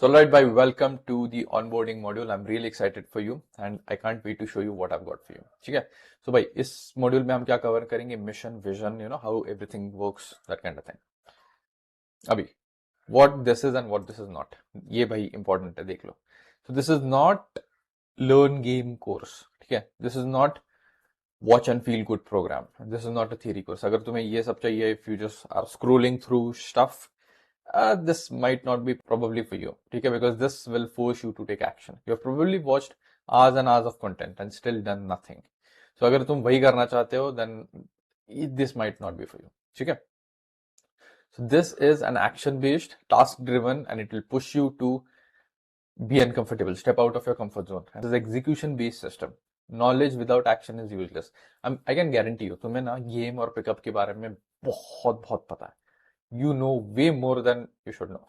So alright bhai, welcome to the onboarding module. I'm really excited for you and I can't wait to show you what I've got for you. ठीक है? So भाई इस module में हम क्या cover करेंगे? Mission, vision, how everything works, that kind of thing. अभी what this is and what this is not. ये भाई important है, देख लो. So this is not learn game course. ठीक है? This is not watch and feel good program. This is not a theory course. अगर तुम्हें ये सब चाहिए, if you just are scrolling through stuff, this might not be probably for you, okay? Because this will force you to take action. You have probably watched hours and hours of content and still done nothing. So अगर तुम वही करना चाहते हो, then this might not be for you, ठीक है? So this is an action-based, task-driven, and it will push you to be uncomfortable, step out of your comfort zone. This is execution-based system. Knowledge without action is useless. I can guarantee you, तुम्हें ना game और pickup के बारे में बहुत बहुत पता है. You know way more than you should know.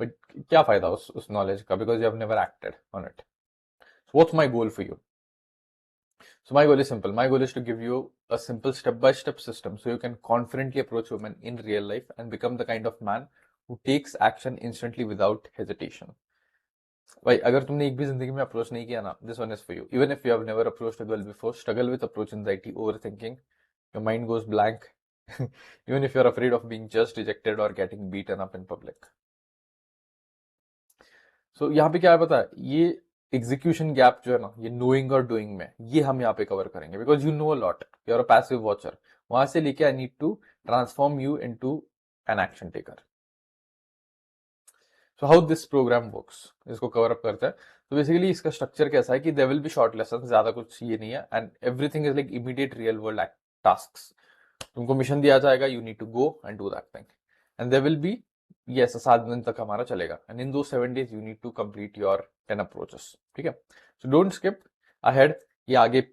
But क्या फायदा उस knowledge का? Because you have never acted on it. So what's my goal for you? So my goal is simple. My goal is to give you a simple step-by-step system so you can confidently approach women in real life and become the kind of man who takes action instantly without hesitation. भाई अगर तुमने एक भी जिंदगी में approach नहीं किया ना, this one is for you. Even if you have never approached a girl before, struggle with approach anxiety, overthinking, your mind goes blank. Even if you're afraid of being judged, rejected or getting beaten up in public. So यहाँ पे क्या है पता है, ये execution gap जो है ना, ये नोइंग और डूइंग में, ये हम यहाँ पे कवर करेंगे. Because you know a lot, you are a passive watcher. वहां से लेके I need to transform you into an action taker. So how this program works, इसको कवर अप करता है. तो बेसिकली इसका स्ट्रक्चर कैसा है कि there will be short lesson, ज्यादा कुछ ये नहीं है, and everything is like immediate real world task. तुमको मिशन दिया जाएगा, you need to go and do that thing, and there will be, yes, 7 दिन तक हमारा चलेगा, एंड इन दो 7 days you need to complete your 10 approaches. ठीक है? So don't skip ahead. ये आगे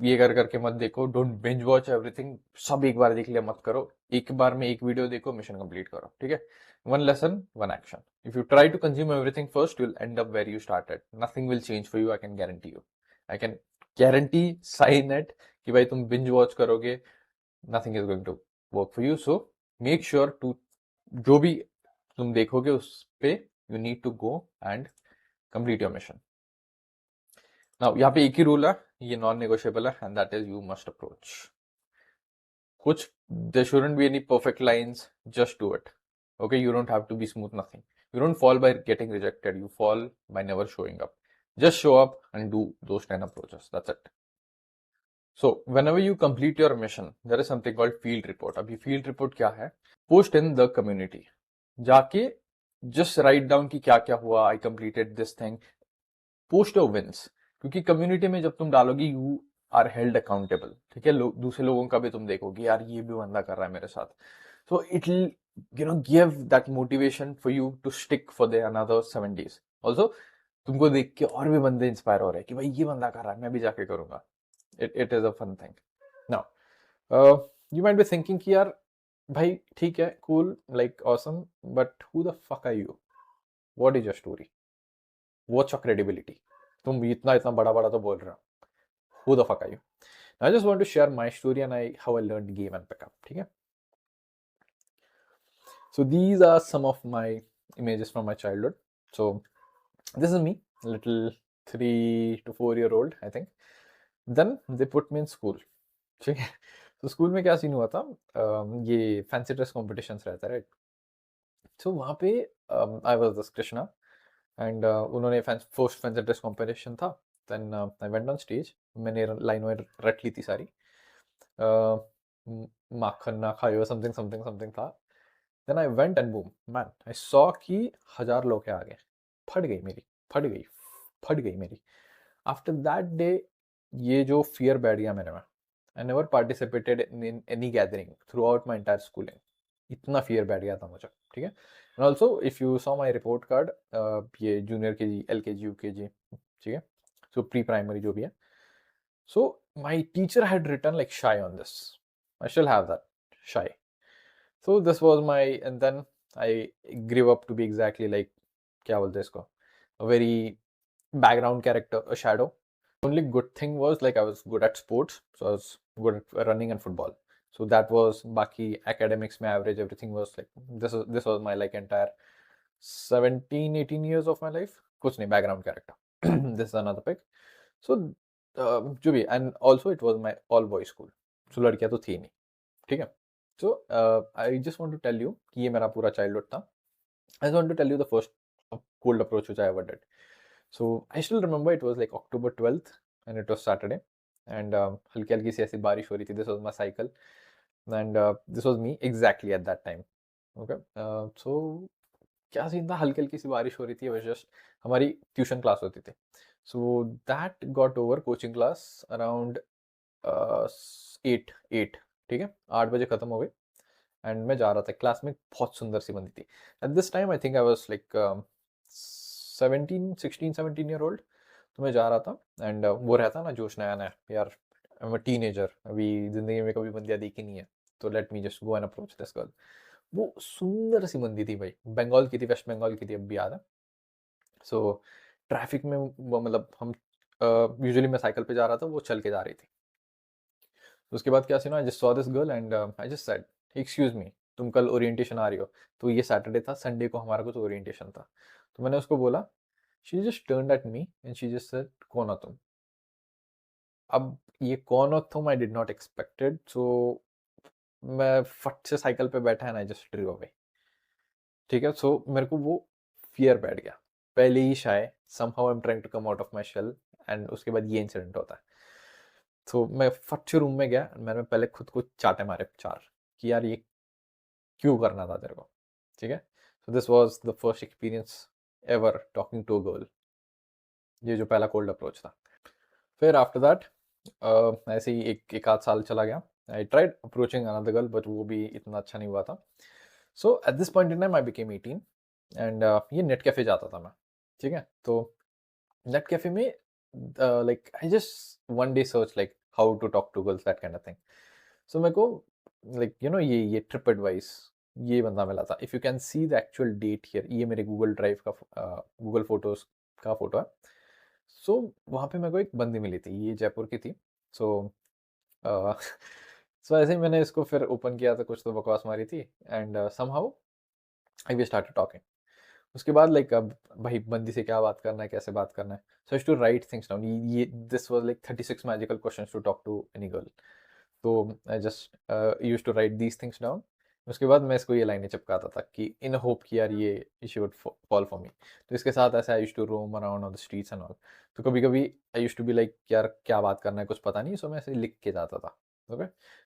ये कर करके मत देखो. Don't binge watch everything. सब एक बार देख लिया मत करो. एक बार में एक वीडियो देखो, मिशन कंप्लीट करो. ठीक है? One lesson, one action. If you try to consume everything first, you will end up where you started. Nothing will change for you. I can guarantee you. I can guarantee, sign it, कि भाई तुम binge watch करोगे, nothing is going to work for you. So make sure to, जो भी तुम देखोगे उस पे, you need to go and complete your mission. Now यहाँ पे एक ही रूल है, ये नॉन नेगोशिएबल है, and that is you must approach. कुछ, there shouldn't be any perfect lines, just do it. Okay, you don't have to be smooth, nothing. You don't fall by getting rejected, you fall by never showing up. Just show up and do those 10 approaches. That's it. So whenever you complete your mission, there is something called field report. अभी field report क्या है? Post in the community. जाके just write down कि क्या क्या हुआ. I completed this thing. Post your wins. क्योंकि community में जब तुम डालोगी, you are held accountable. ठीक है? दूसरे लोगों का भी तुम देखोगे, यार ये भी बंदा कर रहा है मेरे साथ. So it will give that motivation for you to stick for the another 7 days. Also तुमको देख के और भी बंदे इंस्पायर हो रहे हैं कि भाई ये बंदा कर रहा है, मैं भी जाके करूंगा. It is a fun thing. Now, you might be thinking कि यार भाई ठीक है, cool, like awesome, but who the fuck are you? What is your story? What's your credibility? तुम इतना इतना बड़ा बड़ा तो बोल रहे हो. Who the fuck are you? I just want to share my story and how I learned game and pickup. ठीक है? So these are some of my images from my childhood. So this is me, little 3 to 4 year old, I think. Then they put me in school. ठीक है? तो school में क्या scene हुआ था, ये फैंसी ड्रेस कॉम्पिटिशन्स रहता है, राइट? सो वहाँ पे I was this Krishna, and उन्होंने फर्स्ट फैंसी ड्रेस कॉम्पिटिशन था. Then I went on stage. मैंने लाइन वाइन रट ली थी सारी. माखन ना खायो, समथिंग समथिंग समथिंग था. Then I went and boom man, I saw कि 1000 लोग आ गए. फट गई मेरी. आफ्टर दैट डे ये जो फियर बैठ गया मेरे में. I never participated in any gathering throughout my entire schooling. इतना फियर बैठ गया था मुझे. ठीक है? And also if you saw my report card, ये जूनियर के जी, LKG, UKG, ठीक है? So प्री प्राइमरी जो भी है. So my teacher had written like shy on this. I still have that, shy. So this was my, and then I grew up to be exactly like, क्या बोलते हैं इसको, a very background character, a shadow. Only good thing was like I was good at sports, so I was good at running and football. So that was, बाकी academics में average, everything was like, this was my like entire 17-18 years of my life, कुछ नहीं, background character. This is another pick. So जो भी, and also it was my all boys school, so लड़कियां तो थी नहीं, ठीक है. So I just want to tell you कि ये मेरा पूरा childhood था. I just want to tell you the first cold approach which I ever did. So I still remember it was like October 12th and it was Saturday, and हल्की हल्की सी ऐसी बारिश हो रही थी. This was my cycle, and this was me exactly at that time. Okay, so क्या scene था, हल्की हल्की सी बारिश हो रही थी, जस्ट हमारी ट्यूशन क्लास होती थी. So that got over, coaching class around 8, ठीक है, 8 बजे खत्म हो गई. एंड मैं जा रहा था, क्लास में बहुत सुंदर सी बंदी थी. At this time I think I was like 16 17 year old. तो मैं जा रहा था, एंड वो रहता ना जोश, नया नया यार, आई एम अ टीनेजर, अभी जिंदगी में कभी बंदियां देखी नहीं है, तो let me just go and approach this girl. वो सुंदर सी बंदी थी भाई, बंगाल की थी, वेस्ट बंगाल की थी, अब भी याद है. सो ट्रैफिक में मतलब हम यूजुअली मैं साइकिल पे जा रहा था, वो चल के जा रही थी. तो उसके बाद क्या scene, I just saw this girl and I just said, excuse me, तुम कल ओरिएंटेशन आ रही हो? तो ये सैटरडे था, संडे को हमारा कुछ ओरिएंटेशन था. तो मैंने उसको बोला. She just turned at me and she just said, कौन हो तुम? अब ये कौन हो तुम, आई डिड नॉट एक्सपेक्टेड. सो मैं फट से साइकिल पे बैठा एंड आई जस्ट ड्रिव अवे. ठीक है, सो मेरे को वो फियर बैठ गया. पहले ही shy, somehow I am trying to come out of my shell, and उसके बाद ये इंसिडेंट होता है. तो मैं फट से रूम में गया, मैंने पहले खुद को चाटे मारे 4 कि यार ये क्यों करना था तेरे को, ठीक है. So this was the first experience ever talking to a girl. ये जो पहला कोल्ड अप्रोच था. फिर आफ्टर दैट ऐसे ही एक आध साल चला गया. I tried approaching another girl, but वो भी इतना अच्छा नहीं हुआ था. So at this point in time I became 18, and ये नेट कैफे जाता था मैं, ठीक है. तो नेट कैफे में like I just one day search like how to talk to girls, that kind of thing. So मेरे को लाइक यू नो ये ट्रिप एडवाइस, ये बंदा मिला था. If you can see the actual date here, ये मेरे गूगल ड्राइव का गूगल फोटोज का फोटो है. सो वहाँ पे मेरे को एक बंदी मिली थी, ये जयपुर की थी. सो सो ऐसे ही मैंने इसको फिर ओपन किया था, कुछ तो बकवास मारी थी, and somehow I we started talking. उसके बाद लाइक अब भाई बंदी से क्या बात करना है, कैसे बात करना है. So to write things down. ये this was like 36 magical questions to talk to any girl. तो I just used to write these things down. उसके बाद मैं इसको ये लाइनें चिपकाता था कि इन होप कि यार ये she would fall for me. तो इसके साथ ऐसे I used to roam around on the streets and all. तो कभी कभी I used to be like यार क्या बात करना है, कुछ पता नहीं, सो मैं ऐसे लिख के जाता था. ओके.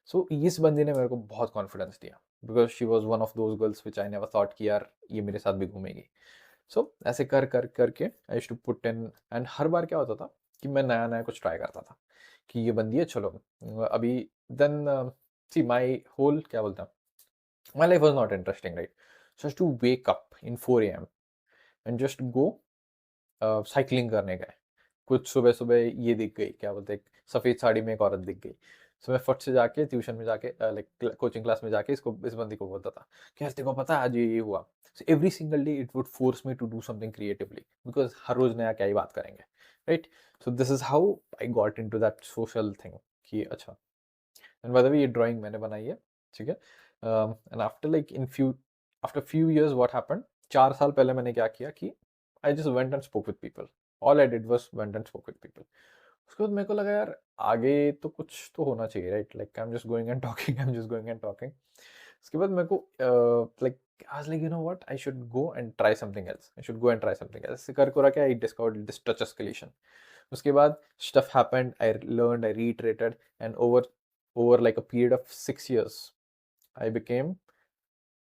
सो इस बंदी ने मेरे को बहुत कॉन्फिडेंस दिया, because she was one of those girls which I never thought कि यार ये मेरे साथ भी घूमेगी. सो ऐसे कर कर करके I used to put in, and हर बार क्या होता था कि मैं नया नया कुछ ट्राई करता था कि ये बंदी है, चलो अभी. देन सी माई होल क्या बोलते हैं, my life was not interesting, right? So I used to wake up in 4 a.m. and just go cycling करने गए. कुछ सुबह सुबह ये दिख गई, क्या बोलते हैं, सफ़ेद साड़ी में एक औरत दिख गई. सो मैं फट से जाके ट्यूशन में जाके लाइक कोचिंग क्लास में जाके इस बंदी को बोलता था कि यार तेरे को पता है आज ये हुआ. So every single day it would force me to do something creatively, because हर रोज नया क्या ही बात करेंगे, right. So this is how I got into that social thing कि अच्छा. एंड बाय द वे ये ड्राइंग मैंने बनाई है, ठीक है. And after like after few years what happened, 4 साल पहले मैंने क्या किया कि I just went and spoke with people. All I did was went and spoke with people. उसके बाद मेरे को लगा यार आगे तो कुछ तो होना चाहिए, right. Like I am just going and talking, I am just going and talking. उसके बाद मेरे को like I was like, you know what, I should go and try something else, I should go and try something else. कर को रहा, I discovered this touch escalation. उसके बाद stuff happened, I learned, I reiterated, and over like a period of 6 years I became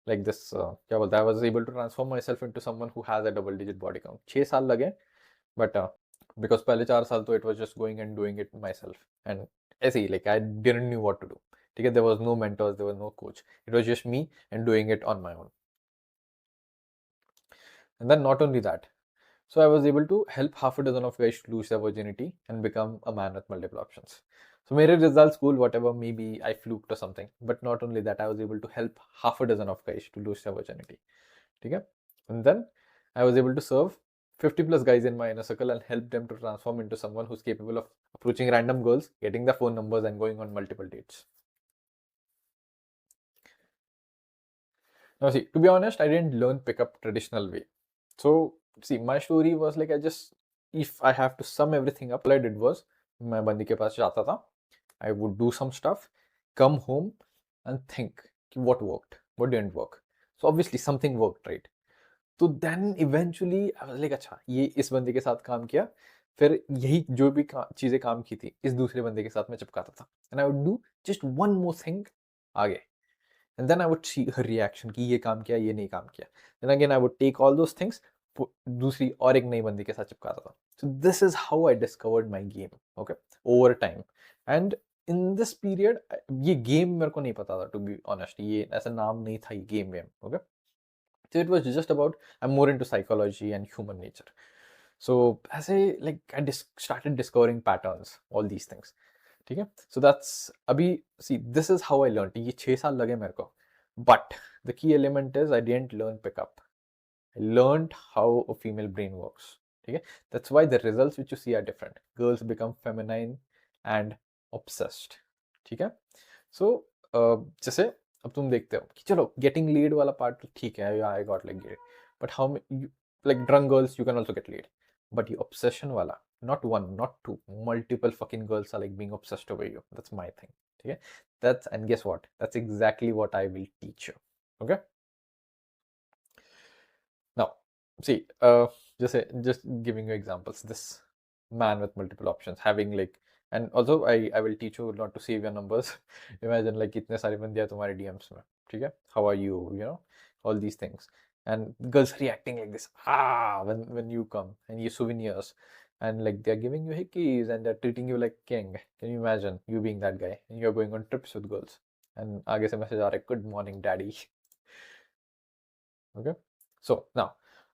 like this क्या बोलते हैं, I was able to transform myself into someone who has a double digit body count. 6 साल लगे, but because पहले 4 साल तो it was just going and doing it myself, and ऐसे ही like I didn't knew what to do. ठीक है, there was no mentors, there was no coach, it was just me and doing it on my own. And then not only that, so I was able to help half a dozen of guys to lose their virginity and become a man with multiple options. So my results cool, whatever, maybe I fluked or something. But not only that, I was able to help half a dozen of guys to lose their virginity. Okay? And then I was able to serve 50 plus guys in my inner circle and help them to transform into someone who's capable of approaching random girls, getting their phone numbers, and going on multiple dates. Now see, to be honest, I didn't learn pickup traditional way. So see, my story was like, if I have to sum everything up, all I did was मैं बंदी के पास जाता था, I would do some stuff, come home and think कि what worked, what didn't work. So obviously something worked, right? तो then eventually I was like अच्छा ये इस बंदे के साथ काम किया, फिर यही जो भी चीजें काम की थी इस दूसरे बंदे के साथ मैं चिपकाता था, and I would do just one more thing आगे, and then I would see her reaction कि ये काम किया ये नहीं काम किया, then again I would take all those things, दूसरी और एक नई बंदी के साथ चिपकाता था. So this is how I discovered my game, okay, over time. And in this period ये गेम मेरे को नहीं पता था, टू बी ऑनेस्ट, ये ऐसा नाम नहीं था ये गेम वेम, okay. So it was just about, I'm more into psychology and human nature. So as I like I started discovering patterns, all these things. ठीक है. So that's अभी see this is how I learned. ये 6 साल लगे मेरे को. But the key element is I didn't learn pickup. I learned how a female brain works. ठीक है. That's why the results which you see are different. Girls become feminine and obsessed. ठीक है. So जैसे अब तुम देखते हो कि चलो गेटिंग लीड वाला पार्ट तो ठीक है, I got like get, but how like drunk girls you can also get lead, but ये ऑब्सेशन वाला, not one not two, multiple fucking girls are like being obsessed over you, that's my thing. ठीक है. That's and guess what, that's exactly what I will teach you. Okay. Now, see, just giving you examples, this man with multiple options, having like, and also I will teach you not to save your numbers. Imagine like कितने सारे बंदे हैं तुम्हारे DMs में, ठीक है? How are you? You know, all these things, and girls reacting like this, when you come, and you souvenirs, and like they're giving you hickeys and they're treating you like king. Can you imagine you being that guy and you're going on trips with girls, and आगे से message आ रहा है, good morning daddy. Okay. So now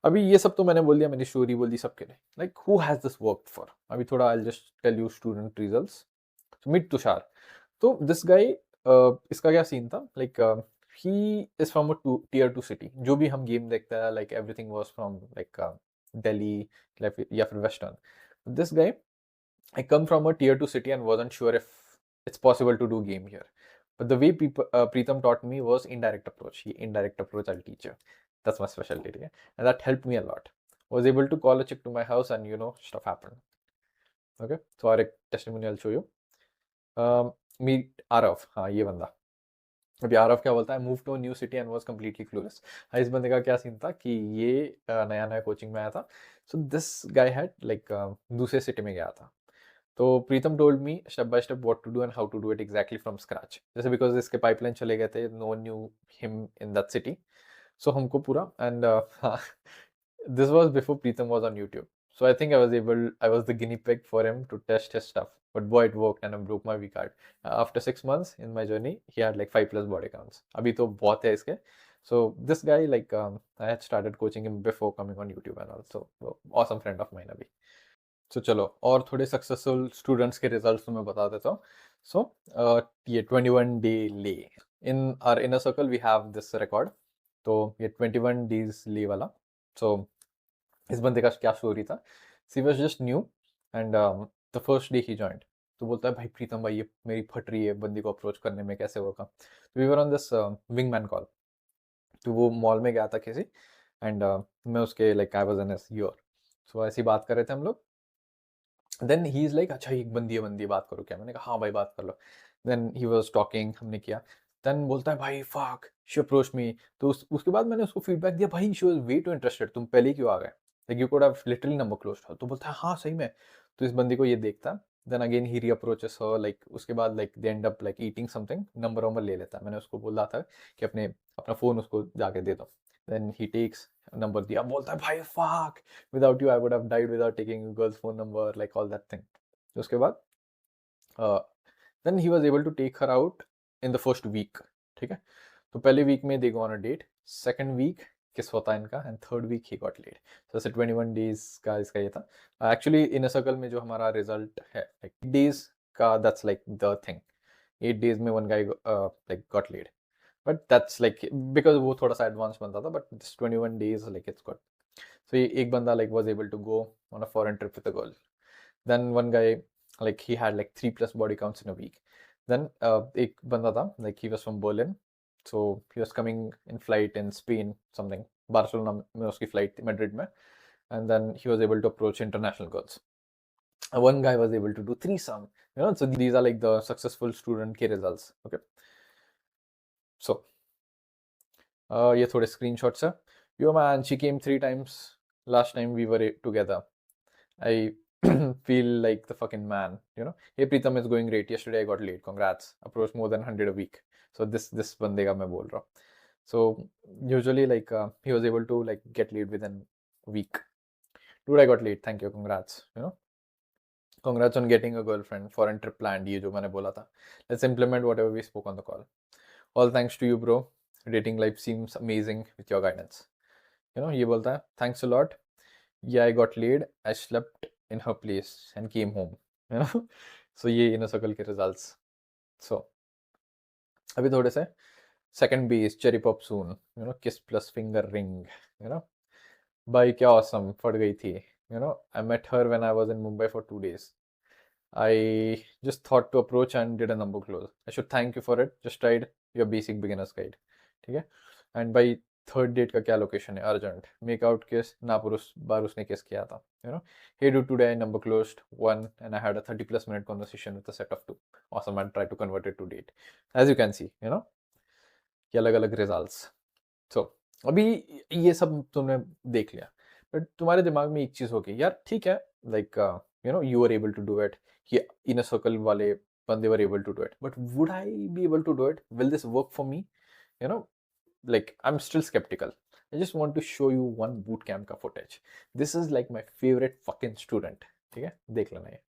अभी ये सब तो मैंने बोल दिया, मेरी स्टोरी बोल दी सबके लिए. Like who has this worked for, अभी थोड़ा I just tell you student results. Meet Tushar. तो दिस गाय, इसका क्या सीन था, like he is from a tier 2 city. जो भी हम गेम देखते हैं like everything was from like Delhi या फिर western. This guy, I come from a tier 2 city and wasn't sure if it's possible to do game here. But the way Preetham taught me was indirect approach. Indirect approach I'll teach you. That's my specialty. Okay? And that helped me a lot. Was able to call a chick to my house and stuff happened. Okay. So our testimony I'll show you. Meet Arav. हाँ ये बंदा. अभी आरव क्या बोलता है, move to new city and was completely clueless. इस बंदे का क्या सीन था कि ये नया नया कोचिंग में आया था. So this guy had like दूसरे सिटी में गया था. तो Pritam told me step by step what to do and how to do it exactly from scratch. जैसे बिकॉज इसके पाइपलाइन चले गए थे, no one knew him in that city. So हमको पूरा and this was before Preetham was on YouTube. So I think I was the guinea pig for him to test his stuff. But boy, it worked and I broke my V card. After 6 months in my journey, he had like 5+ body counts. अभी तो बहुत है इसके. So this guy, like, I had started coaching him before coming on YouTube and also awesome friend of mine अभी. So चलो और थोड़े successful students के रिजल्ट्स मैं बता देता हूँ. So ये 21 day lay. In our inner circle we have this record. तो ये 21 days lay वाला. So इस बंदे का क्या स्टोरी था. She was just new and the first day he joined. तो बोलता है भाई प्रीतम भाई ये मेरी फट रही है बंदी को अप्रोच करने में, कैसे होगा. तो we were on this wingman call. तो वो मॉल में गया था किसी, एंड मैं उसके like I was in his year. So ऐसी बात कर रहे थे हम लोग. देन ही इज लाइक अच्छा एक बंदी है बात करो क्या. मैंने कहा हाँ भाई बात कर लो. देन ही वाज टॉकिंग, हमने किया. देन बोलता है भाई फक शी अप्रोच मी. तो उसके बाद मैंने उसको फीडबैक दिया, भाई she was way too interested, तुम पहले क्यों आ गए, like you could have literally number close. तो बोलता है हाँ सही में. तो इस बंदी को ये देखता. देन अगेन ही री अप्रोचेस हर, लाइक उसके बाद like they end up like eating something, number वंबर ले लेता. मैंने उसको बोला था कि अपना फोन उसको जाके दे दो. देन ही टेक्स नंबर दिया, बोलता है भाई fuck without you I would have died without taking a girl's phone number, like all that thing. तो उसके बाद then he was able to take her out in the first week. ठीक है. तो पहले वीक में they go on a date, second week किस होता है इनका, and third week he got laid. तो ऐसे 21 डेज का इसका ये था. एक्चुअली इन अ सर्कल में जो हमारा रिजल्ट है लाइक डेज का, that's like the thing. 8 days में one guy like got laid. But that's like because वो थोड़ा सा एडवांस बनता था, but this 21 days like it's got. So एक बंदा like was able to go on a foreign trip with a girl. Then one guy like he had like 3+ body counts in a week. Then एक बंदा था like he was from Berlin, so he was coming in flight in Spain something. Barcelona में उसकी flight थी, Madrid में, and then he was able to approach international girls. One guy was able to do threesome, so these are like the successful student के results. Okay, so ये थोड़े screenshots है. Yo man, she came 3 times last time we were together. I feel like the fucking man, Hey Pritam, is going great. Yesterday I got late. Congrats. Approach more than 100 a week. So this बंदे का मैं बोल रहा हूँ. So usually like he was able to like get laid within a week. Dude, I got late. Thank you. Congrats. Congrats on getting a girlfriend. Foreign trip planned. ये जो मैंने बोला था. Let's implement whatever we spoke on the call. All thanks to you, bro. Dating life seems amazing with your guidance. ये बोलता है. Thanks a lot. Yeah, I got laid. I slept in her place and came home. So ये inner circle के results. So अभी थोड़े से second base cherry pop soon. Kiss plus finger ring. Bhai क्या awesome. फट गई थी. I met her when I was in Mumbai for 2 days. I just thought to approach and did a number close. I should thank you for it. Just tried your basic beginner's guide. ठीक है? And by third date का क्या location है? Urgent. Make out kiss. ना पुरुष बार उसने kiss किया था. Hey dude, today I number closed 1 and I had a 30 plus minute conversation with a set of 2. Awesome, and try to convert it to date. As you can see, ये अलग अलग results. So अभी ये सब तुमने देख लिया. But तुम्हारे दिमाग में एक चीज होगी यार, ठीक है, like you are able to do it, ये इन अ सर्कल वाले बंदे were able to do it, but would I be able to do it? Will this work for me? Like I am still sceptical. I just want to show you one boot camp का footage. This is like my favourite fucking student. ठीक है, देख लेना ये.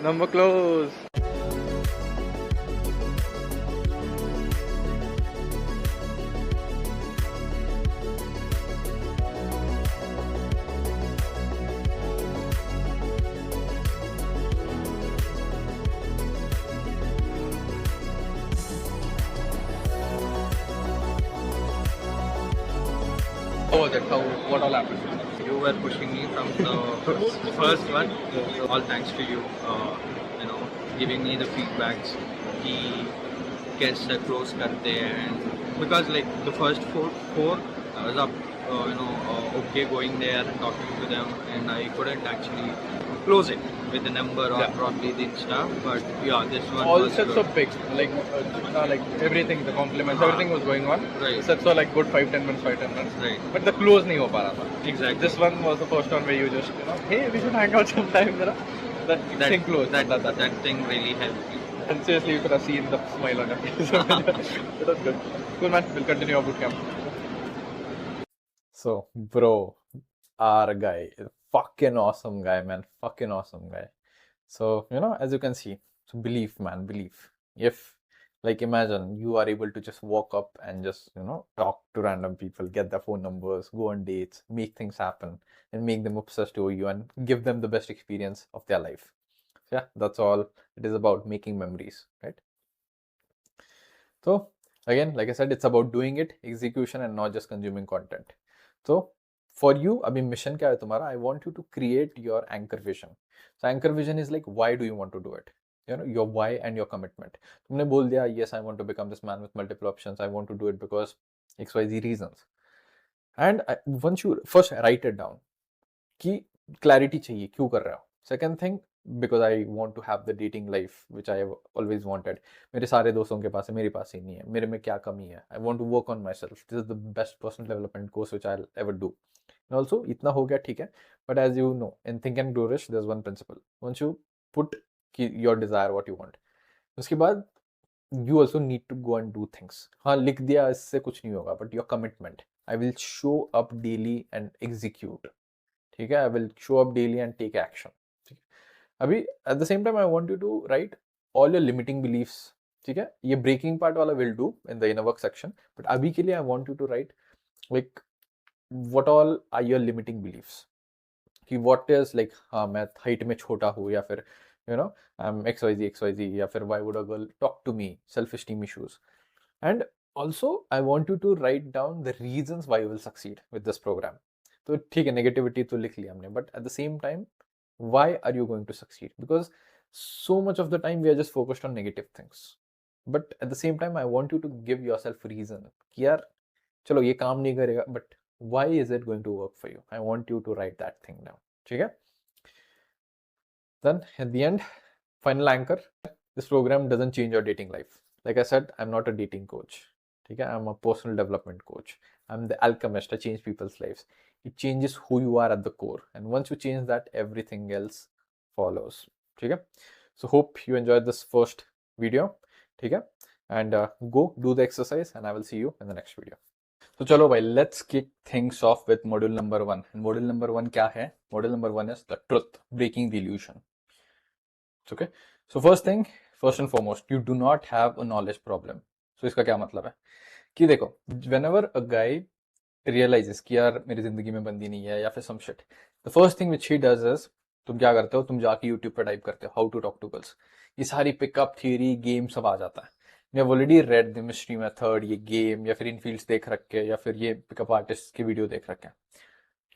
Number close. How was it? What all happened? You were pushing me from the first one. All thanks to you. Giving me the feedbacks. कि कैसे close करते हैं, and because like the first four I was up, okay going there and talking to them, and I couldn't actually close it with the number or probably the stuff. But yeah, this one All was sets good. were big, like everything, the compliments, everything was going on. Right. Sets were like good 5-10 minutes, 5-10 minutes. Right. But the close नहीं हो पा रहा था. Exactly. This one was the first one where you just, hey, we should hang out sometime, That thing closed. That thing really helped me. And seriously, you could have seen the smile on your face. It was good. Cool, man. We'll continue our bootcamp. So, bro, our guy, fucking awesome guy, man. Fucking awesome guy. So, as you can see, so belief, man, belief. If, like, imagine you are able to just walk up and just, talk to random people, get their phone numbers, go on dates, make things happen, and make them obsessed over you and give them the best experience of their life. So, yeah, that's all it is about, making memories, right? So, again, like I said, it's about doing it, execution, and not just consuming content. So, for you, abhi mission kya hai tumhara? I want you to create your anchor vision. So, anchor vision is like, why do you want to do it? Your why and your commitment. तुमने बोल दिया, yes, I want to become this man with multiple options. I want to do it because XYZ reasons. And once you first write it down, कि clarity चाहिए, क्यों कर रहे हो? Second thing, because I want to have the dating life which I always wanted. मेरे सारे दोस्तों के पास है, मेरे पास ही नहीं है. मेरे में क्या कमी है? I want to work on myself. This is the best personal development course which I ever do. And also इतना हो गया, ठीक है. But as you know, in Think and Grow Rich, there's one principle. Once you put your desire what you want, उसके बाद you also need to go and do things. हाँ, लिख दिया इससे कुछ नहीं होगा, but your commitment. I will show up daily and execute. ठीक है, I will show up daily and take action. ठीक है. अभी at the same time I want you to write all your limiting beliefs. ठीक है, ये breaking part वाला will do in the inner work section. But अभी के लिए I want you to write like what all are your limiting beliefs. कि what is like, हाँ मैं हाइट में छोटा हूँ, या फिर आई एम XYZ, या फिर why would a girl talk to me, self esteem issues. And also I want you to write down the reasons why you will succeed with this program. तो ठीक है, नेगेटिविटी तो लिख लिया हमने, but at the same time why are you going to succeed? Because so much of the time we are just focused on negative things, but at the same time I want you to give yourself reason कि यार चलो ये काम नहीं करेगा, but why is it going to work for you? I want you to write that thing down. ठीक है. Then at the end, final anchor, this program doesn't change your dating life. Like I said, I'm not a dating coach. ठीक है, I'm a personal development coach. I'm the alchemist. I change people's lives. It changes who you are at the core, and once you change that, everything else follows. ठीक है. So hope you enjoyed this first video. ठीक है, and go do the exercise, and I will see you in the next video. तो चलो भाई, let's kick things off with module number 1. Module number 1 क्या है? Module number 1 is the truth, breaking the illusion. Okay, so first and foremost, you do not have a knowledge problem. So इसका क्या मतलब है कि देखो, whenever a guy realises कि यार मेरी जिंदगी में बंदी नहीं है या फिर some shit, the first thing which he does is, तुम क्या करते हो? तुम जाके यूट्यूब पर टाइप करते हो how to talk to girls. ये सारी पिकअप थियरी गेम सब आ जाता है. मैं already read the mystery method, ये गेम, या फिर इनफील्ड्स देख रखे, या फिर ये पिकअप आर्टिस्ट की वीडियो देख रखे.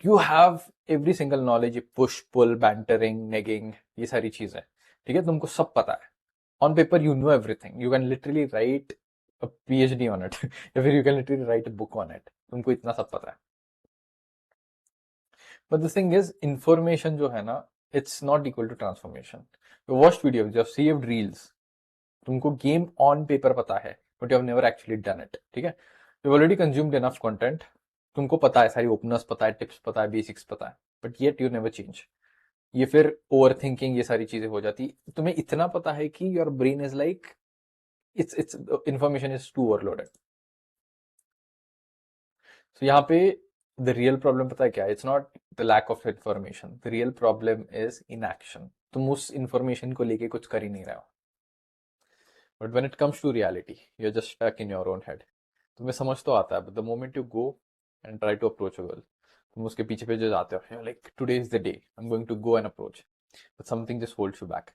You have every single knowledge, push pull bantering negging, ये सारी चीजें, ठीक है, तुमको सब पता है. On paper you know everything, you can literally write a PhD on it या फिर you can literally write a book on it. तुमको इतना सब पता है. But the thing is, information जो है ना, it's not equal to transformation. You watched videos, you have saved reels, तुमको गेम ऑन पेपर पता है, but you have never actually done it. ठीक है, you already consumed enough content, तुमको पता है, सारी ओपनर्स पता है, टिप्स पता है, बेसिक्स पता है, but yet you never change. ये फिर ओवर थिंकिंग, ये सारी चीजें हो जाती. तुम्हें इतना पता है कि your brain is like, it's information is too overloaded. So यहाँ पे द रियल प्रॉब्लम पता है क्या? It's not the lack of information, the real problem is inaction. तुम उस इंफॉर्मेशन को लेके कुछ कर ही नहीं रहे हो. But when it comes to reality, you are just stuck in your own head. तुम्हें समझ तो आता है, but the moment you go and try to approach a girl, तुम उसके पीछे पीछे जाते हो, like today is the day, I am going to go and approach, but something just holds you back.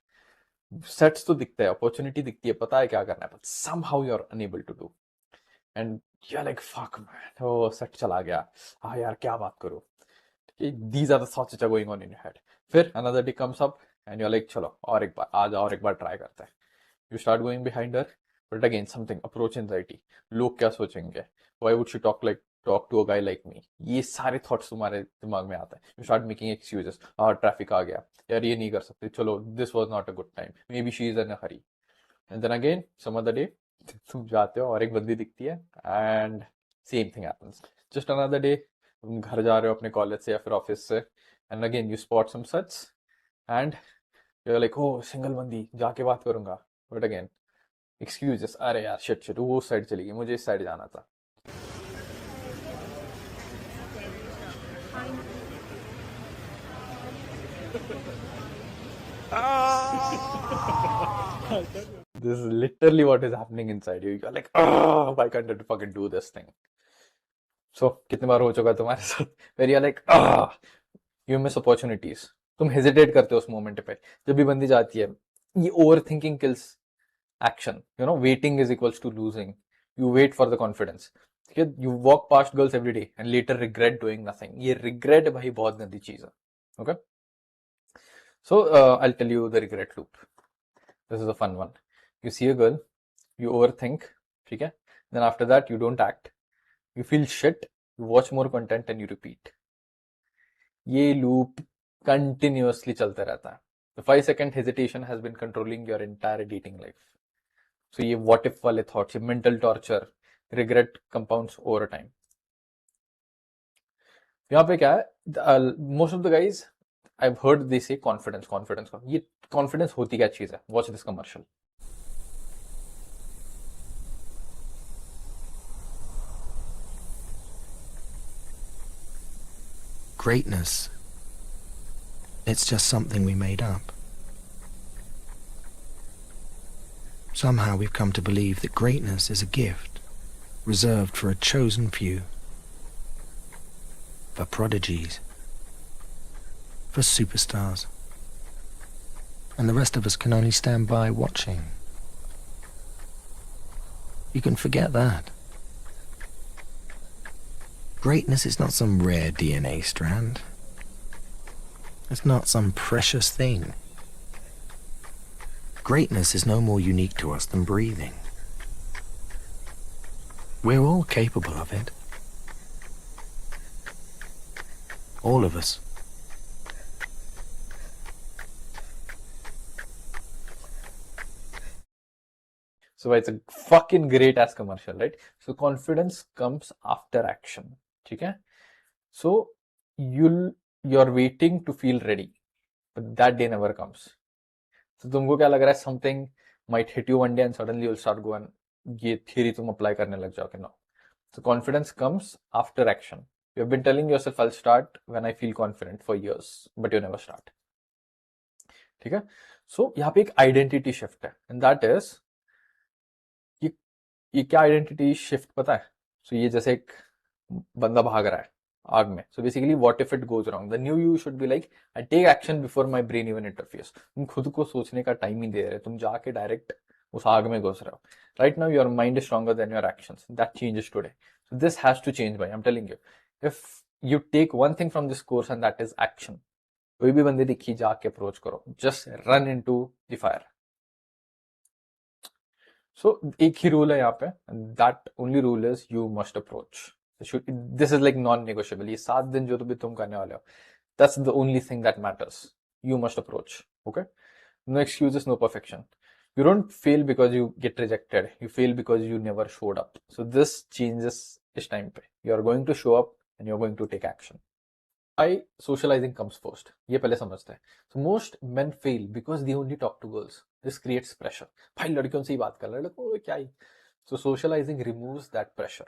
Sets तो दिखते हैं, अपॉर्चुनिटी दिखती है, पता है क्या करना है, but somehow you are unable to do. And you are like fuck man, oh set चला गया, हाँ यार क्या बात करूं. These are the thoughts which are going on in your head. फिर another day comes up and you're like, चलो और एक बार आज, और एक बार ट्राई करते हैं. You start going behind her, but again something, approach anxiety, लोग क्या सोचेंगे, why would she talk to a guy like me, ये सारे thoughts तुम्हारे दिमाग में आते हैं. You start making excuses, traffic आ गया यार, ये नहीं कर सकते, चलो this was not a good time, maybe she is in a hurry. And then again some other day तुम जाते हो और एक बंदी दिखती है and same thing happens. Just another day तुम घर जा रहे हो अपने कॉलेज से या फिर ऑफिस से, and again you spot some such and you are like, oh single बंदी, जाके बात करूंगा. बट अगेन एक्सक्यूजेस, अरे यार शिट वो उस साइड चली गई, मुझे इस साइड जाना था. This is literally what is happening inside you. You're like, oh, why can't I fucking do this thing? So, कितनी बार हो चुका है तुम्हारे साथ, where you're like, you miss opportunities. तुम hesitate करते हो उस मोमेंट पे, जब भी बंदी जाती है. ये overthinking kills action. Waiting is equals to losing. You wait for the confidence. ठीक है, you walk past girls every day and later regret doing nothing. ये रिग्रेट भाई बहुत गंदी चीज है. Okay, so I tell you the regret loop. This is a fun one. You see a girl, you overthink, ठीक है, then after that you don't act, you feel shit, you watch more content and you repeat. ये loop continuously चलता रहता है. The 5 second hesitation has been controlling your entire dating life. So ये what if वाले thoughts, ये mental torture, regret compounds over time. यहाँ पे क्या है, most of the guys I've heard they say confidence. ये confidence होती क्या चीज है? Watch this commercial. Greatness. It's just something we made up. Somehow we've come to believe that greatness is a gift, reserved for a chosen few. For prodigies. For superstars. And the rest of us can only stand by watching. You can forget that. Greatness is not some rare DNA strand. It's not some precious thing. Greatness is no more unique to us than breathing. We're all capable of it. All of us. So it's a fucking great ass commercial, right? So confidence comes after action. ठीक है? So you're waiting to feel ready, but that day never comes. So तुमको क्या लग रहा है? Something might hit you one day and suddenly you'll start going, ये theory तुम apply करने लग जाओगे. No. So confidence comes after action. You've been telling yourself I'll start when I feel confident for years, but you never start. ठीक है? So यहाँ पे एक identity shift है, and that is ये क्या आइडेंटिटी शिफ्ट पता है? सो ये जैसे एक बंदा भाग रहा है आग में. So basically what if it goes wrong, the new you should be like I take action before my brain even interferes. तुम खुद को सोचने का टाइम ही दे रहे, तुम जाके डायरेक्ट उस आग में घुस रहे हो. Right now your mind is stronger than your actions. That changes today. So this has to change भाई. I am telling you, if you take one thing from this course and that is action. कोई भी बंदे दिखी जाके approach करो, just run into the fire. So एक ही rule है यहाँ पे, that only rule is you must approach. This is like non-negotiable. ये 7 दिन जो भी तुम करने वाले हो, that's the only thing that matters. You must approach. Okay? No excuses, no perfection. You don't fail because you get rejected. You fail because you never showed up. So this changes इस time पे. You are going to show up and you're going to take action. Why socializing comes first? ये पहले समझते हैं. So most men fail because they only talk to girls. This creates pressure. भाई लड़कियों से ही बात कर रहे हैं, क्या ही. So socializing removes that pressure.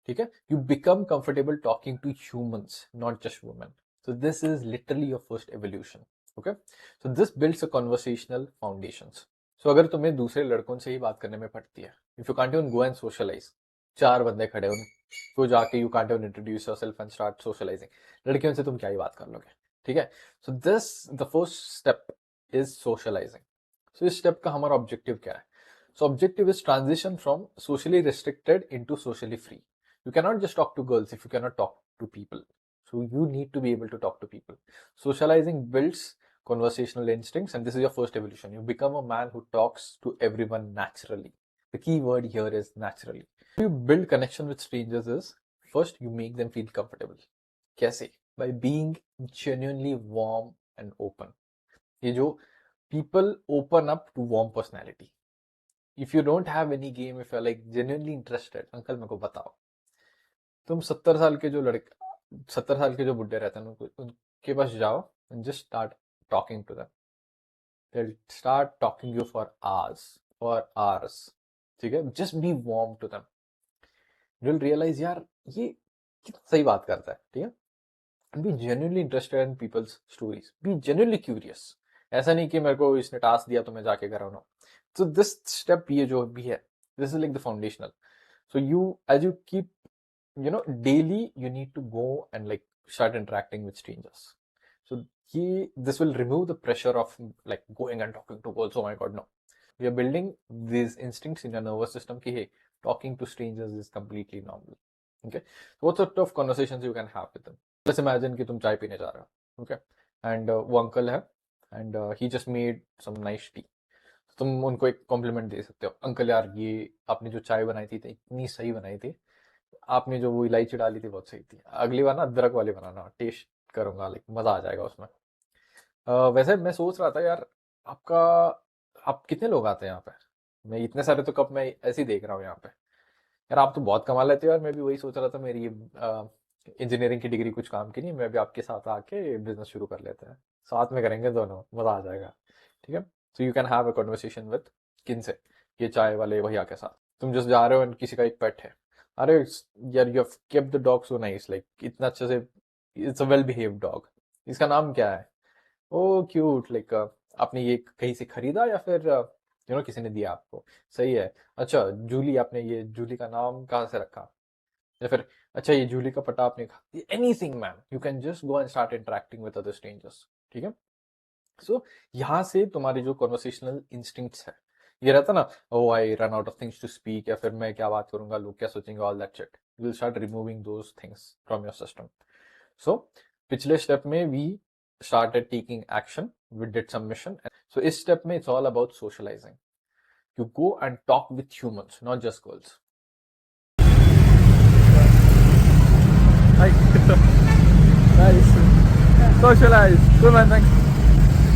ठीक है? You become comfortable talking to humans, not just women. So this is literally your first evolution. Okay? So this builds a conversational foundations. So अगर तुम्हें दूसरे लड़कों से ही बात करने में पड़ती है, if you can't even go and socialize, 4 बंदे खड़े हो, तो जाके you can't even introduce yourself and start socializing. लड़कियों से तुम क्या ही बात कर लोगे? ठीक है? So this, the first step is socializing. So इस step का हमारा objective क्या है? So objective is transition from socially restricted into socially free. You cannot just talk to girls if you cannot talk to people. So you need to be able to talk to people. Socializing builds conversational instincts, and this is your first evolution. You become a man who talks to everyone naturally. The key word here is naturally. You build connection with strangers is, first you make them feel comfortable. कैसे? By being genuinely warm and open. ये जो people open up to warm personality. If you don't have any game, if you're like genuinely interested, uncle मेरे को बताओ. तुम 70 साल के जो बुड्ढे रहते हैं उनके पास जाओ and just start talking to them. They'll start talking you for hours. ठीक है? Just be warm to them. You'll realize यार ये कितना सही बात करता है. ठीक है? And be genuinely interested in people's stories. Be genuinely curious. ऐसा नहीं कि मेरे को इसने टास्क दिया तो मैं जाके कर रहा हूँ. So this step ये जो भी है, this is like the foundational. So as you keep, daily you need to go and like start interacting with strangers. So this will remove the pressure of like going and talking to girls. Oh my God, no. We are building these instincts in your nervous system कि hey, talking to strangers is completely normal. Okay. So what sort of conversations you can have with them? Let's imagine कि तुम चाय पीने जा रहे हो. Okay. And वो uncle है and he just made some nice tea. तुम उनको एक कॉम्प्लीमेंट दे सकते हो. अंकल यार ये आपने जो चाय बनाई थी इतनी सही बनाई थी. आपने जो वो इलायची डाली थी बहुत सही थी. अगली बार ना अदरक वाली बनाना, टेस्ट करूंगा, लाइक मजा आ जाएगा उसमें. वैसे मैं सोच रहा था यार, आपका आप कितने लोग आते हैं यहाँ पे? मैं इतने सारे तो कब मैं ऐसे ही देख रहा हूँ यहाँ पे। यार आप तो बहुत कमा लेते हो यार। मैं भी वही सोच रहा था, मेरी इंजीनियरिंग की डिग्री कुछ काम की नहीं, मैं भी आपके साथ आके बिजनेस शुरू कर लेते हैं। साथ में करेंगे दोनों, मजा आ जाएगा। ठीक है, so you can have a conversation with किन से, ये चाय वाले भैया के साथ। तुम जस्ट जा रहे हो and किसी का एक पेट है, अरे यार you have kept the dog so nice, like इतना अच्छे से, it's a well behaved dog, इसका नाम क्या है? ओ क्यूट, लाइक आपने ये कहीं से खरीदा या फिर किसी ने दिया आपको? सही है। अच्छा जूली, आपने ये जूली का नाम कहाँ से रखा? या फिर अच्छा ये जूली का पटा आपने खा, anything man, you can just go and start interacting with other strangers. ठीक है, सो यहाँ से तुम्हारे जो कॉन्वर्सेशनल इंस्टिंक्ट्स है, ये रहता ना, oh I run out of things to speak, या फिर मैं क्या बात करूंगा, लोग क्या सोचेंगे, all that shit, you will start removing those things from your system. So पिछले स्टेप में we started taking action, we did some mission. So इस step में it's all about socializing. You go and talk with humans, not just girls. Hi. Nice. Socialize. Cool man, thanks.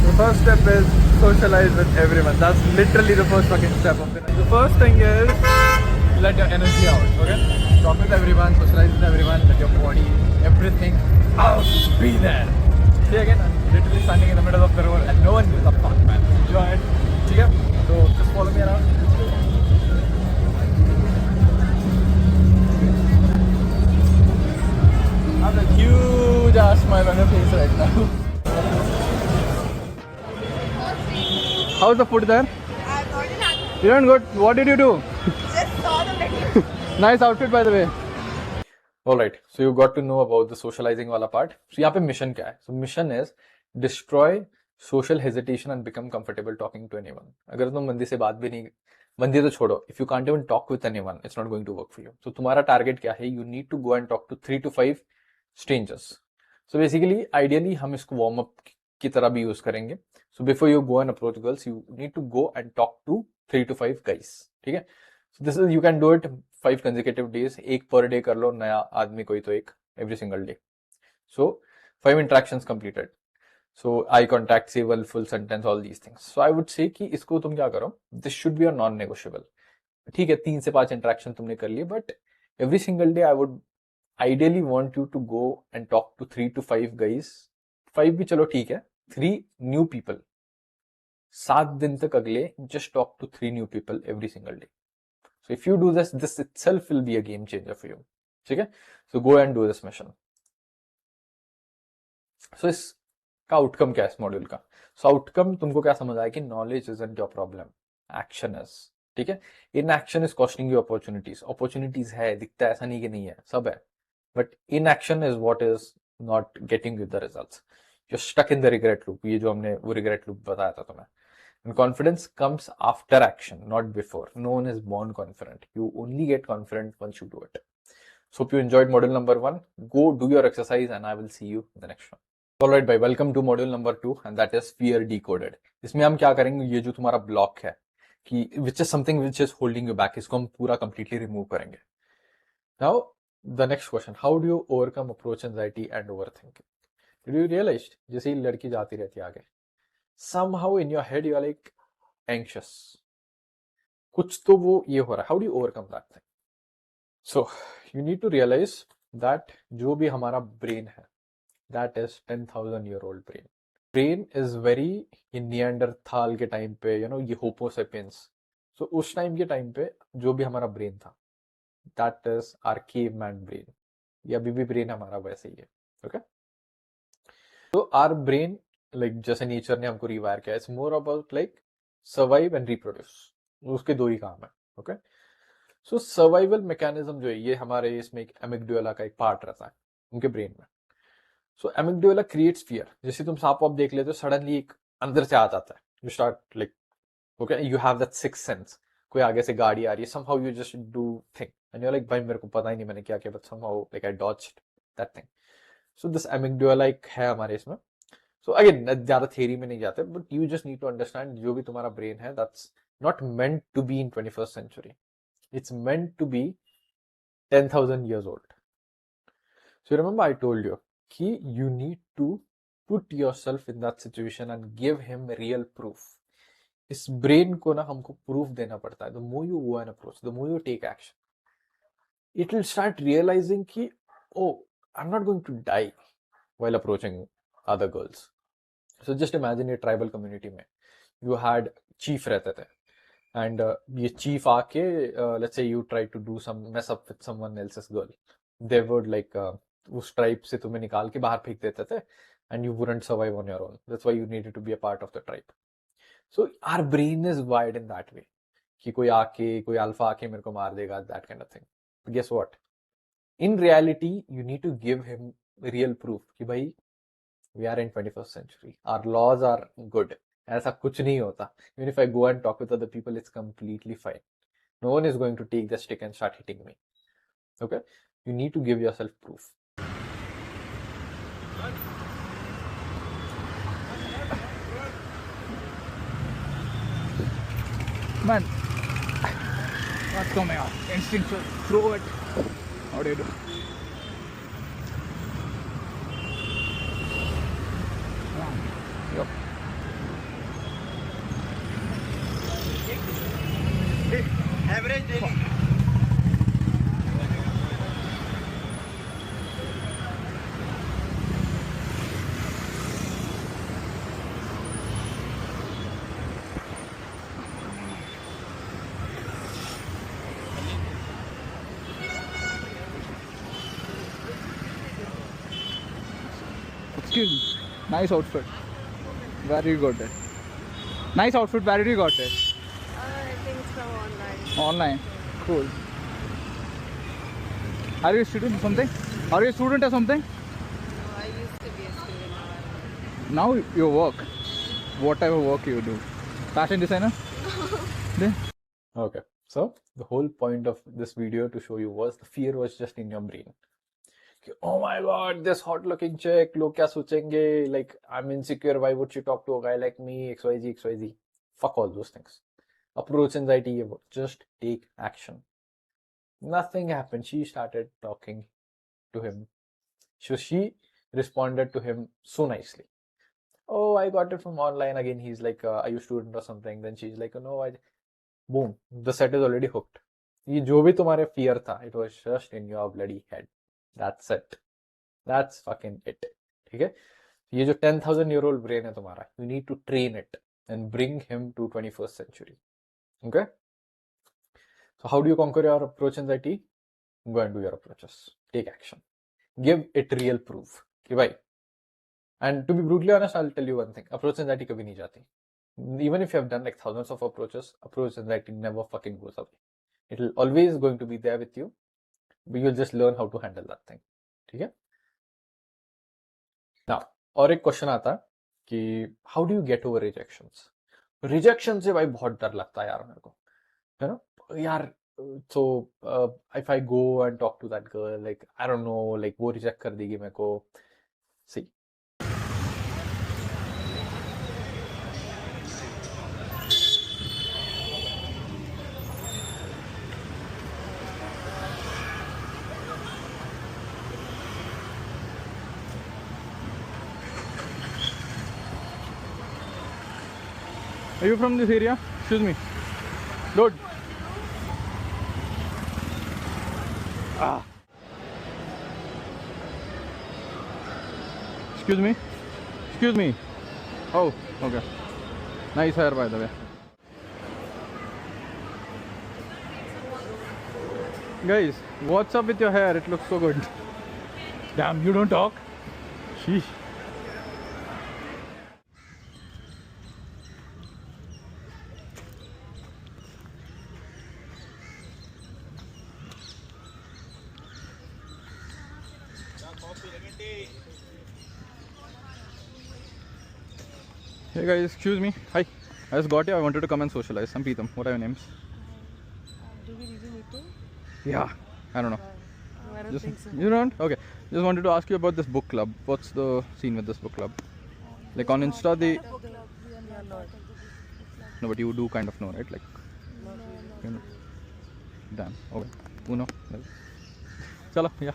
The first step is socialize with everyone. That's literally the first fucking step of the night. The first thing is let your energy out, okay? Talk with everyone, socialize with everyone, let your body, everything out, be there. See again, I'm literally standing in the middle of the road and no one gives a fuck, man. Enjoy it. ठीक है? So just follow me around. I have a huge ass smile on your face right now. How's the food there? I've gotten out. You didn't good. What did you do? Just saw the menu. Nice outfit by the way. Alright, so you got to know about the socializing वाला part. So यहाँ पे mission क्या है? So mission is destroy social hesitation and become comfortable talking to anyone. अगर तुम बंदी से बात भी नहीं, बंदी तो छोड़ो, if you can't even talk with anyone, it's not going to work for you. So तुम्हारा target क्या है? You need to go and talk to 3 to 5 strangers. So basically, ideally हम इसको warm up की तरह भी use करेंगे. So before you go and approach girls, you need to go and talk to 3 to 5 guys. ठीक है? So this is, you can do it 5 consecutive days, एक per day कर लो, नया आदमी कोई तो एक, every single day. So 5 interactions completed. So eye contact, say well, full sentence, all these things. So I would say कि इसको तुम क्या करो, this should be a non-negotiable. ठीक है, 3 से 5 इंटरेक्शन तुमने कर लिए, but every single day I would ideally want you to go and talk to 3 to 5 guys. 5 भी चलो ठीक है, 3 new people. 7 दिन तक अगले, just talk to 3 new people every single day. So if you do this, this itself will be a game changer for you. ठीक है, so go and do this mission. So इसका outcome क्या है इस module का? So outcome तुमको क्या समझ आया कि knowledge isn't your problem, action is. ठीक है, inaction is costing you opportunities. Opportunities है, दिखता है, ऐसा नहीं कि नहीं है, सब है, but inaction is what is not getting you the results. You're stuck in the regret loop. ये जो हमने वो regret loop बताया था तुम्हें. And confidence comes after action, not before. No one is born confident. You only get confident once you do it. So hope you enjoyed module number 1. Go do your exercise and I will see you in the next one. Alright bhai, welcome to module number 2 and that is fear decoded. इसमें हम क्या करेंगे, ये जो तुम्हारा block है कि which is something which is holding you back, इसको हम पूरा completely remove करेंगे. Now the next question, how do you overcome approach anxiety and overthinking? Did you realize जैसे ही लड़की जाती रहती है आगे, somehow in your head you are like anxious, कुछ तो वो ये हो रहा है. How do you overcome that thing? So you need to realize that जो भी हमारा brain है, that is 10,000 year old brain. Brain is very in Neanderthal के टाइम पे, ये Homo sapiens. So उस टाइम के टाइम पे जो भी हमारा brain था, that is our caveman brain. ये अभी भी brain हमारा वैसे ही है. Okay? So our brain, like जैसे नेचर ने हमको रिवायर किया, it's more about like survive and reproduce. उसके दो ही काम है. Okay? So सर्वाइवल मैकेनिज्म जो है, ये हमारे इसमें एक एमिगडाला का एक पार्ट रहता है उनके ब्रेन में. सो एमिगडाला क्रिएट्स फियर. जैसे तुम सांप वाप देख लेते हो, सडनली एक अंदर से आ जाता है, you start like, okay, you have that sixth sense. कोई आगे से गाड़ी आ रही है, somehow you just do thing and you are like, भाई मेरे को पता ही नहीं मैंने क्या किया, but somehow like I dodged that thing. So this amygdala एक है हमारे इसमें. सो अगेन ज्यादा थियरी में नहीं जाते, but you just need to understand जो भी तुम्हारा ब्रेन है, that's not meant to be in 21st century. It's meant to be 10,000 years old. So remember I told you कि you need to put yourself in that situation and give him real proof. इस brain को ना हमको proof देना पड़ता है. The more you go and approach, the more you take action, it will start realizing कि oh, I'm not going to die while approaching other girls. So just imagine a tribal community में you had chief रहते थे and ये chief आके let's say you try to do some mess up with someone else's girl, they would like उस tribe से तुम्हें निकाल के बाहर फेंक देते थे and you wouldn't survive on your own. That's why you needed to be a part of the tribe. So our brain is wired in that way कि कोई आके कोई अल्फा आके मेरे को मार देगा, that kind of thing. But guess what? In reality, you need to give him real proof कि भाई we are in 21st century. Our laws are good. ऐसा कुछ नहीं होता. Even if I go and talk with other people, it's completely fine. No one is going to take the stick and start hitting me. Okay? You need to give yourself proof. Man, what's coming out? Instinctual. Throw it. How do you do? Yep. Average daily. Excuse me. Nice outfit. Where did you got it? Nice outfit. Where did you got it? I think it's from online. Online. Cool. Are you a student or something? Are you a student or something? No, I used to be a student. Now you work. Whatever work you do. Fashion designer? Then? Okay. So the whole point of this video to show you was the fear was just in your brain. Oh my god, this hot looking chick, लोग क्या सोचेंगे, like I'm insecure, why would she talk to a guy like me, XYZ, XYZ. Fuck all those things. Approach anxiety, just take action. Nothing happened. She started talking to him. So she responded to him so nicely. Oh, I got it from online. Again, he's like, are you a student or something? Then she's like, oh, no, boom, the set is already hooked. ये जो भी तुम्हारे fear था, it was just in your bloody head. That's it. That's fucking it. ठीक है? ये जो 10,000-year-old brain है तुम्हारा, you need to train it and bring him to 21st century. Okay? So how do you conquer your approach anxiety? Go and do your approaches. Take action. Give it real proof. कि भाई, and to be brutally honest, I'll tell you one thing. Approach anxiety कभी नहीं जाती. Even if you have done like thousands of approaches, approach anxiety never fucking goes away. It will always going to be there with you, but you'll just learn how to handle that thing. ठीक है? Now, और एक question आता है कि how do you get over rejections? Rejection से भाई बहुत डर लगता है यार मेरे को, है ना? यार, so if I go and talk to that girl, like I don't know, like वो reject कर देगी मेरे को. See. Are you from this area? Excuse me. Dude. Ah. Excuse me. Excuse me. Oh, okay. Nice hair, by the way. Guys, what's up with your hair? It looks so good. Damn, you don't talk? Sheesh. Hey guys, excuse me. Hi. I just got here. I wanted to come and socialize. I'm Preetham. What are your names? Do we really need to? Yeah. I don't know. No, I don't Just, think so. you don't? Okay. Just wanted to ask you about this book club. What's the scene with this book club? Like on Insta, they. We are not. No, but you do kind of know, right? Like, Not really. you know. Damn. Okay. Uno. Chalo. Yeah.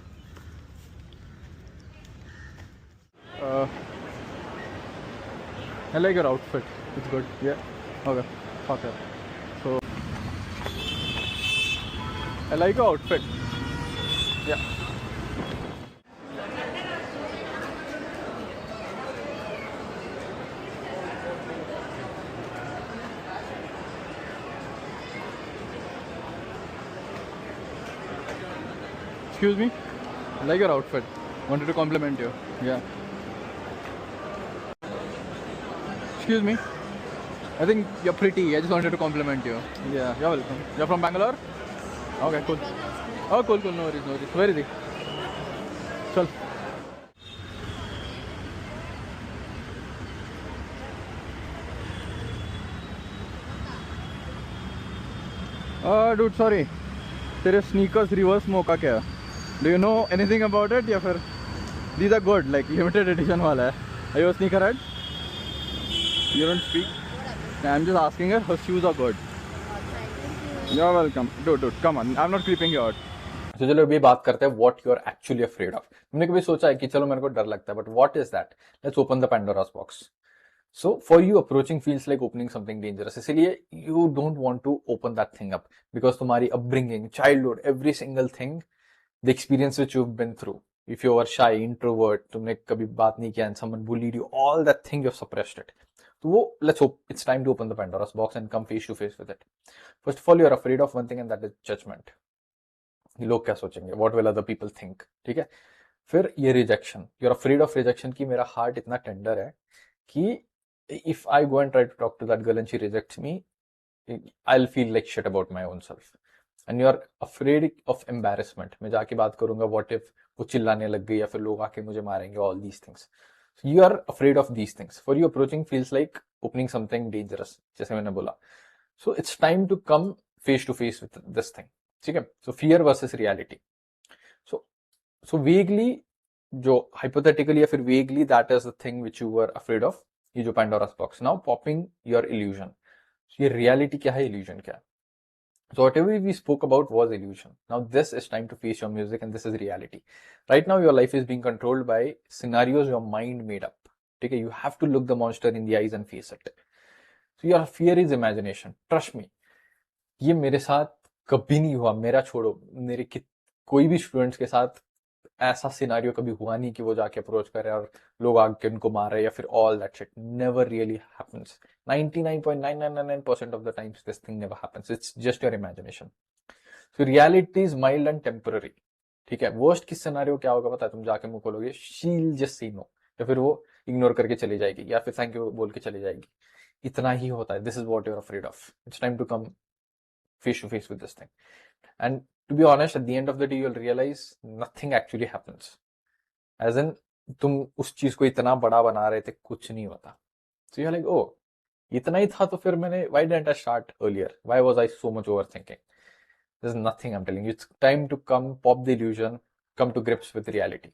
I like your outfit. It's good. Yeah. Okay. Fuck it. So I like your outfit. Yeah. Excuse me. I like your outfit. Wanted to compliment you. Yeah. Excuse me. I think you're pretty. I just wanted to compliment you. Yeah, you're welcome. You're from Bangalore? Okay, cool. Oh, cool, cool. No worries, no worries. Where is he? Chal. Dude, sorry. तेरे sneakers reverse mocha क्या? Do you know anything about it? या फिर these are good, like limited edition वाला है. Are you a sneakerhead? You don't speak? I'm just asking her. Her shoes are good. You're welcome. Dude, come on. I'm not creeping you out. तो चलो अभी बात करते हैं what you are actually afraid of. तुमने कभी सोचा है कि चलो मेरे को डर लगता है, but what is that? Let's open the Pandora's box. So for you approaching feels like opening something dangerous. इसलिए you don't want to open that thing up because तुम्हारी upbringing, childhood, every single thing, the experience which you have been through, if you are shy, introvert, तुमने कभी बात नहीं किया and someone bullied you, all that thing you have suppressed it. तो वो let's hope it's time to open the Pandora's box and come face to face with it. First of all you are afraid of one thing and that is judgement. लोग क्या सोचेंगे, what will other people think. ठीक है. फिर ये rejection, you are afraid of rejection की मेरा heart इतना टेंडर है कि if I go and try to talk to that girl and she rejects me, I will feel like shit about my own self. And you are afraid of embarrassment. मैं जाके बात करूंगा, what if वो चिल्लाने लग गई या फिर लोग आके मुझे मारेंगे, all these things. So you are afraid of these things. For you, approaching feels like opening something dangerous, जैसे मैंने बोला. So it's time to come face to face with this thing. ठीक है. So fear versus reality. So vaguely, जो hypothetically या फिर vaguely, that is the thing which you were afraid of. ये जो Pandora's box. Now popping your illusion. So ये reality क्या है, illusion क्या है? So whatever we spoke about was illusion. Now this is time to face your music and this is reality. Right now your life is being controlled by scenarios your mind made up. Okay, you have to look the monster in the eyes and face it. So your fear is imagination. Trust me. ये मेरे साथ कभी नहीं हुआ. मेरा छोड़ो, मेरे कोई भी स्टूडेंट्स के साथ ऐसा सिनारियो कभी हुआ नहीं कि वो जाके अप्रोच करे और लोग आके उनको मारे या फिर all that shit. Never really happens. 99.9999% of the times this thing never happens. It's just your imagination. So reality is mild and temporary. ठीक है. वर्स्ट किस सिनारियो क्या होगा पता है? तुम जाके मुंह खोलोगे, शील जस्ट से नो, या फिर वो इग्नोर करके चली जाएगी या फिर थैंक यू बोल के चली जाएगी. इतना ही होता है. This is what you're afraid of. It's time to come face to face with this thing. And to be honest, at the end of the day, you'll realize nothing actually happens. As in, तुम उस चीज को इतना बड़ा बना रहे थे, कुछ नहीं होता. So you're like, oh, इतना ही था तो फिर मैंने, why didn't I start earlier? Why was I so much overthinking? There's nothing, I'm telling you. It's time to come pop the illusion, come to grips with reality.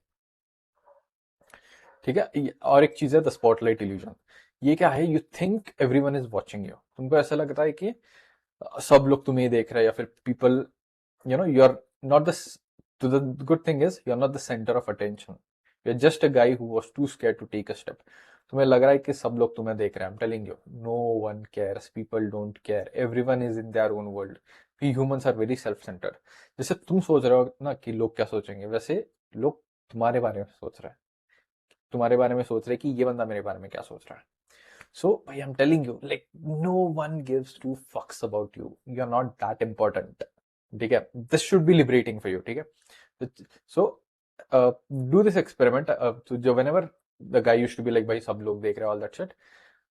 ठीक है. और एक चीज है द स्पॉटलाइट इल्यूजन. ये क्या है? You think everyone is watching you. तुमको ऐसा लगता है कि सब लोग तुम्हें देख रहे हैं या फिर people, you know, you are not the, तो the good thing is you are not the centre of attention. You are just a guy who was too scared to take a step. तुम्हें लग रहा है कि सब लोग तुम्हें देख रहे हैं. I am telling you, no one cares. People don't care. Everyone is in their own world. We humans are very self centred. जैसे तुम सोच रहे हो ना कि लोग क्या सोचेंगे, वैसे लोग तुम्हारे बारे में सोच रहे हैं. तुम्हारे बारे में सोच रहे हैं कि ये बंदा मेरे बारे में क्या सोच रहा है. So, I'm telling you, like, no one gives two fucks about you. You're not that important. ठीक है. This should be liberating for you. ठीक है. So, do this experiment. So, whenever the guy used to be like, भाई सब लोग देख रहे हैं, all that shit,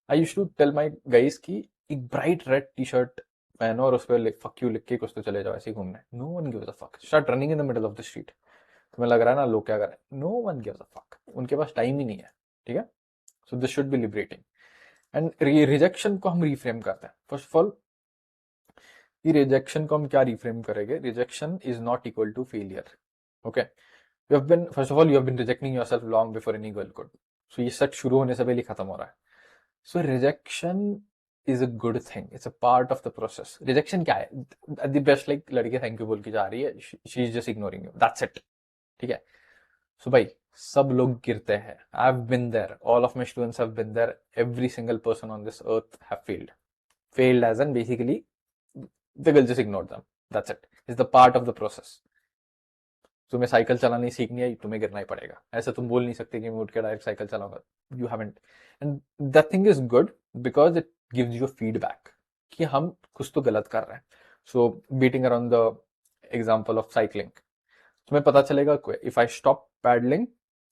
I used to tell my guys कि एक bright red t-shirt पहनो और उस पर like fuck you लिख के कुछ तो चले जाओ ऐसे ही घूमने. No one gives a fuck. Start running in the middle of the street. तुम्हें लग रहा है ना लोग क्या कर रहे हैं. No one gives a fuck. उनके पास टाइम ही नहीं है. ठीक है. So, this should be liberating. And rejection को हम रिफ्रेम करते हैं. फर्स्ट ऑफ ऑल, ये रिजेक्शन को हम क्या रिफ्रेम करेंगे? Rejection is not equal to failure. Okay. You have been, first of all, you have been rejecting yourself long before any girl could. So ये सेट शुरू होने से पहले खत्म हो रहा है. So rejection is a good thing. It's a part of the process. Rejection क्या है? एट द बेस्ट, लाइक लड़की थैंक यू बोल के जा रही है, she is just ignoring you, that's it. ठीक है. सो भाई सब लोग गिरते हैं. I have been there, all of my students have been there, every single person on this earth have failed as in basically the girl just ignored them. That's it. It's the part of the process. तुम्हें cycle चलानी सीखनी है, तुम्हें गिरना ही पड़ेगा. ऐसा तुम बोल नहीं सकते कि मैं उठ के डायरेक्ट साइकिल चलाऊंगा. You haven't. And that thing is good because it gives you feedback कि हम कुछ तो गलत कर रहे हैं. So beating around the example of cycling, तुम्हें पता चलेगा इफ आई स्टॉप पैडलिंग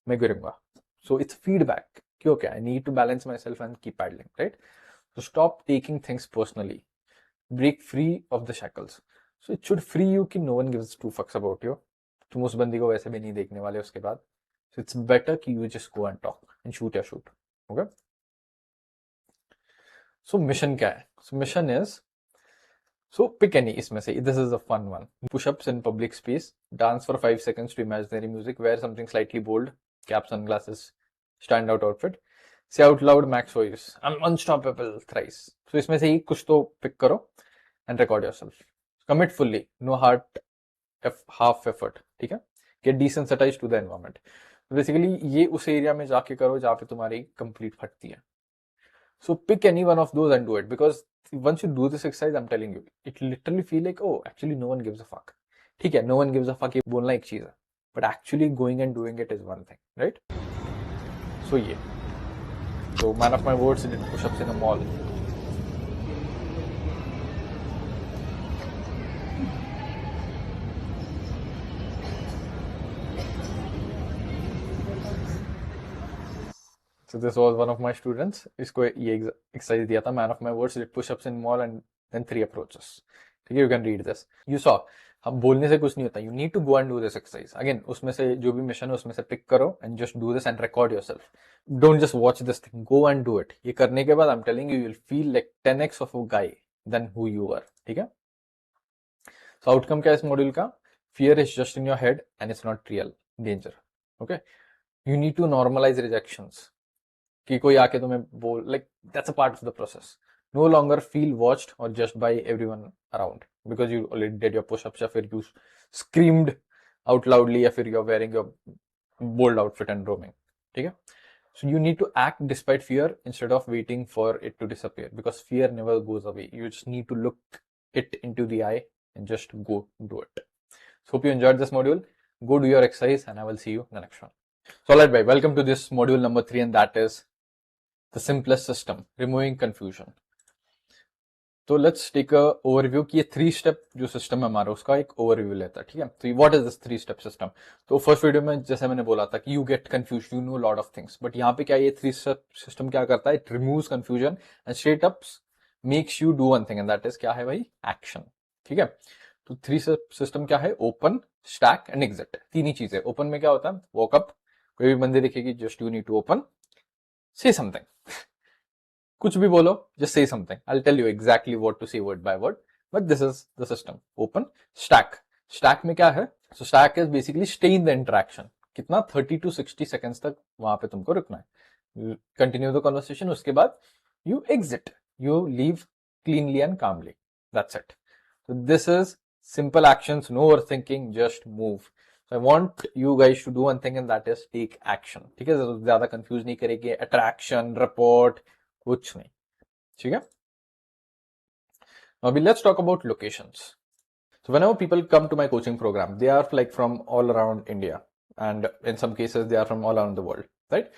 मैं गिरूंगा. सो इट्स फीडबैक कि okay I need to balance myself and keep pedalling, right? So stop taking things personally. Break free of the shackles. So it should free you कि no one gives two fucks about you. तुम उस बंदी को वैसे भी नहीं देखने वाले उसके बाद. So it's better कि you just go and talk and shoot your shoot. Okay? So mission क्या है? So mission is, so pick any इसमें से. This is a fun one. Push-ups in public space. Dance for 5 seconds to imaginary music. Wear something slightly bold. Cap, sunglasses. Stand out outfit. Say out loud max voice. I'm unstoppable thrice. So इसमें से ही कुछ तो pick करो and record yourself. Commit fully. No half effort. ठीक है? Get desensitized to the environment. So basically ये उस area में जाके करो जहाँ पे तुम्हारी कंप्लीट फटती है. So pick any one of those and do it because once you do this exercise, I'm telling you, it literally feel like, oh, actually no one gives a fuck. ठीक है, no one gives a fuck ये बोलना एक चीज है, but actually going and doing it is one thing, right? So ये. So man of my words, did push-ups in a mall. So this was one of my students. इसको ये exercise दिया था. Man of my words, did push-ups in mall and then 3 approaches. ठीक है, you can read this. You saw. हम बोलने से कुछ नहीं होता. You need to go and do this exercise. Again, उसमें से जो भी मिशन है उसमें से पिक करो and just do this and record yourself. Don't just watch this thing. Go and do it. ये करने के बाद I'm telling you, you'll feel like 10x of a guy than who you are. ठीक है? So outcome क्या है इस module का? Fear is just in your head and it's not real danger. Okay? You need to normalize rejections. कि कोई आके तुम्हें बोल, like that's a part of the process. No longer feel watched or judged by everyone around because you already did your push-ups या फिर you screamed out loudly या फिर you're wearing your bold outfit and roaming. ठीक है? So you need to act despite fear instead of waiting for it to disappear because fear never goes away. You just need to look it into the eye and just go do it. So hope you enjoyed this module. Go do your exercise and I will see you in the next one. So alright, bye. Welcome to this module number 3 and that is the simplest system, removing confusion. तो let's take a overview कि ये 3 step जो system है हमारा उसका एक overview लेता है. ठीक है, तो what is this 3 step system? तो फर्स्ट वीडियो में जैसे मैंने बोला था कि you get confuse, you know lot of things, but यहाँ पे क्या ये 3 स्टेप सिस्टम क्या करता है? It removes confusion and straight up makes you do one thing and that is क्या है भाई? एक्शन. ठीक है, तो 3 स्टेप सिस्टम क्या है? Open, stack and exit. 3 ही चीजें. ओपन में क्या होता है? वॉकअप, कोई भी बंदे दिखेगी, just you need to open, say something, कुछ भी बोलो, just say something. I'll tell you exactly what to say word by word, but this is the system. Open, stack. Stack में क्या है? So stack is basically stay in the interaction. कितना? 30 to 60 seconds तक वहां पे तुमको रुकना है. Continue the conversation. उसके बाद you exit. You leave cleanly and calmly. That's it. So this is simple actions, no overthinking, just move. So I want you guys to do one thing and that is take action. ठीक है, ज्यादा confuse नहीं करेंगे. Attraction, report, कुछ नहीं. ठीक है. Now let's talk about locations. So whenever people come to my coaching program, they are like from all around India and in some cases they are from all around the world, right?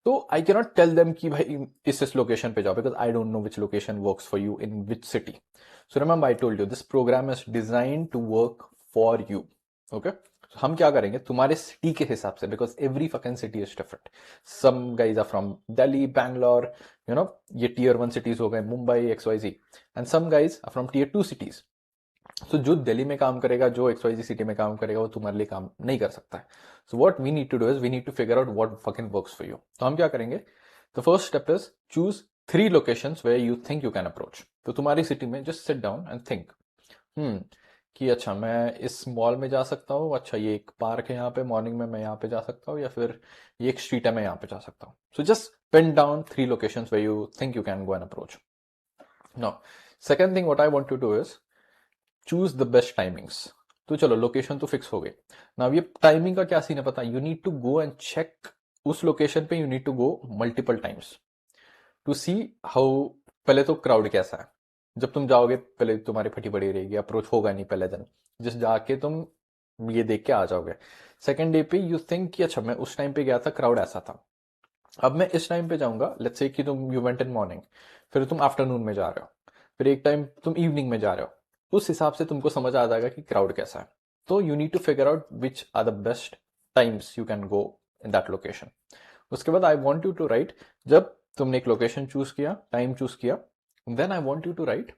So I cannot tell them कि भाई इस location पे जाओ because I don't know which location works for you in which city. So remember I told you this program is designed to work for you. Okay? So हम क्या करेंगे तुम्हारे city के हिसाब से because every fucking city is different. Some guys are from Delhi, Bangalore, you know, ये tier 1 cities हो गए, Mumbai, XYZ, and some guys are from tier 2 cities. So जो दिल्ली में काम करेगा, जो XYZ city में काम करेगा, वो तुम्हारे लिए काम नहीं कर सकता है. So what we need to do is we need to figure out what fucking works for you. तो हम क्या करेंगे? The first step is choose 3 locations where you think you can approach. तो तुम्हारी सिटी में just sit down and think. कि अच्छा मैं इस मॉल में जा सकता हूँ, अच्छा ये एक पार्क है यहाँ पे, मॉर्निंग में मैं यहाँ पे जा सकता हूँ, या फिर ये एक स्ट्रीट है मैं यहाँ पे जा सकता हूँ. So just pin down 3 locations where you think you can go and approach. Now second thing what I want to do is choose the best timings. तो चलो लोकेशन तो फिक्स हो गई। नाउ ये टाइमिंग का क्या सीन है पता है, you need to go and check उस लोकेशन पे, you need to go multiple times to see how, पहले तो क्राउड कैसा है। जब तुम जाओगे पहले तुम्हारी फटी पड़ी रहेगी, अप्रोच होगा नहीं पहले दिन, जस्ट जाके तुम ये देख के आ जाओगे। सेकंड डे पे यू थिंक कि अच्छा मैं उस टाइम पे गया था, क्राउड ऐसा था, अब मैं इस टाइम पे जाऊंगा। लेट्स से कि तुम यू वेंट इन मॉर्निंग, फिर तुम आफ्टरनून में जा रहे हो, फिर एक टाइम तुम इवनिंग में जा रहे हो, उस हिसाब से तुमको समझ आ जाएगा कि क्राउड कैसा है। तो you need to figure out which are the best times you can go in that location. उसके बाद I want you to write, जब तुमने एक लोकेशन चूज किया, टाइम चूज किया, then I want you to write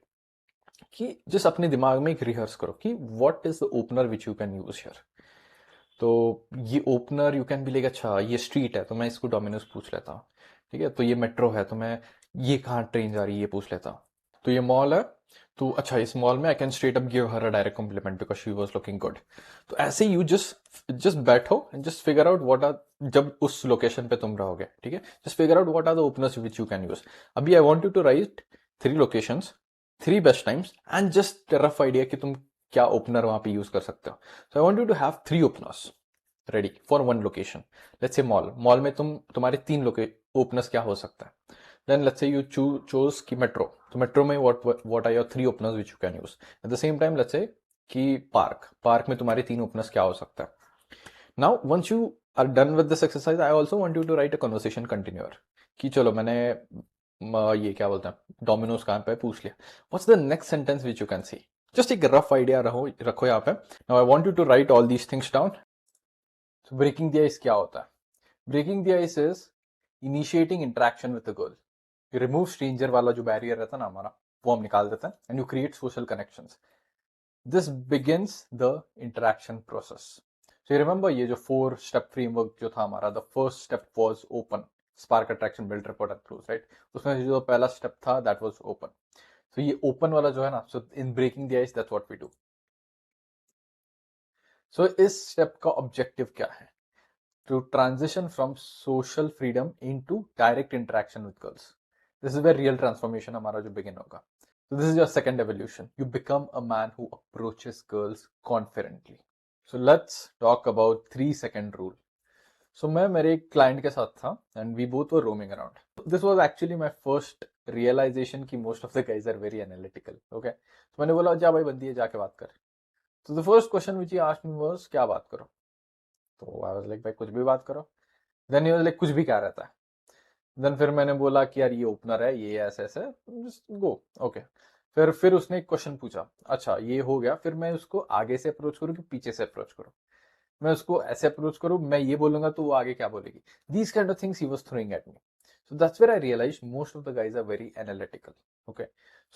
कि जिस अपने दिमाग में एक रिहर्स करो कि what is the opener which you can use here. तो ये opener you can be like, अच्छा ये स्ट्रीट है तो मैं इसको डोमिनोज पूछ लेता हूँ, ठीक है, तो ये मेट्रो है तो मैं ये कहाँ ट्रेन जा रही है ये पूछ लेता हूँ, तो ये मॉल है तो अच्छा इस मॉल में I can straight up give her a direct compliment because she was looking good. तो ऐसे यू जस्ट जस्ट बैठो and just figure out what are, जब उस लोकेशन पे तुम रहोगे, ठीक है, just figure out what are the openers which you can use. अभी I want you to write 3 locations, 3 best times and just rough idea कि तुम क्या ओपनर वहां पे यूज कर सकते हो। So I want you to have 3 openers ready for one location. Let's say mall, mall में तुम्हारे 3 ओपनर्स क्या हो सकता है। Then let's say you choose की मेट्रो, तो मेट्रो में what are your 3 openers which you can use. At the same time let's say कि पार्क, पार्क में तुम्हारे 3 ओपनर्स क्या हो सकता है। Now once you are done with this exercise, I also want you to write a conversation continuer कि चलो मैंने ये क्या बोलते हैं डोमिनोज कहाँ पे पूछ लिया, what's the next sentence which you can see. Just एक रफ आइडिया रखो यहाँ पे। Now I want you to write all these things down. तो ब्रेकिंग द आइस क्या होता है? Breaking the ice is initiating interaction with the girl. Remove stranger वाला जो बैरियर रहता है ना हमारा, वो हम निकाल देते हैं and you create social connections. This begins the interaction process. So remember ये जो 4 स्टेप फ्रेमवर्क जो था हमारा, the first step was open, spark attraction build rapport and close, right. उसमें से जो पहला स्टेप था दैट वाज ओपन। सो ये ओपन वाला जो है ना, so in breaking the ice that's what we do. So इस स्टेप का ऑब्जेक्टिव क्या है? To transition from social freedom into direct interaction with girls. This is where real transformation हमारा जो begin होगा. So this is your second evolution. You become a man who approaches girls confidently. So let's talk about 3 second rule. So मैं मेरे एक client के साथ था and we both were roaming around. This was actually my first realization कि most of the guys are very analytical. Okay. So मैंने बोला जा भाई बंदी है जाके बात कर. So the first question which he asked me was क्या बात करो? तो आई वाज लाइक भाई कुछ भी बात करो। देन ही वाज लाइक कुछ भी क्या रहता है। देन फिर मैंने बोला कि यार ये ओपनर है, ये ऐसे ऐसे, जस्ट गो ओके। फिर उसने एक क्वेश्चन पूछा, अच्छा ये हो गया, फिर मैं उसको आगे से अप्रोच करूँ कि पीछे से अप्रोच करूँ, मैं उसको ऐसे अप्रोच करूँ, मैं ये बोलूंगा तो वो आगे क्या बोलेगी। These kind of things he was throwing at me. So that's where I realise most of the guys are very analytical. Okay,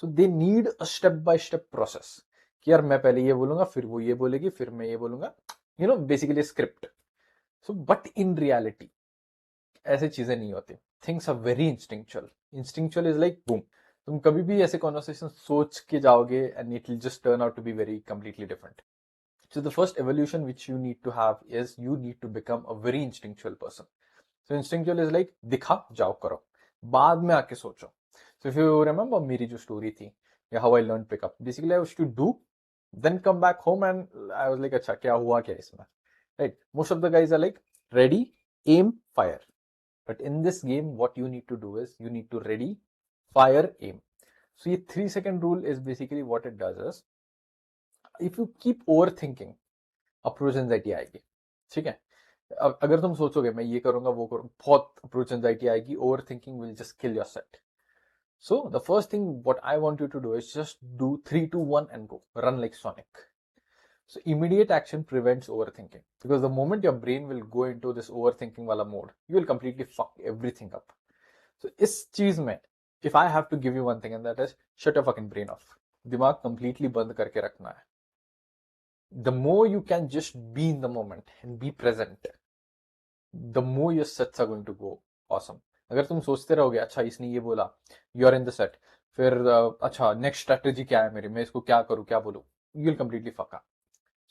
so they need a step by step process कि यार मैं पहले ये बोलूंगा फिर वो ये बोलेगी फिर मैं ये बोलूंगा, you know basically script. So but in reality ऐसी चीजें नहीं होती। Things are very instinctual. Instinctual is like boom. तुम कभी भी ऐसे कॉन्वर्सेशन सोच के जाओगे and it will just turn out to be very completely different. So the first evolution which you need to have is you need to become a very instinctual person. So instinctual is like दिखा जाओ करो, बाद में आके सोचो। So if you remember मेरी जो story थी या how I learned pickup, basically I used to do, then come back home and I was like अच्छा क्या हुआ क्या इसमें, right? Most of the guys are like ready, aim, fire. But in this game, what you need to do is you need to ready, fire, aim. So ये 3 second rule is basically what it does is if you keep overthinking, approach anxiety आएगी, ठीक है। अगर तुम सोचोगे मैं ये करूंगा वो करूंगा, बहुत अप्रोच एंजाइटी आएगी, overthinking will just kill your set. So the first thing what I want you to do is just do 3 2 1 and go, run like Sonic. So immediate action prevents overthinking because the moment your brain will go into this overthinking wala mode, you will completely fuck everything up. So इस चीज में if I have to give you one thing and that is shut your fucking brain off. दिमाग completely बंद करके रखना है। The more you can just be in the moment and be present, the more your sets are going to go awesome. अगर तुम सोचते रहोगे अच्छा इसने ये बोला, you are in the set, फिर अच्छा नेक्स्ट स्ट्रेटेजी क्या है मेरी, मैं इसको क्या करूँ क्या बोलूँ, you will completely fuck up.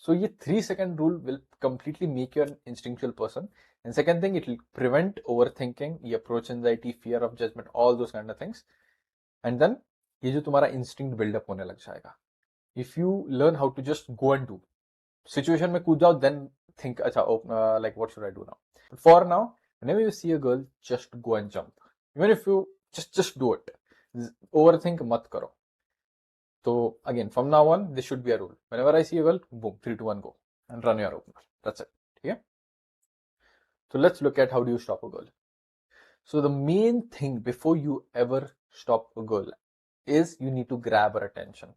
So ये 3 second rule will completely make you an instinctual person. And second thing, it will prevent overthinking, ये approach anxiety, fear of judgment, all those kind of things. And then ये जो तुम्हारा instinct build up होने लग जाएगा. If you learn how to just go and do, situation में कूद जाओ, then think, अच्छा, like what should I do now? But for now, whenever you see a girl, just go and jump. Even if you just do it. Overthink मत करो. So again, from now on, this should be a rule. Whenever I see a girl, boom, 3, 2, 1, go and run your opener. That's it. Okay. So let's look at how do you stop a girl. So the main thing before you ever stop a girl is you need to grab her attention.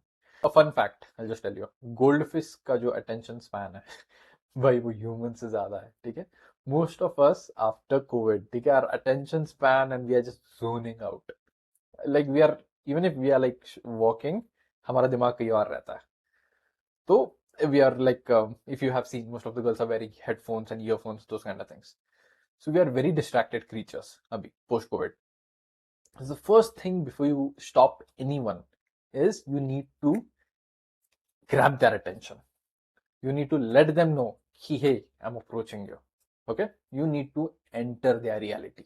A fun fact, I'll just tell you. Goldfish का जो attention span है, भाई वो human से ज़्यादा है, ठीक है? Most of us after COVID, ठीक है, our attention span and we are just zoning out. Like we are, even if we are like walking, हमारा दिमाग कहीं और रहता है. So we are like, if you have seen, most of the girls are wearing headphones and earphones, those kind of things. So we are very distracted creatures, abhi, post-COVID. So the first thing before you stop anyone is you need to grab their attention. You need to let them know, hey, I'm approaching you. Okay? You need to enter their reality.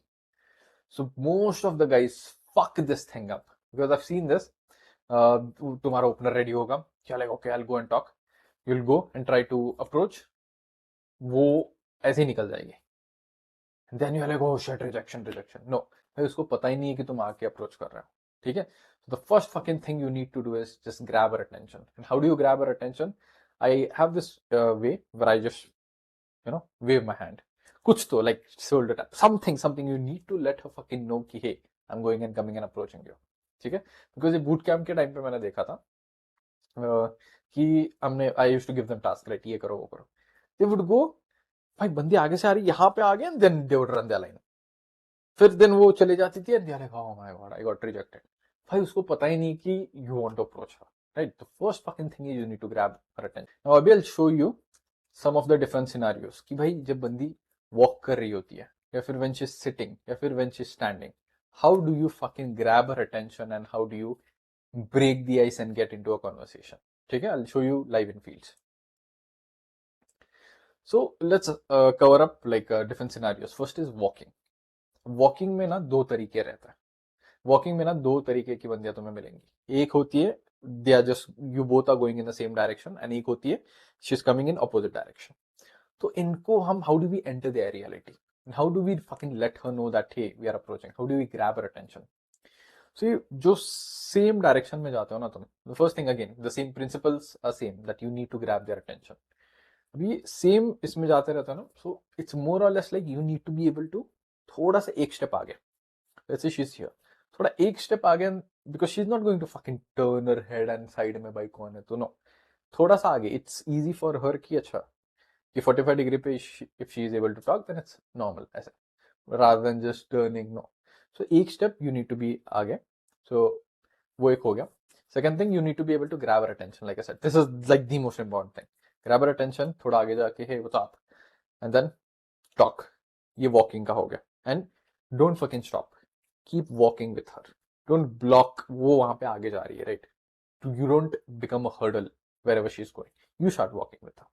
So most of the guys fuck this thing up because I've seen this. तुम्हारा opener ready होगा, you're like, okay, I'll go and talk. You'll go and try to approach. वो ऐसे ही निकल जाएगी. Then you're like, oh shit, rejection. No, भाई उसको पता ही नहीं है कि तुम आके approach कर रहे हो. ठीक है? So the first fucking thing you need to do is just grab her attention. And how do you grab her attention? I have this way where I just, wave my hand. कुछ तो, like shoulder tap, something you need to let her fucking know कि hey, I'm going and coming and approaching you. ठीक है? Because ये boot camp के time पे मैंने देखा था कि हमने I used to give them task, right? ये करो वो करो. They would go, भाई बंदी आगे से आ रही, यहाँ पे आ गए, and then they would run their line. फिर then वो चले जाती थी and they are like, oh my god, I got rejected. भाई उसको पता ही नहीं कि you want to approach her, right? The first fucking thing is you need to grab her attention. Now अभी I'll show you some of the different scenarios कि भाई जब बंदी walk कर रही होती है या फिर when she's sitting या फिर when she's standing, how do you fucking grab her attention and how do you break the ice and get into a conversation? ठीक है? I'll show you live in fields. So let's cover up like different scenarios. First is walking. Walking में ना दो तरीके रहता है. Walking में ना दो तरीके की बंदियां तुम्हें मिलेंगी. एक होती है they are just you both are going in the same direction and एक होती है she is coming in opposite direction. तो इनको हम how do we enter their reality, how do we fucking let her know that hey we are approaching, how do we grab her attention. So ये जो same direction में जाते हो ना तुम, the first thing again the same principles are same that you need to grab their attention. अभी same इसमें जाते रहता है ना. सो इट्स मोर और less like you need to be able to थोड़ा सा एक स्टेप आगे. Let's say she's here. थोड़ा एक स्टेप आगे, because she's not going to fucking turn her head and side में भाई कौन है, तो no. थोड़ा सा आगे. It's easy for her कि अच्छा कि 45 डिग्री पे if she is able to talk then it's normal ऐसे, rather than just turning, no. So एक step you need to be आगे. So वो एक हो गया. Second thing, you need to be able to grab her attention. Like I said, this is like the most important thing. Grab her attention, थोड़ा आगे जाके hey what's up, and then talk. ये walking का हो गया. And don't fucking stop. Keep walking with her. Don't block. वो वहां पे आगे जा रही है, right? You don't become a hurdle wherever she's going. You start walking with her.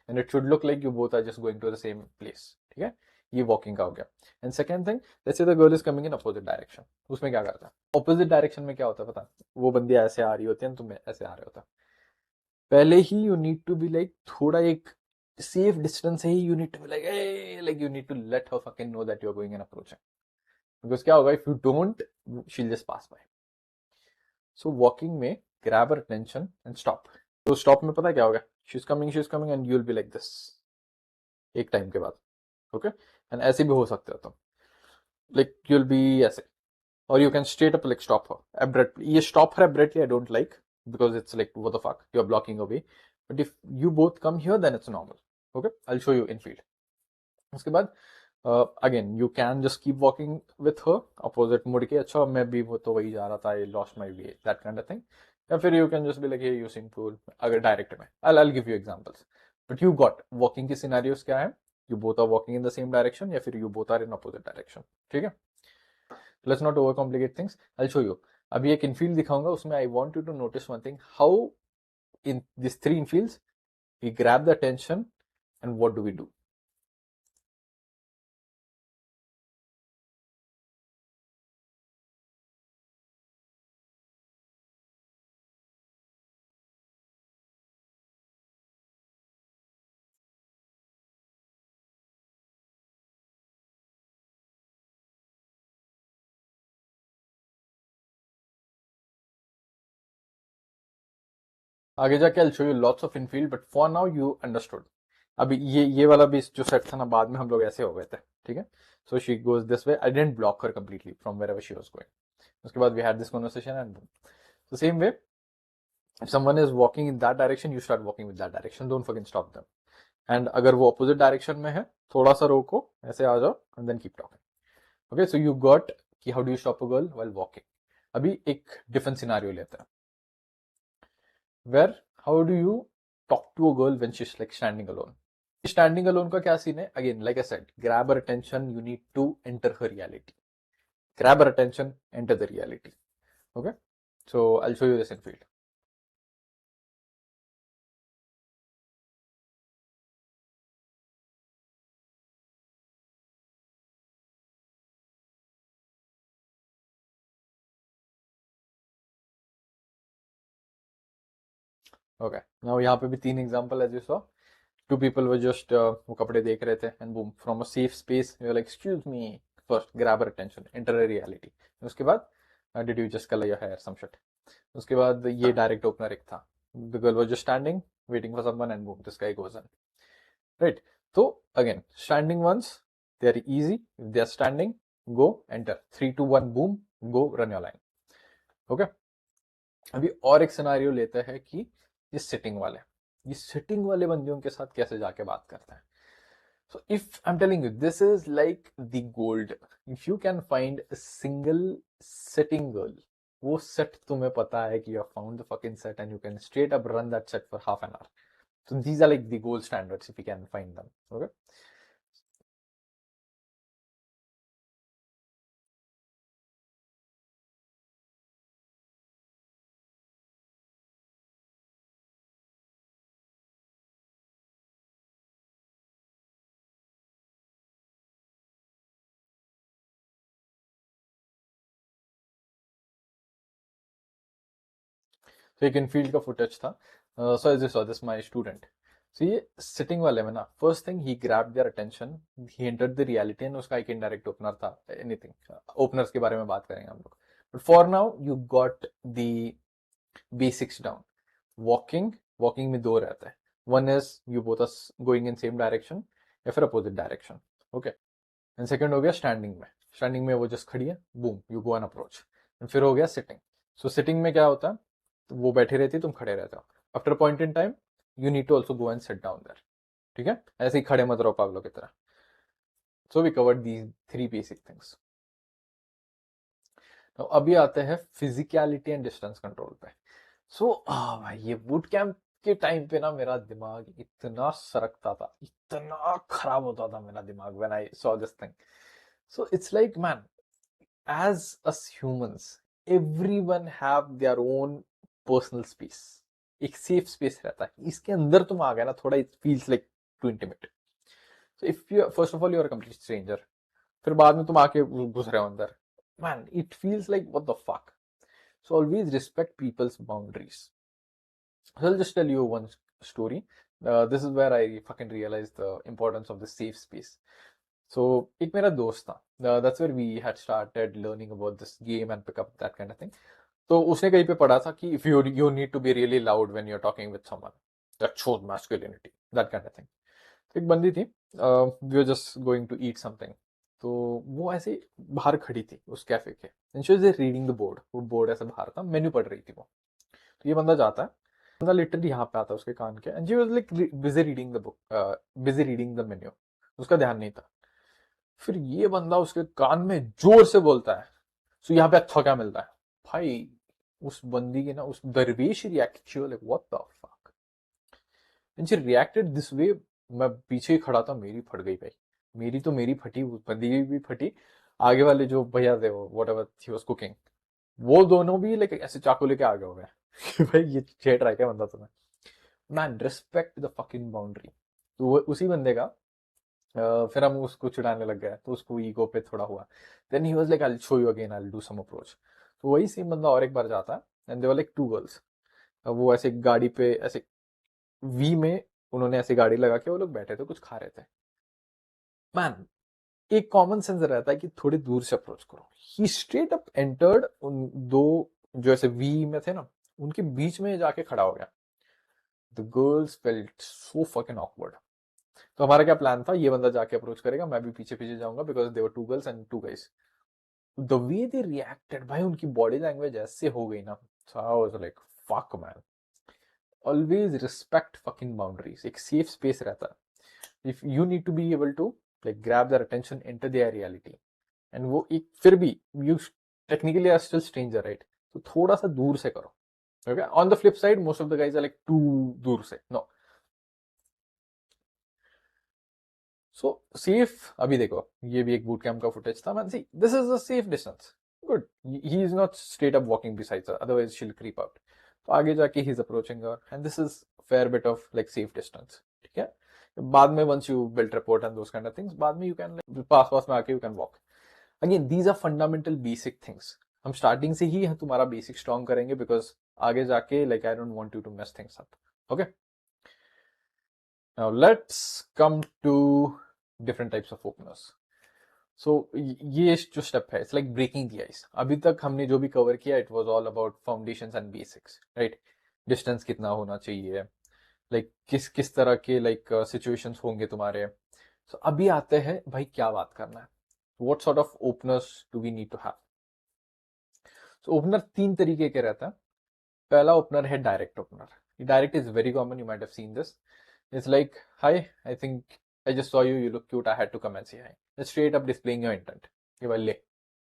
And it should look like you both are just going to the same place. ठीक है? ये walking का हो गया. And second thing, let's say the girl is coming in opposite direction. उसमें क्या करता है? Opposite direction में क्या होता है पता है? वो बंदी ऐसे आ रही होती है, तुम ऐसे आ रहे होता है. पहले ही you need to be like थोड़ा एक safe distance है ही, you need to be like, hey, like you need to let her fucking know that you're going and approaching. Because क्या होगा, if you don't, she'll just pass by. So walking में grab her attention and stop. तो stop में पता है क्या होगा? She's coming and you'll be like this. एक time के बाद, okay? And ऐसे भी हो सकते हो तुम. Like you'll be ऐसे, or you can straight up like stop her abruptly. ये stop her abruptly I don't like because it's like what the fuck, you're blocking away. But if you both come here then it's normal. Okay, I'll show you in field. उसके बाद again you can just keep walking with her opposite मुड़ के, अच्छा मैं भी वो तो वही जा रहा था, I lost my way, that kind of thing. या फिर you can just be like hey you seem cool, अगर direct में. I'll give you examples. But you got walking के scenarios क्या है? You both are walking in the same direction या फिर you both are in opposite direction. ठीक है? Let's not overcomplicate things. I'll show you. अभी एक infield दिखाऊंगा, उसमें I want you to notice one thing. How in these three infields we grab the attention and what do we do? आगे जाके I'll show you lots of infield, but for now you understood. अभी ये वाला भी जो set था ना, बाद में हम लोग ऐसे हो गए थे, ठीक है. So she goes this way. I didn't block her completely from wherever she was going. उसके बाद we had this conversation and boom. So same way, if someone is walking in that direction, you start walking with that direction. Don't fucking stop them. And अगर वो opposite direction में है, थोड़ा सा रोको, ऐसे आ जाओ and then keep talking. Okay, so you got कि how do you stop a girl while walking. अभी एक different scenario लेते हैं. Where how do you talk to a girl when she's like standing alone. Standing alone का क्या scene है? Again, like I said, grab her attention. You need to enter her reality. Grab her attention, enter the reality. Okay, so I'll show you this in field. Okay, now यहाँ पे भी 3 example as you saw. 2 people were just वो कपड़े देख रहे थे and boom, from a safe space you're like excuse me, first grab her attention, enter her reality. उसके बाद did you just color your hair, some shit. उसके बाद ये direct opener एक था. The girl was just standing waiting for someone and boom, this guy goes in. Right, so again, standing ones, they are easy. If they are standing, go enter. 3 2 1 boom, go run your line. Okay, अभी और एक scenario लेते हैं कि ये sitting वाले बंदियों के साथ कैसे जाके बात करते हैं. So if I'm telling you, this is like the gold. If you can find a single sitting girl, वो set तुम्हें पता है कि you have found the fucking set and you can straight up run that set for half an hour. So these are like the gold standards if you can find them. Okay. तो एक Enfield का footage था. So as you saw this my student. So ये sitting वाले में ना, first thing he grabbed their attention, he entered the reality and उसका एक इनडायरेक्ट ओपनर था. एनीथिंग ओपनर्स के बारे में बात करेंगे हम लोग, but for now you got the basics down. Walking में दो रहता है. One is you both are going in same direction या फिर opposite direction. Okay, and second हो गया स्टैंडिंग में वो जस्ट खड़ी है, boom you go an approach. And फिर हो गया सिटिंग. सो सिटिंग में क्या होता है, तो वो बैठी रहती है, तुम खड़े रहते हो. After point in time you need to also go and sit down there. ठीक है, ऐसे ही खड़े मत रहो पागलों की तरह. So we covered these 3 basic things. तो अभी आते हैं फिजिकलिटी एंड डिस्टेंस कंट्रोल पे. सो भाई ये बूट कैंप के टाइम पे ना मेरा दिमाग इतना सरकता था, इतना खराब होता था मेरा दिमाग when I saw this thing. So it's like man, as us humans, everyone have their own personal space. एक सेफ स्पेस रहता है, इसके अंदर तुम आ गए ना थोड़ा, it feels like too intimate. So if you first of all you are complete stranger, फिर बाद में तुम आके घुस रहे हो अंदर, man it feels like what the fuck. So always respect people's boundaries. So I'll just tell you one story. This is where I fucking realized the importance of the safe space. So एक मेरा दोस्त था, that's where we had started learning about this game and pick up that kind of thing. तो उसने कहीं पे पढ़ा था कि if you need to be really loud when you're talking with someone, that shows masculinity, that kind of thing. तो एक बंदी थी, we were just going to eat something. तो वो ऐसे बाहर खड़ी थी उस कैफे के, and she was reading the board. वो बोर्ड ऐसे बाहर था, मेन्यू पढ़ रही थी वो. तो ये बंदा जाता है, बंदा लिटरली यहाँ पे आता है उसके कान के, and she was like busy reading the book, busy reading the menu. उसका ध्यान नहीं था. फिर ये बंदा उसके कान में जोर से बोलता है, सो यहाँ पे अच्छा क्या मिलता है. भाई उस बंदी की ना, उस दरवेश react like what the fuck, and she reacted this way. मैं पीछे ही खड़ा था, मेरी फट गई भाई. मेरी फटी, उस बंदी की भी फटी. आगे वाले जो भैया थे, वो व्हाटएवर ही वाज कुकिंग, वो दोनों भी लाइक ऐसे चाकू लेके आगे हो गए कि भाई ये छेड़ रहा है क्या बंदा तुम्हें. Man respect the fucking boundary. तो उसी बंदे का फिर हम उसको चिढ़ाने लग गए, तो उसको ईगो पे थोड़ा हुआ. Then he was like I will show you again, I will do some approach. तो वही सेम बंदा और एक बार जाता है, and they were like 2 girls. वो ऐसे गाड़ी पे ऐसे वी में उन्होंने ऐसी गाड़ी लगा के वो लोग बैठे थे, कुछ खा रहे थे. मैन एक कॉमन सेंस रहता है कि थोड़ी दूर से अप्रोच करो. ही स्ट्रेट अप एंटर्ड उन दो जो ऐसे वी में थे ना, उनके बीच में जाके खड़ा हो गया. The girls felt so fucking awkward. तो हमारा क्या प्लान था, ये बंदा जाके अप्रोच करेगा, मैं भी पीछे पीछे जाऊंगा, because they were 2 girls and 2 guys. The way they reacted, भाई उनकी बॉडी लैंग्वेज ऐसे हो गई ना, so I was like fuck man. Always respect fucking boundaries. एक सेफ स्पेस रहता है. If you need to be able to like grab their attention enter their reality, and वो एक फिर भी you technically are still stranger, right? तो थोड़ा सा दूर से करो. Okay, on the flip side most of the guys are like too दूर से. नो. सो सेफ, अभी देखो ये भी एक बूट कैम्प का फुटेज था. Man see this is a safe distance. Good. He is not straight up walking besides her, otherwise she will creep out. तो आगे जाके he is approaching her, and this is fair bit of like safe distance. ठीक है. बाद में once you build report and those kind of things, बाद में you can पास पास में आके you can walk. Again these are fundamental basic things. हम स्टार्टिंग से ही तुम्हारा बेसिक स्ट्रॉन्ग करेंगे, बिकॉज आगे जाके like I don't want you to mess things up. Okay, now let's come to different types of openers. So ये जो step है, it's like breaking the ice. अभी तक हमने जो भी कवर किया, it was all about foundations and basics, right? Distance कितना होना चाहिए, लाइक किस किस तरह के लाइक सिचुएशंस होंगे तुम्हारे. सो अभी आते हैं भाई क्या बात करना है. What sort of openers do we need to have? So opener 3 तरीके के रहता है. पहला ओपनर है direct opener. Direct is very common, you might have seen this. It's like, hi, I think I just saw you, you look cute, I had to come and say hi. It's straight up displaying your intent कि भाई ले,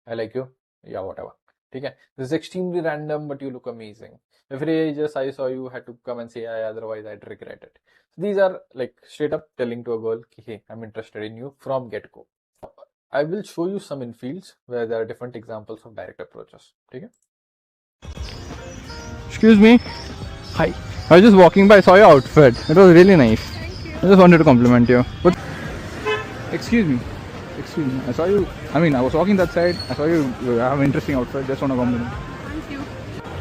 I like you या whatever. ठीक है. This is extremely random but you look amazing. If I just I saw you, had to come and say hi, otherwise I'd regret it. So these are like straight up telling to a girl, hey, I'm interested in you from get go. I will show you some infields where there are different examples of direct approaches. Okay? Excuse me. Hi. I was just walking by, I saw your outfit. It was really nice. Thank you. I just wanted to compliment you. But excuse me. Excuse me. I saw you. I mean, I was walking that side. I saw you. You have an interesting outfit. Just want to compliment. Thank you.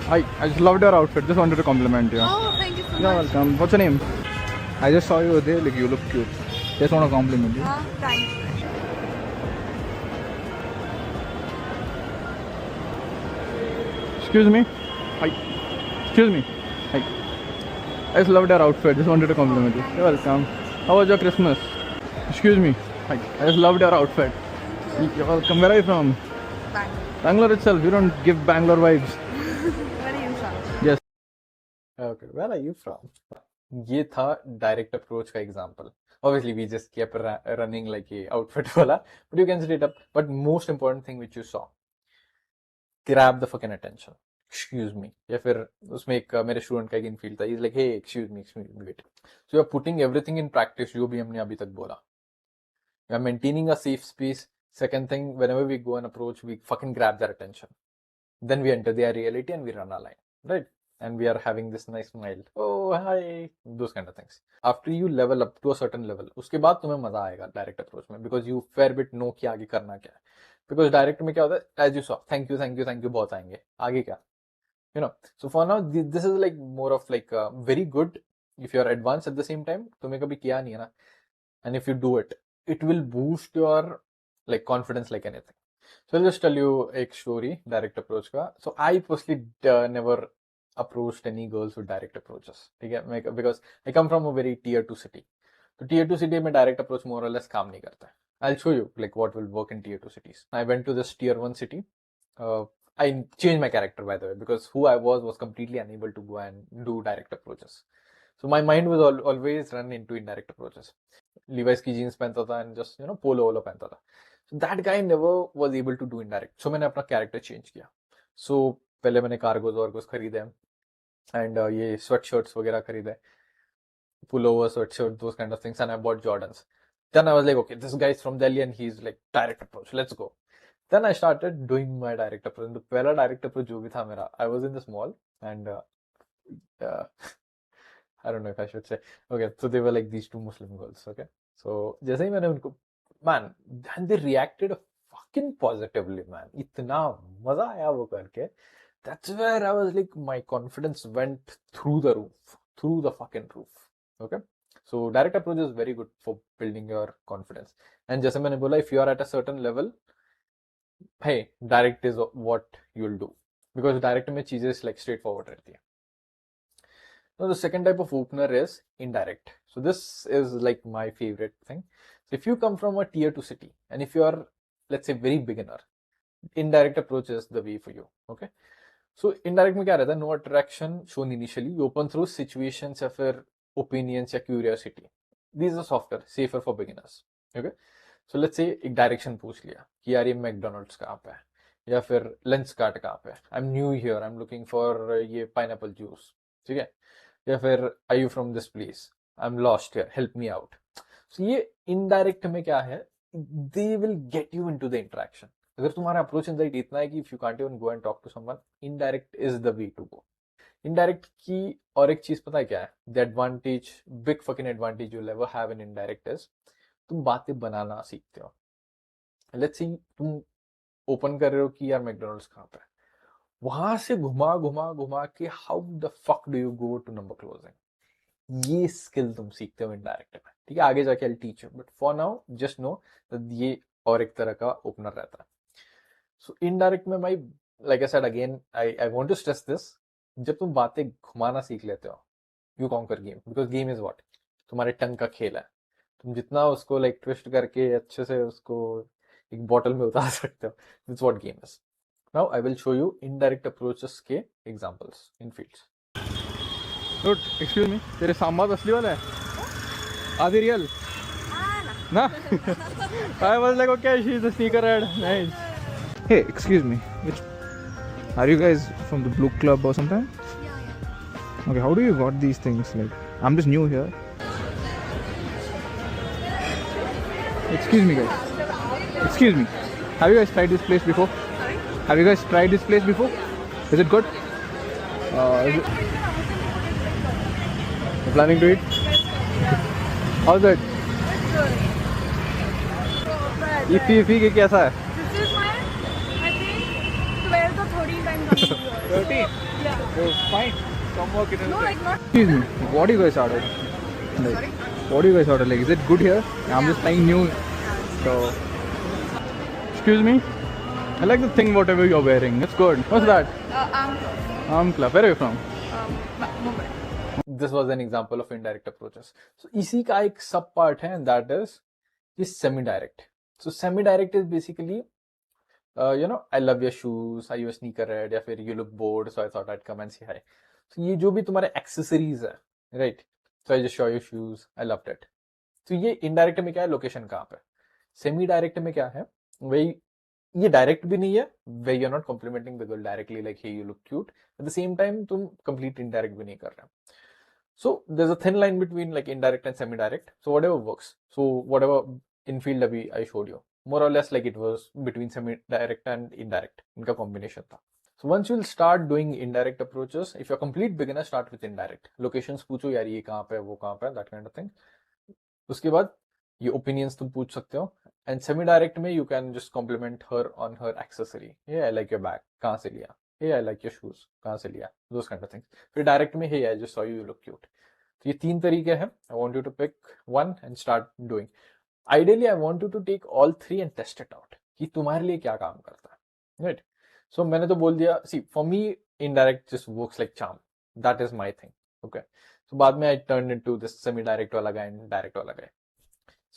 Hi. I just loved your outfit. Just wanted to compliment you. Oh, thank you so You're much. welcome. What's your name? I just saw you there. Like you look cute. Just want to compliment you. Thanks. Excuse me. Hi. Excuse me. Hi. I just loved your outfit. Just wanted to compliment you. You're welcome. How was your Christmas? Excuse me. Hi. I just loved your outfit. You're welcome. Where are you from? Bangalore. Bangalore itself. You don't give Bangalore vibes. Where are you from? Yes. Okay, where are you from? ये था direct approach का example. Obviously, we just kept running like a outfit वाला, but you can straight up. But most important thing which you saw, grab the fucking attention. Excuse me. या फिर उसमें एक मेरे student का एक इनफील्ड था. He's like, hey, excuse me, wait. So you are putting everything in practice जो भी हमने अभी तक बोला. We are maintaining a safe space. Second thing, whenever we go and approach, we fucking grab their attention. Then we enter their reality and we run our line, right? And we are having this nice smile. Oh, hi. Those kind of things. After you level up to a certain level, उसके बाद तुम्हें मजा आएगा direct approach में, because you fair bit know कि आगे करना क्या है. Because डायरेक्ट में क्या होता है, as you saw, thank you बहुत आएंगे. आगे क्या? You know. So for now, this is like more of like very good if you are advanced at the same time. तुम्हें कभी किया नहीं है ना. And if you do it, it will boost your like confidence like anything. So I'll just tell you a story, direct approach का. So I personally never approached any girls with direct approaches. ठीक है, because I come from a very tier 2 city. तो tier 2 city में direct approach more or less काम नहीं करता है. I'll show you like what will work in tier 2 cities. I went to this tier 1 city. I changed my character by the way, because who I was completely unable to go and do direct approaches. So my mind was always run into indirect approaches. Levi's की jeans पहनता था and just polo पहनता था. So that guy never was able to do indirect. So मैंने अपना character change किया. So पहले मैंने cargos और खरीदे and ये sweatshirts वगैरह खरीदे, pullover, sweatshirt, those kind of things, and I bought Jordans. Then I was like, okay, this guy is from Delhi and he's like direct approach, let's go. Then I started doing my direct approach. The पहला direct approach जो भी था मेरा, I was in this mall and I don't know if I should say. Okay, so they were like these 2 Muslim girls. Okay, so जैसे ही मैंने उनको, man, and they reacted fucking positively, man. इतना मजा आया वो करके. That's where I was like, my confidence went through the roof, through the fucking roof. Okay, so direct approach is very good for building your confidence. And जैसे मैंने बोला, if you are at a certain level, hey, direct is what you'll do, because direct में चीजें like straightforward रहती है. Now, the second type of opener is indirect. So this is like my favorite thing. So if you come from a tier 2 city and if you are, let's say, very beginner, indirect approach is the way for you. Okay. So indirect में क्या रहता है? No attraction shown initially. You open through situations या फिर opinions या curiosity. These are softer, safer for beginners. Okay. So let's say एक direction पूछ लिया कि यार ये मैकडोनल्ड्स कहाँ पे है या फिर लंच कार्ट कहाँ पे है. I am new here, I am looking for ये पाइनएप्पल जूस. ठीक है. या फिर I you from this place, I am lost here, help me out. So ये इनडायरेक्ट में क्या है, they will get you into the interaction. अगर तुम्हारा अप्रोच इनडायरेक्ट इतना है कि if you can't even go and talk to someone, indirect is the way to go. Indirect की और एक चीज पता है क्या है? The advantage, big fucking advantage you will ever have in indirect is तुम बातें बनाना सीखते हो. लेट्स सी तुम ओपन कर रहे हो कि यार मैकडोनल्ड्स कहाँ पे है, वहां से घुमा घुमा घुमा के how the fuck do you go to number closing. ये स्किल तुम सीखते हो इनडायरेक्ट में. ठीक है, आगे जाके I teach you, but for now just know ये और एक तरह का ओपनर रहता है. सो इनडायरेक्ट में my, like I said again, I want to stress this, जब तुम बातें घुमाना सीख लेते हो, you conquer game. Because game is what, तुम्हारे टंग का खेल है. तुम जितना उसको लाइक ट्विस्ट करके अच्छे से उसको एक बॉटल में उतार सकते हो, that's what game is. Now I will show you indirect approaches के examples in fields. Dude, excuse me, तेरे सांबाद असली वाला है? आदि रियल? ना? I was like, okay, she's a sneakerhead. Nice. Hey, excuse me. Are you guys from the Blue Club or something? Yeah. Okay, how do you got these things? Like, I'm just new here. Excuse me, guys. Excuse me. Have you guys tried this place before? Sorry? Have you guys tried this place before? Is it good? Is it... You're planning to eat? How's it? इफी के कैसा है? This is my, I think, 12th or 13th time coming here. 13? Yeah. Oh, fine. Come work in. No, like not. Excuse me. What do you guys order? Like, Sorry? what do you guys order? Like, is it good here? I'm just trying new. So, excuse me. I like the thing whatever you're wearing. It's good. What's that? Club. Where are you from? Mumbai. This was an example of indirect approaches. So इसी का एक सब part है, and that is semi direct. So semi direct is basically I love your shoes, are you a sneakerhead, या फिर you look bored, so I thought I'd come and say hi. So ये जो भी तुम्हारे accessories है, right? So I just show you shoes, I loved it. तो ये indirect में क्या है, लोकेशन कहाँ पे. सेमी डायरेक्ट में क्या है, वही ये डायरेक्ट भी नहीं है, way you are not complimenting the girl directly like hey you look cute, at the same time तुम कंप्लीट इनडायरेक्ट भी नहीं कर रहे. So there is a thin line between like indirect and semi direct. So whatever works, so whatever in field अभी I showed you, more और less like it was between semi direct and indirect, इनका combination था. So once you'll start doing indirect approaches, if you're a complete beginner, start with indirect. Locations पूछो यार ये कहाँ पे है, वो कहाँ पे है, that kind of thing. उसके बाद ये opinions तुम पूछ सकते हो. And semi direct में you can just compliment her on her accessory. Hey, I like your bag. कहाँ से लिया? Hey, I like your shoes. कहाँ से लिया? Those kind of things. फिर direct में hey, I just saw you, you look cute. तो ये तीन तरीके हैं. I want you to pick one and start doing. Ideally, I want you to take all three and test it out. कि तुम्हारे लिए क्या काम करता है. Right? So मैंने तो बोल दिया, see, for me, indirect just works like charm. That is my thing. Okay. So बाद में I turned into this semi-direct वाला guy and direct वाला guy.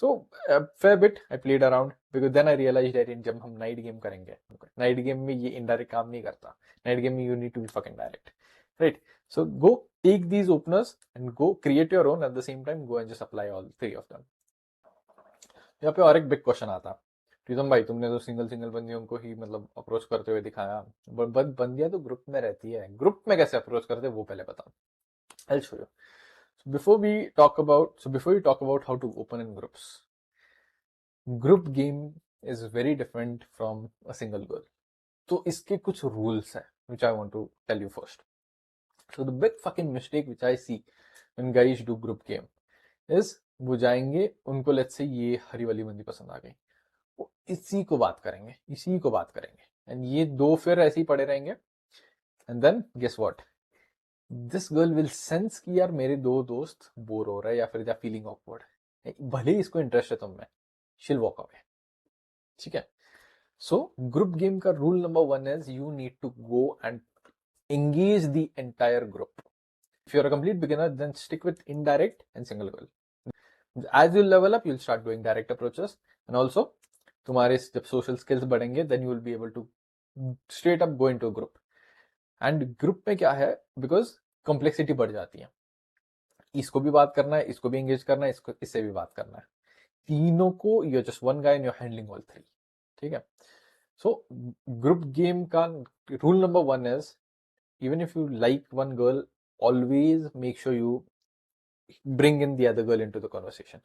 So a fair bit I played around because then I realized that जब हम night game करेंगे, okay, night game में ये indirect काम नहीं करता. Night game में you need to be fucking direct. Right. So go take these openers and go create your own, at the same time go and just apply all three of them. यहाँ पे और एक big question आता है. प्रीतम भाई, तुमने तो single बंदियों को ही मतलब अप्रोच करते हुए दिखाया, बट बंदियां तो ग्रुप में रहती है, ग्रुप में कैसे अप्रोच करते हैं वो पहले बताओ. I'll show you. So before you talk about how to open in groups, group game is very different from a single girl. तो इसके कुछ rules हैं which I want to tell you first. So the big fucking mistake which I see when guys do group game is वो जाएंगे, उनको let's say ये हरी वाली बंदी पसंद आ गई, वो इसी को बात करेंगे एंड ये दो फिर ऐसे ही पड़े रहेंगे. And then guess what, this girl will sense कि यार मेरे दो दोस्त बोर हो रहे हैं या फिर दे फीलिंग ऑकवर्ड, भले ही इसको इंटरेस्ट है तुम में, शील वॉक अवे. ठीक है. सो ग्रुप गेम का rule number 1 is you need to go and engage the entire group. If you're a complete beginner, then stick with indirect and single goal. As you level up, you'll start doing direct approaches, and also तुम्हारे जब social skills बढ़ेंगे, then you will be able to straight up go into a group. And group में क्या है, because complexity बढ़ जाती है, इसको भी बात करना है, इसको भी engage करना है, इसको इससे भी बात करना है, तीनों को you're just one guy and you're handling all three. ठीक है? So group game का rule number 1 is, even if you like one girl, always make sure you bring in the other girl into the conversation.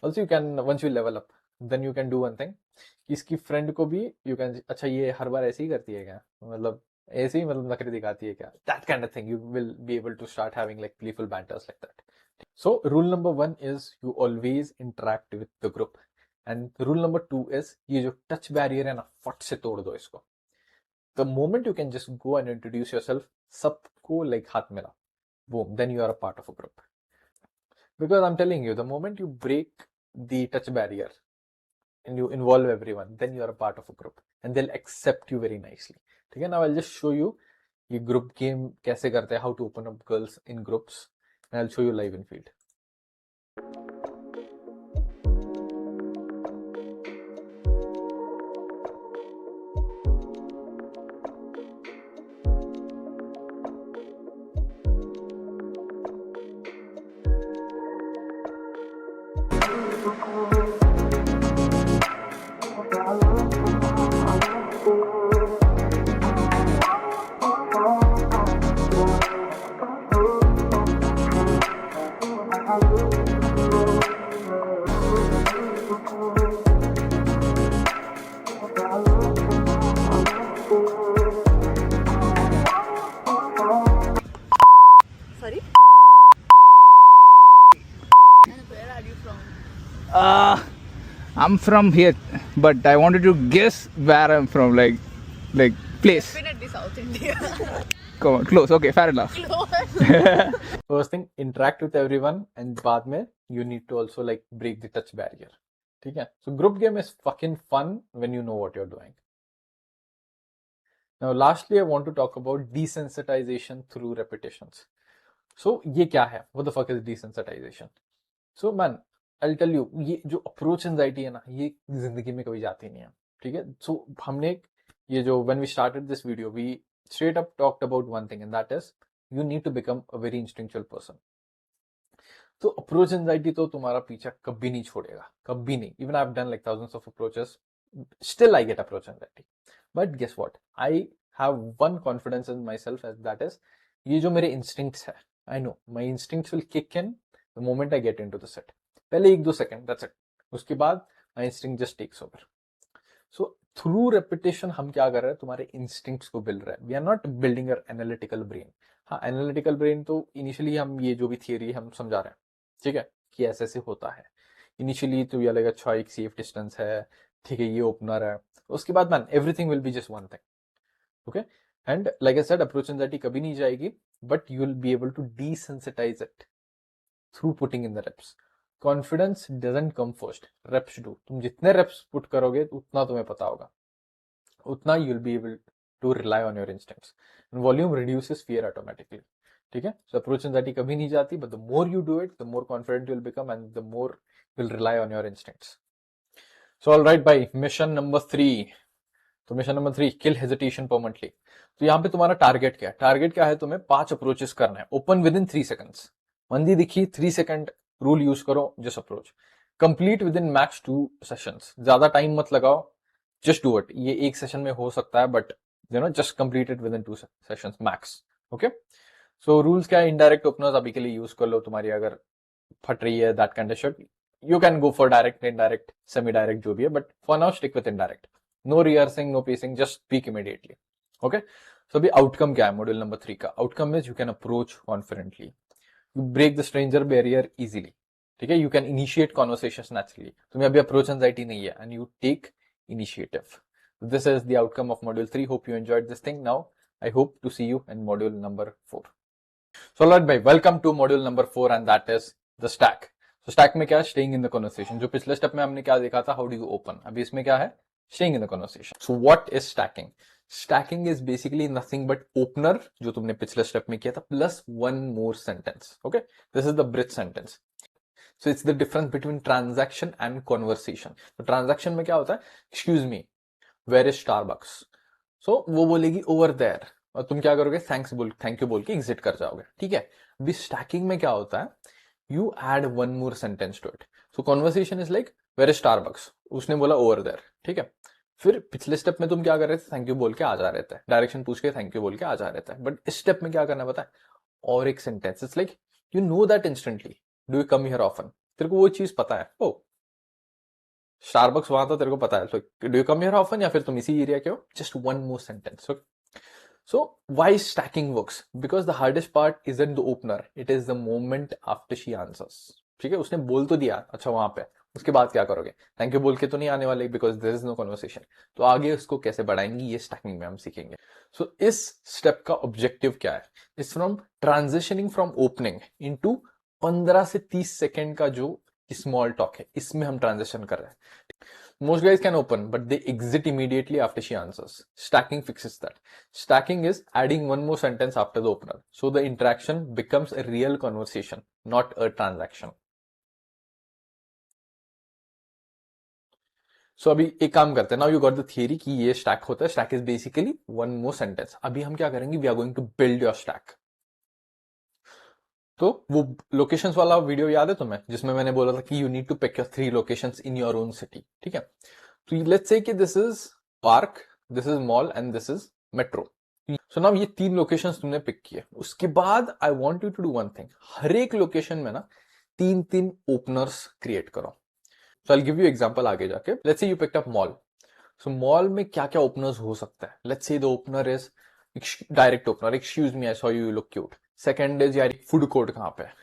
Also you can, once you level up, then you can do one thing कि इसकी friend को भी you can, अच्छा ये हर बार ऐसे ही करती है क्या, मतलब ऐसे ही मतलब नखरे दिखाती है क्या, that kind of thing. You will be able to start having like playful banters like that. So rule number 1 is you always interact with the group, and rule number 2 is ये जो touch barrier है ना, फट से तोड़ दो इसको. The moment you can just go and introduce yourself, सबको like हाथ मिला, boom, then you are a part of a group. Because I'm telling you, the moment you break the touch barrier and you involve everyone, then you are a part of a group and they'll accept you very nicely. ठीक है? Now I'll just show you ये group game कैसे करते हैं, how to open up girls in groups, and I'll show you live in field. Sorry? And where are you from? I'm from here, but I wanted to guess where I'm from, like place. Definitely South India. Come on, close. Okay, fair enough. First thing, interact with everyone, and बाद में you need to also like break the touch barrier. ठीक है? So group game is fucking fun when you know what you're doing. Now lastly, I want to talk about desensitization through repetitions. So ये क्या है? What the fuck is desensitization? So man, I'll tell you, ये जो approach anxiety है ना, ये जिंदगी में कभी जाती नहीं है. ठीक है? So हमने ये जो when we started this video, we straight up talked about one thing, and that is you need to become a very instinctual person. तो अप्रोच एंजाइटी तो तुम्हारा पीछा कभी नहीं छोड़ेगा, कभी नहीं. Even I have done like thousands of approaches, still I get approach anxiety. But guess what? I have one confidence in myself, as that is ये जो मेरे instincts है, I know my instincts will kick in the moment I get into the set. पहले 1-2 second, that's it. उसके बाद my instinct just takes over. So through repetition हम क्या कर रहे हैं, तुम्हारे instincts को build रहे हैं. We are not building your analytical brain. हाँ, analytical brain तो initially हम ये जो भी theory हम समझा रहे हैं, ठीक है, कि ऐसे ऐसे होता है. इनिशियली तो ये लगेगा अच्छा एक सेफ डिस्टेंस है, ठीक है, ये ओपनर है. उसके बाद man everything will be just one thing. Okay, and like I said, approach anxiety कभी नहीं जाएगी, but you will be able to desensitize it through putting in the reps. Confidence doesn't come first, reps do. तुम जितने wraps put करोगे उतना तुम्हें पता होगा, उतना you will be able to rely on your instincts. Volume reduces fear automatically. ठीक है? सो अप्रोच एंजाइटी कभी नहीं जाती, but the more you do it, the more confident you will become, and the more you will rely on your instincts. So alright भाई, mission number 3. तो mission number 3, kill hesitation permanently. तो यहाँ पे तुम्हारा target क्या है? Target क्या है? तुम्हें 5 अप्रोचेस करना है, ओपन विद इन 3 सेकंड्स. मंदी दिखी, 3 सेकंड रूल यूज करो, just approach. Complete with in max 2 sessions. ज्यादा टाइम मत लगाओ, जस्ट डू इट. ये एक सेशन में हो सकता है, but you know just complete it with in 2 sessions max. Okay, so rules क्या है? इनडायरेक्ट ओपनर्स अभी के लिए यूज कर लो, तुम्हारी अगर फट रही है, that kind of shit. You can go for direct, indirect, semi direct, जो भी है, but for now stick with indirect. No rehearsing, no pacing, just speak immediately. Okay, so अभी आउटकम क्या है मॉड्यूल नंबर 3 का? Outcome is you can approach confidently, you break the stranger barrier easily. ठीक है? You can initiate conversations naturally. तुम्हें अभी approach anxiety नहीं है, and you take initiative. This is the outcome of module 3. Hope you enjoyed this thing. Now I hope to see you in module number 4. So alright bhai, welcome to module number 4, and that is the stack. So stack में क्या है? Staying in the conversation. जो पिछले step में हमने क्या देखा था, how do you open. अभी इसमें क्या है? Staying in the conversation. So what is stacking? Stacking is basically nothing but opener जो तुमने पिछले स्टेप में किया था plus one more sentence. Okay, this is the bridge sentence. So it's the difference between transaction and conversation. तो transaction में क्या होता है, excuse me where is Starbucks. So वो बोलेगी ओवर देयर और तुम क्या करोगे, थैंक यू बोल के एग्जिट कर जाओगे. ठीक है. अभी स्टैकिंग में क्या होता है, you add one more sentence to it. So conversation is like where is Starbucks, उसने बोला ओवर देयर. ठीक है. फिर पिछले स्टेप में तुम क्या कर रहे थे, थैंक यू बोल के आ जा रहे थे, डायरेक्शन पूछ के थैंक यू बोल के आ जा रहे थे. बट इस स्टेप में क्या करना पता है, और एक sentence. It's like you know that instantly, do you come here often. तेरे को वो चीज पता है, ओ स्टारबक्स वहां तो तेरे को पता है, so do you come here often, या फिर तुम इसी एरिया के हो. Just one more sentence. So why stacking works? Because the hardest part isn't the opener, it is the moment after she answers. ठीक है, उसने बोल तो दिया, अच्छा वहां पे उसके बाद क्या करोगे, थैंक यू बोल के तो नहीं आने वाले because there is no conversation. तो आगे उसको कैसे बढ़ाएंगे ये स्टैकिंग में हम सीखेंगे. सो इस स्टेप का ऑब्जेक्टिव क्या है, is from transitioning from opening into 15 से 30 सेकेंड का जो स्मॉल टॉक है, इसमें हम ट्रांजिशन कर रहे हैं. Most guys can open, but they exit immediately after she answers. Stacking fixes that. Stacking is adding one more sentence after the opener. So the interaction becomes a real conversation, not a transaction. So अभी एक काम करते हैं. Now you got the theory कि ये stack होता है. Stack is basically one more sentence. अभी हम क्या करेंगे? We are going to build your stack. तो वो लोकेशंस वाला वीडियो याद है तुम्हें, जिसमें मैंने बोला था कि you need to pick your 3 locations in your own city. ठीक है. तो लेट्स से कि this is park, this is mall and this is metro. So now ये 3 लोकेशंस तुमने पिक किए. उसके बाद I want you to do one thing. हर एक लोकेशन में ना 3 ओपनर्स क्रिएट करो. So I give you example आगे जाके. Let's say you picked up mall. So mall में क्या क्या ओपनर्स हो सकता है. Let's say the opener is direct opener, excuse me I saw you look cute. Second is यार फूड कोर्ट कहाँ पे है.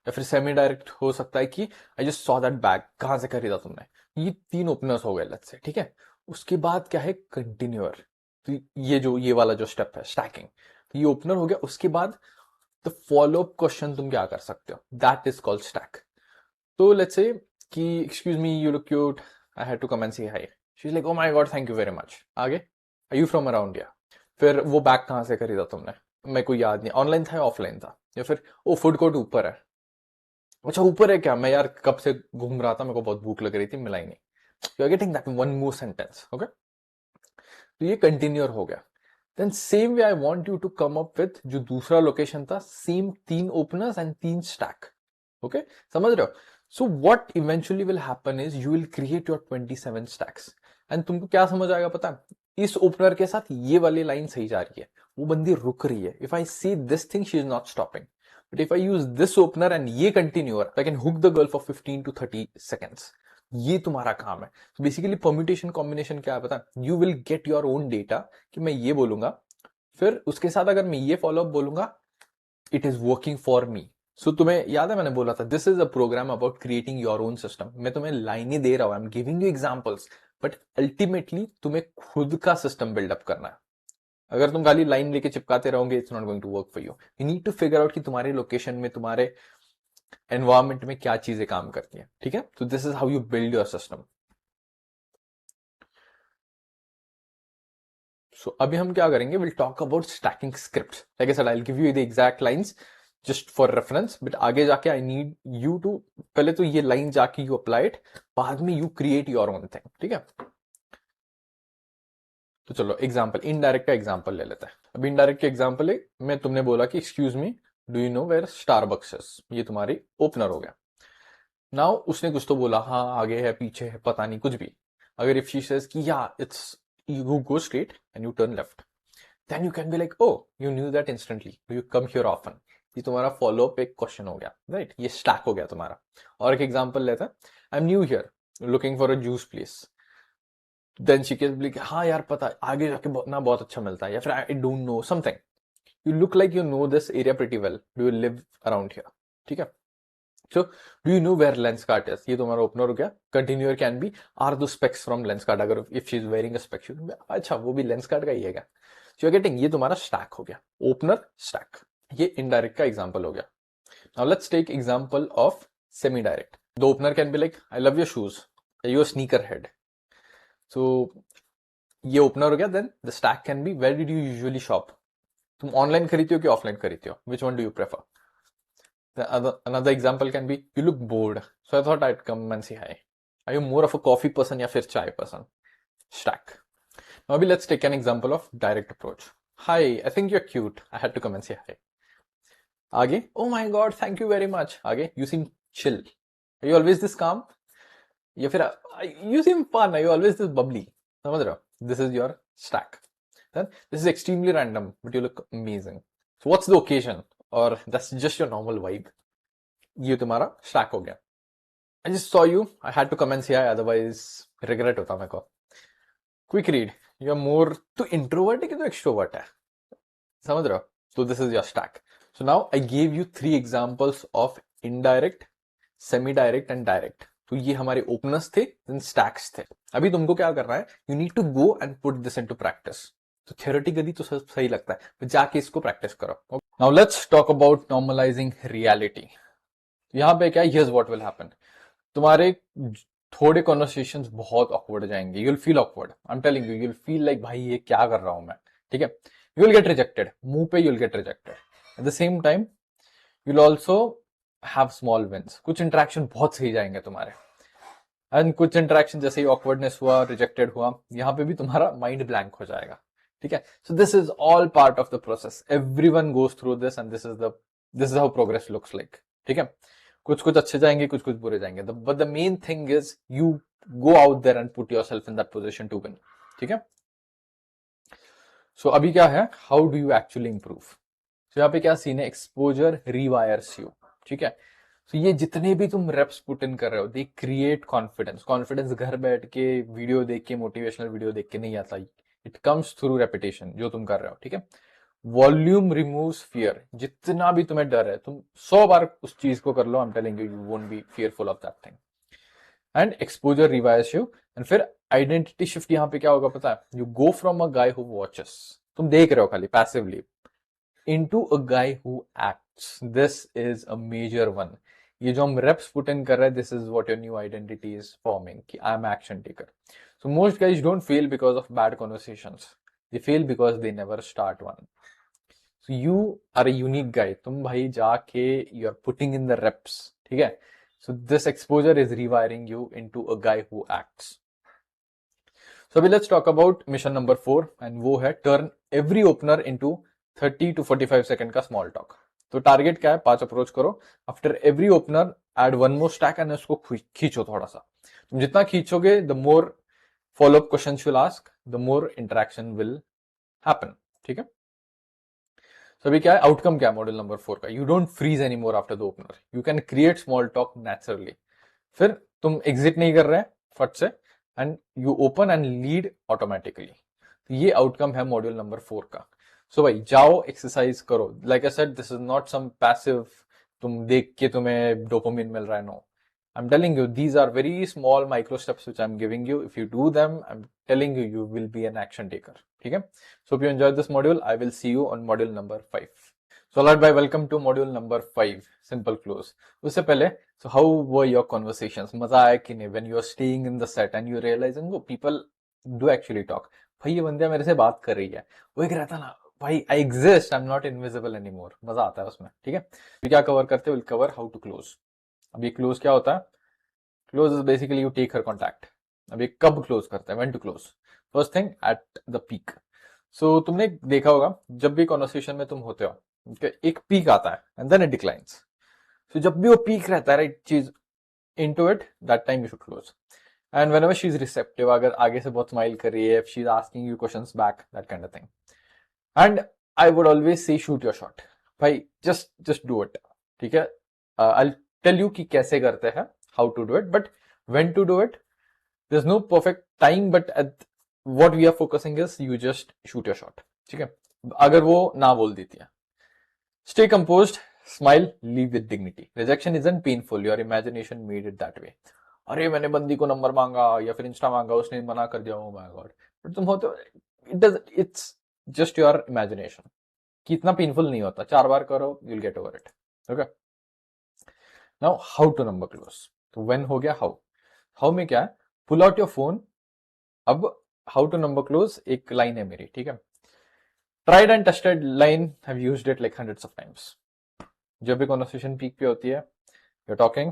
या फिर सेमी डायरेक्ट हो सकता है कि आई जस्ट सॉ दैट बैग, कहां से खरीदा तुमने. ये 3 ओपनर्स हो गए लेट्स से. ठीक है. उसके बाद क्या है, कंटिन्यूअर. तो ये वाला जो स्टेप है स्टैकिंग, तो ये ओपनर हो गया. उसके बाद द फॉलो अप क्वेश्चन तुम क्या कर सकते हो, दैट इज कॉल्ड स्टैक. तो लेट्स से कि excuse me you look cute, I had to come and say hi. She is like oh my god thank you very much. आगे, are you from around या. फिर वो bag कहां से खरीदा तुमने, मेरे को याद नहीं, ऑनलाइन था या ऑफलाइन था. या फिर ओ फूड कोर्ट ऊपर है. अच्छा ऊपर है क्या, मैं यार कब से घूम रहा था, मेरे को बहुत भूख लग रही थी, मिला ही नहीं. You are getting that one more sentence. Okay. तो ये कंटिन्यूअर हो गया. Then same way I want you to come up with जो दूसरा लोकेशन था, same 3 openers and 3 stack. Okay, समझ रहे हो. So what eventually will happen is you will create your 27 stacks. And तुमको क्या समझ आएगा पता है, इस ओपनर के साथ ये वाली लाइन सही जा रही है, वो बंदी रुक रही है. If I see this thing she is not stopping. But if I use this opener and ये continuer, I can hook the girl for 15 to 30 seconds. ये तुम्हारा काम है. So basically permutation combination क्या है पता है, you will get your own data कि मैं ये बोलूंगा, फिर उसके साथ अगर मैं ये follow up बोलूंगा, it is working for me. So तुम्हें याद है मैंने बोला था this is a program about creating your own system. मैं तुम्हें लाइनें दे रहा हूं, I'm giving you examples, but ultimately तुम्हें खुद का system build up करना है. अगर तुम खाली लाइन लेके चिपकाते रहोगे, it's not going to work for you. You need to figure out कि तुम्हारे लोकेशन में, तुम्हारे एनवायरमेंट में क्या चीजें काम करती हैं. ठीक है. तो this is how you build your system. So अभी हम क्या करेंगे, will talk about stacking script. Like I said, I will give you the exact lines just for reference, but आगे जाके आई नीड यू टू, पहले तो ये line जाके यू अप्लाई इट, बाद में you create your own thing. ठीक है. तो चलो एग्जाम्पल, इनडायरेक्ट का एग्जाम्पल ले लेते हैं. अब इनडायरेक्ट का एग्जाम्पल है, मैं तुमने बोला कि excuse me do you know where Starbucks is. ये तुम्हारी ओपनर हो गया. नाउ उसने कुछ तो बोला, हाँ आगे है पीछे है पता नहीं कुछ भी. अगर इफ शी सेज कि या it's, you go straight and you turn left, then you can be like oh you knew that instantly, do you come here often. ये तुम्हारा फॉलो अप एक क्वेश्चन हो गया, राइट. ये स्टैक हो गया तुम्हारा. और एक एग्जाम्पल लेते हैं, I am new here looking for a juice place. Then she can be, हाँ यार पता आगे जाके ना बहुत अच्छा मिलता है. या फिर I don't know something, you look like you know this area pretty well, do you live around here. ठीक है. So do you know where Lenskart is. ये तुम्हारा ओपनर हो गया. Continuer can be are those specs from Lenskart. अगर if she is wearing a specs, अच्छा वो भी लेंस कार्ट का ही है क्या. सो यू आर गेटिंग, ये तुम्हारा स्टैक हो गया, ओपनर स्टैक. ये इनडायरेक्ट का एग्जांपल हो गया. Now let's take example of semi direct. The opener can be like I love your shoes, you are sneaker head. So ये ओपनर हो गया. Then the stack can be where did you usually shop. तुम online खरीदते हो कि offline खरीदते हो? Which one do you prefer? Another example can be you look bored, so I thought I'd come and say hi. Are you more of a coffee person या फिर चाय person? Stack. Now let's take an example of direct approach. Hi, I think you're cute. I had to come and say hi. आगे, oh my god, thank you very much. आगे, you seem chill. Are you always this calm? या फिर you seem fun. Are you always this bubbly? समझ रहे हो? This is your stack. Then this is extremely random, but you look amazing. So what's the occasion? Or that's just your normal vibe. ये तुम्हारा stack हो गया. I just saw you. I had to come and say hi. Otherwise, regret होता मेरे को. Quick read. You're more to introvert है कि तो extrovert है? समझ रहे हो? So this is your stack. So now I gave you 3 examples of indirect, semi-direct and direct. तो ये हमारे openers थे, then stacks थे. अभी तुमको क्या करना है? You need to go and put this into practice. तो theoretically तो सब सही लगता है, but जाके इसको practice करो. Now let's talk about normalizing reality. यहाँ पे क्या? Here's what will happen. तुम्हारे थोड़े कॉन्वर्सेशंस बहुत ऑकवर्ड हो जाएंगे. You will feel awkward. I am telling you, you will feel like भाई ये क्या कर रहा हूं मैं. ठीक है? You will get rejected. मुंह पे you will get rejected. At the same time you will also have small wins. कुछ इंटरेक्शन बहुत सही जाएंगे तुम्हारे, एंड कुछ इंटरेक्शन जैसे ही ऑकवर्डनेस हुआ, रिजेक्टेड हुआ, यहाँ पे भी तुम्हारा माइंड ब्लैंक हो जाएगा. ठीक है? So this is all part of the process. Everyone goes through this and this is how progress looks like. ठीक है? कुछ कुछ अच्छे जाएंगे, कुछ कुछ बुरे जाएंगे, but the main thing is you go out there and put yourself in that position to win. ठीक है? सो अभी क्या है? How do you actually improve? So यहाँ पे क्या सीन है? Exposure rewires you. ठीक है? सो ये जितने भी तुम रेप्स पुट इन कर रहे हो, दे क्रिएट कॉन्फिडेंस. कॉन्फिडेंस घर बैठ के वीडियो देख के, मोटिवेशनल वीडियो देख के नहीं आता. इट कम्स थ्रू रेपिटेशन जो तुम कर रहे हो. ठीक है? Volume removes fear. जितना भी तुम्हें डर है, तुम 100 बार उस चीज को कर लो. I am telling you, you won't be fearful of that thing. And exposure rewires you. And फिर आइडेंटिटी शिफ्ट. यहाँ पे क्या होगा पता है? You go from a guy who watches, तुम देख रहे हो खाली passively, into a guy who acts. This is a major one. ये जो हम रेप्स पुट इन कर रहे हैं, this is what your new identity is forming, कि I am action taker. So most guys don't fail because of bad conversations. They fail because they never start one. So you are a unique guy. तुम भाई जाके you are putting in the reps. ठीक है? So this exposure is rewiring you into a guy who acts. So अभी let's talk about mission number 4, and वो है turn every opener into 30 to 45 second का small talk. तो target क्या है? 5 approach करो. After every opener add 1 more stack and उसको खींचो थोड़ा सा. तुम जितना खींचोगे, the more follow-up questions you'll ask, the more interaction will happen. ठीक है? So अभी क्या है? आउटकम क्या है मॉड्यूल नंबर 4 का? You don't freeze any more after the opener. You can create small talk naturally. फिर तुम एग्जिट नहीं कर रहे हैं फट से, and you open and lead automatically. तो ये आउटकम है मॉड्यूल नंबर 4 का. सो भाई जाओ, एक्सरसाइज करो. Like I said, this is not some passive, तुम देख के तुम्हें डोपामिन मिल रहा है. No, I'm telling you, these are very small micro steps which I'm giving you. If you do them, I'm telling you, you will be an action taker. Okay? So if you enjoyed this module, I will see you on module number 5. So alright, bye. Welcome to module number 5. Simple close. उससे पहले, so how were your conversations? मजा आया कि नहीं? When you are staying in the set and you realizing, oh, people do actually talk. भाई ये बंदा मेरे से बात कर रही है. वो एक रहता ना, भाई I exist, I'm not invisible anymore. मजा आता है उसमें. ठीक है? तो क्या कवर करते हैं? We'll cover how to close. अब ये क्लोज क्या होता है? Close is basically you take her contact. अब ये कब क्लोज करता है? When to close? First thing, at the peak. So तुमने देखा होगा, जब भी कॉन्वर्सेशन में तुम होते हो, एक पीक आता है एंड देन इट डिक्लाइंस. सो जब भी वो पीक रहता है, राइट, चीज into it, that time you should close. And whenever she is receptive, अगर आगे से बहुत स्माइल कर रही है, she is asking you questions back, that kind of thing. And I would always say shoot your shot. भाई just do it. ठीक है? आई tell you कि कैसे करते हैं, how to do it, but when to do it, there's no perfect time, but at what we are focusing is you just shoot your shot. ठीक है? अगर वो ना बोल देती है, stay composed, smile, leave with dignity. Rejection isn't painful, your imagination made it that way. अरे मैंने बंदी को नंबर मांगा या फिर इंस्टा मांगा, उसने मना कर दिया, oh my god. But तुम होते हो, it's just your imagination. कि इतना पेनफुल नहीं होता. 4 बार करो, you'll get over it. Okay? Now, how to number close? तो when हो गया how. How में क्या है? Pull out your phone. अब हाउ टू नंबर क्लोज एक लाइन है मेरी, ठीक है. Tried and tested line, have used it like hundreds of times. जब भी कॉन्वर्सेशन पीक पे होती है, you are talking,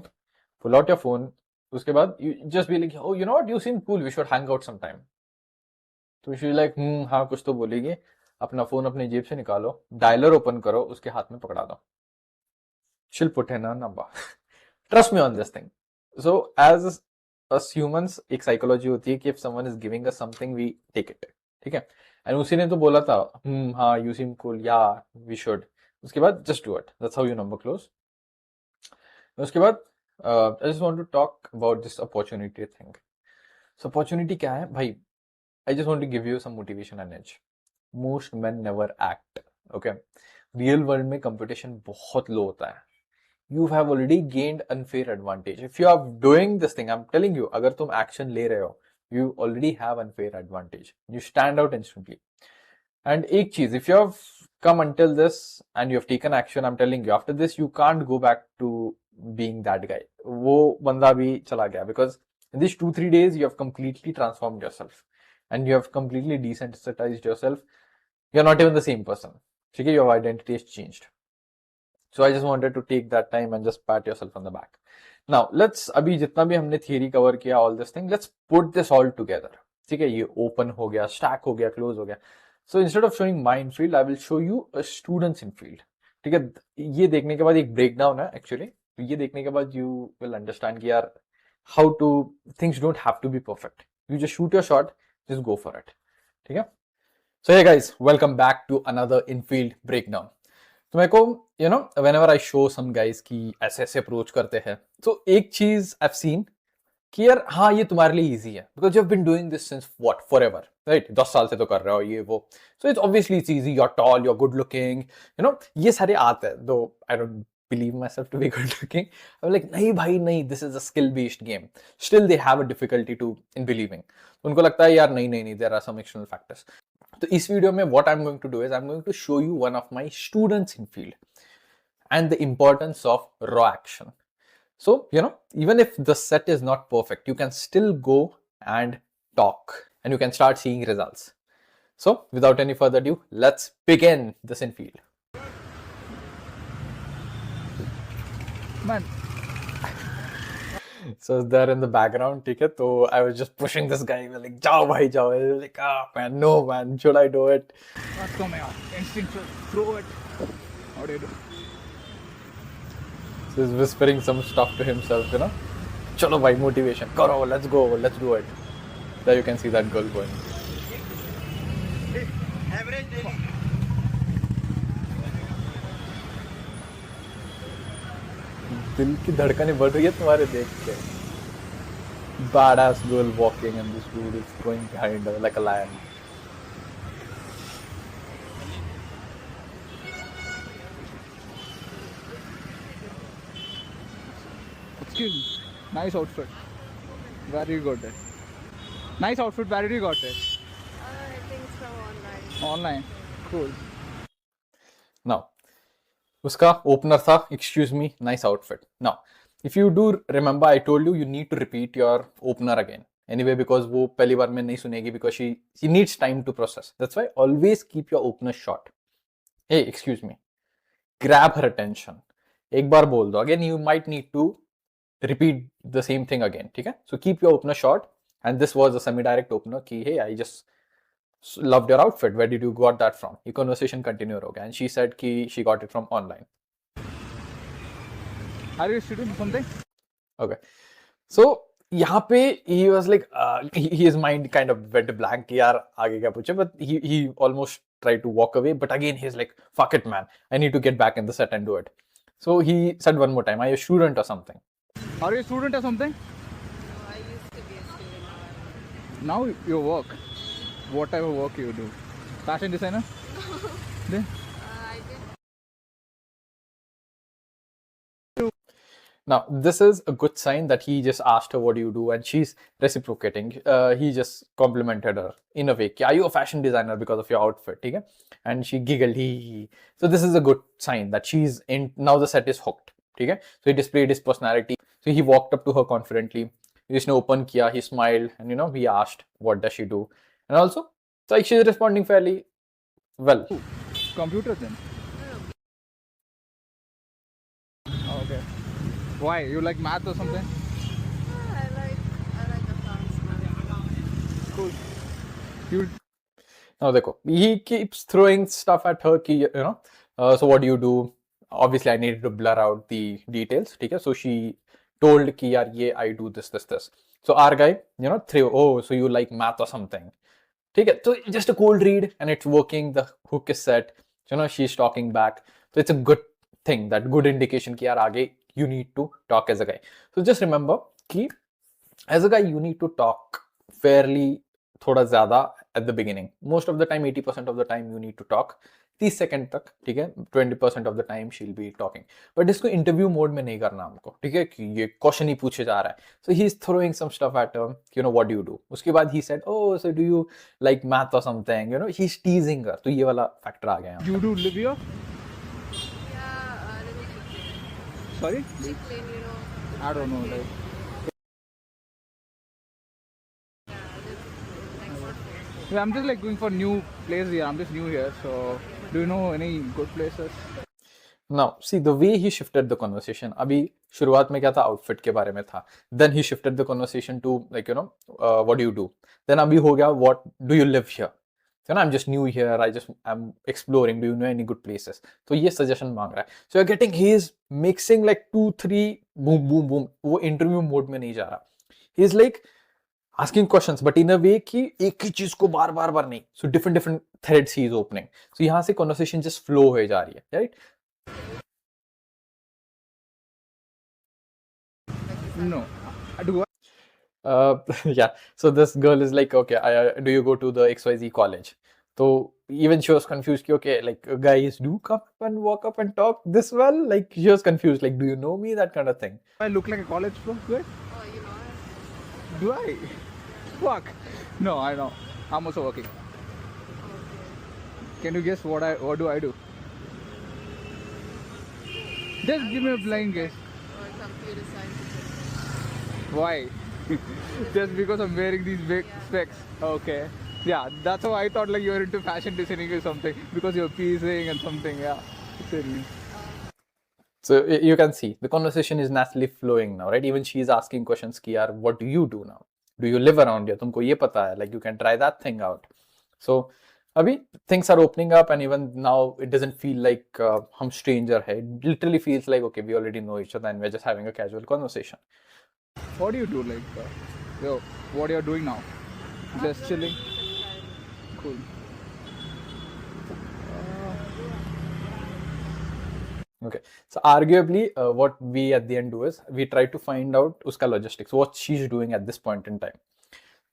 pull out your phone, उसके बाद you just be like, oh you know what, you seem cool, we should hang out some time. तो she like, हाँ कुछ तो बोलेगी. अपना फोन अपनी जेब से निकालो, डायलर ओपन करो, उसके हाथ में पकड़ा दो. She'll put in a number. Trust me on this thing. So as us humans, एक psychology होती है कि if someone is giving us something, we take it. ठीक है. And उसी ने तो बोला था, हाँ you seem cool, yeah we should. उसके बाद just do it. That's how you number close. उसके बाद I just want to talk about this opportunity thing. So opportunity क्या है भाई? I just want to give you some motivation and edge. Most men never act. Okay. Real world में competition बहुत low होता है. You have already gained unfair advantage. If you are doing this thing, I'm telling you, अगर तुम action ले रहे हो, you already have unfair advantage. You stand out instantly. And एक चीज, if you have come until this and you have taken action, I'm telling you, after this you can't go back to being that guy. वो बंदा भी चला गया, because in these 2-3 days you have completely transformed yourself and you have completely desensitized yourself. You're not even the same person. ठीक है, your identity has changed. So I just wanted to take that time and just pat yourself on the back. Now let's, अभी जितना भी हमने theory cover किया, all this thing, let's put this all together. ठीक है, ये open हो गया, stack हो गया, close हो गया. So instead of showing my infield, I will show you a student's infield. ठीक है, ये देखने के बाद एक breakdown है actually. ये देखने के बाद you will understand कि यार how to, things don't have to be perfect. You just shoot your shot, just go for it. ठीक है. So hey guys, welcome back to another infield breakdown. तो मेरे को you know whenever I show some guys कि ऐसे ऐसे approach करते हैं, तो एक चीज आई हैव सीन कि यार हाँ ये तुम्हारे लिए इजी है, because you have been doing this since what forever, right. 10 साल से तो कर रहे हो ये वो, so it's obviously it's easy, you are tall, you are good looking, you know ये सारे आते हैं. Though I don't believe myself to be good looking. I like नहीं भाई नहीं, this is a skill based game. Still they have a difficulty to in believing. उनको लगता है यार नहीं नहीं नहीं, there are some external factors. तो इस वीडियो में what I am going to do is I am going to show you one of my students in field and the importance of raw action. So, you know, even if the set is not perfect, you can still go and talk and you can start seeing results. So, without any further ado, let's begin this in field. Man. So there in the background, okay, so I was just pushing this guy, like, "Jao bhai, jao." I was like, "Ah, man, no, man, should I do it?" What's coming out? Instinctual. Throw it. How do you do? So he's whispering some stuff to himself, you know. Chalo bhai, motivation. Karo, let's go, let's do it. There you can see that girl going. Average daily. दिल की धड़कनें बढ़ रही है तुम्हारे देख के. Badass girl walking and this dude is going behind her like a lion. Excuse me. Nice outfit. Where did you got it? Nice outfit. Where did you got it? I think so online. Online. Cool. Now, उसका opener था, excuse me, nice outfit. Now, if you do remember, I told you need to repeat your opener again. Anyway, because वो पहली बार में नहीं सुनेगी, because she needs time to process. That's why always keep your opener short. Hey, excuse me. Grab her attention. एक बार बोल दो. Again, you might need to repeat the same thing again. ठीक है? So keep your opener short. And this was a semi-direct opener कि hey, I just loved your outfit. Where did you got that from? ये conversation continue हो गया. And she said कि she got it from online. Are you a student or something? Okay. So यहाँ पे he was like his mind kind of went blank कि यार आगे क्या पूछे, but he almost tried to walk away, but again he's like fuck it man, I need to get back in the set and do it. So he said one more time, are you a student or something? Are you a student or something? No, I used to be a student. Now you work. What type of work you do? Fashion designer? Then? I did. Now, this is a good sign that he just asked her, what do you do? And she's reciprocating. He just complimented her in a way. Are you a fashion designer because of your outfit? Okay? And she giggled. So this is a good sign that she's in. Now the set is hooked. Okay? So he displayed his personality. So he walked up to her confidently. He just opened kiya, he smiled, and you know, he asked, what does she do? And also, it's like she's responding fairly well. Computer then. Oh, okay. Why? You like math or something? I like accounts. Cool. You Now, देखो, he keeps throwing stuff at her, कि, so what do you do? Obviously, I needed to blur out the details, ठीक है? So she told कि यार ये I do this. So our guy, threw, oh, so you like math or something. ठीक है? So just a cold read and it's working. The hook is set. She's talking back. So it's a good thing, that good indication कि यार आगे you need to talk as a guy. So just remember कि as a guy you need to talk fairly थोड़ा ज़्यादा at the beginning. Most of the time, 80% of the time you need to talk. 30 second तक, ठीक है, 20% of the time she'll be talking. But इसको interview mode में नहीं करना हमको, ठीक है, कि ये क्वेश्चन ही पूछे जा रहा है. So he's throwing some stuff at her, what do you do? उसके बाद he said, oh, so do you like math or something? He's teasing her. तो ये वाला फैक्टर आ गया. you do live here? Yeah, let me explain. Sorry? Explain, I don't know. Like, yeah, I'm just like going for new places here. I'm just new here, so do you know any good places? Now, see the way he shifted the conversation. अभी शुरुआत में क्या था, outfit के बारे में था. Then he shifted the conversation to like what do you do? Then अभी हो गया what do you live here? I'm just new here. I'm exploring. Do you know any good places? तो ये suggestion मांग रहा है. So you're getting he is mixing like 2-3 boom. वो interview mode में नहीं जा रहा. He is like asking questions, but in a way कि एक ही चीज को बार नहीं. So different threads he is opening. So यहाँ से conversation just flow हो जा रही है, right? No. Do I? Yeah. So this girl is like, okay, do you go to the XYZ college? So even she was confused. Okay, like guys do come up and walk up and talk this well. Like she was confused. Like, do you know me? That kind of thing. I look like a college bro? Good? Oh, you know. Do I? Fuck. No, I know. I'm also working. Can you guess what do I do? Just give me a blind guess. Or computer science. Why? Just because I'm wearing these big specs. Okay. Yeah, that's how I thought like you're into fashion designing or something because you're piecing and something. Yeah. Silly. So you can see the conversation is naturally flowing now, right? Even she is asking questions ki yaar, what do you do now? Do you live around here? तुमको ये पता है? Like you can try that thing out. So अभी things are opening up and even now it doesn't feel like हम stranger है. It literally feels like okay, we already know each other and we're just having a casual conversation. What do you do like? What you're doing now? Just chilling. Cool. Okay, so arguably what we at the end do is we try to find out uska logistics, what she's doing at this point in time.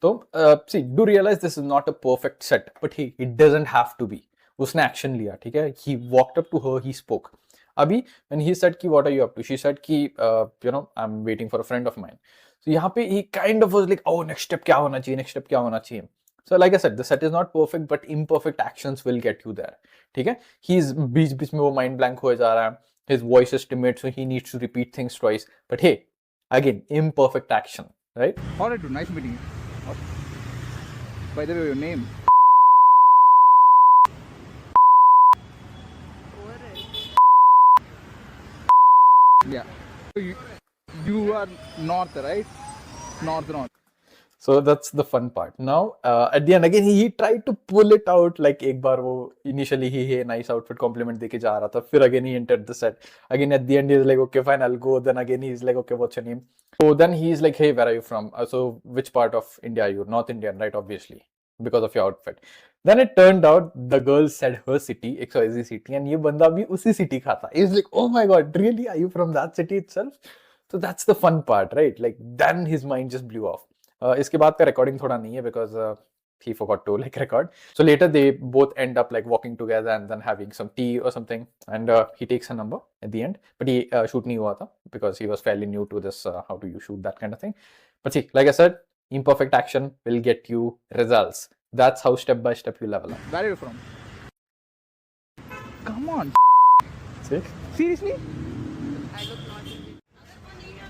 So see, do realize this is not a perfect set, but hey, it doesn't have to be. उसने action लिया, ठीक है? He walked up to her, he spoke. अभी when he said कि what are you up to, she said कि I'm waiting for a friend of mine. So यहाँ पे he kind of was like, oh, next step क्या होना चाहिए, next step क्या होना चाहिए. So like I said, the set is not perfect, but imperfect actions will get you there. ठीक है? He's बीच में वो mind blank हो जा रहा है. His voice is timid, so he needs to repeat things twice. But hey, again, imperfect action, right? Alright, dude. Nice meeting you. By the way, your name? Yeah. So you are north, right? North. So that's the fun part. Now, at the end, again, he tried to pull it out. Like, एक बार वो initially he nice outfit compliment देके जा रहा था. फिर again he entered the set. Again at the end he's like, okay, fine, I'll go. Then again he's like, okay, what's your name? So then he's like, hey, where are you from? So which part of India are you? North Indian, right? Obviously, because of your outfit. Then it turned out the girl said her city, XYZ city, and ये बंदा भी उसी city का था. He's like, oh my god, really? Are you from that city itself? So that's the fun part, right? Like then his mind just blew off. इसके बाद का recording थोड़ा नहीं है because he forgot to like record. So later they both end up like walking together and then having some tea or something. And he takes her number at the end, but he shoot नहीं हुआ था because he was fairly new to this. How do you shoot that kind of thing? But see, like I said, imperfect action will get you results. That's how step by step you level up. Where are you from? Come on. See? Seriously? I look not Indian.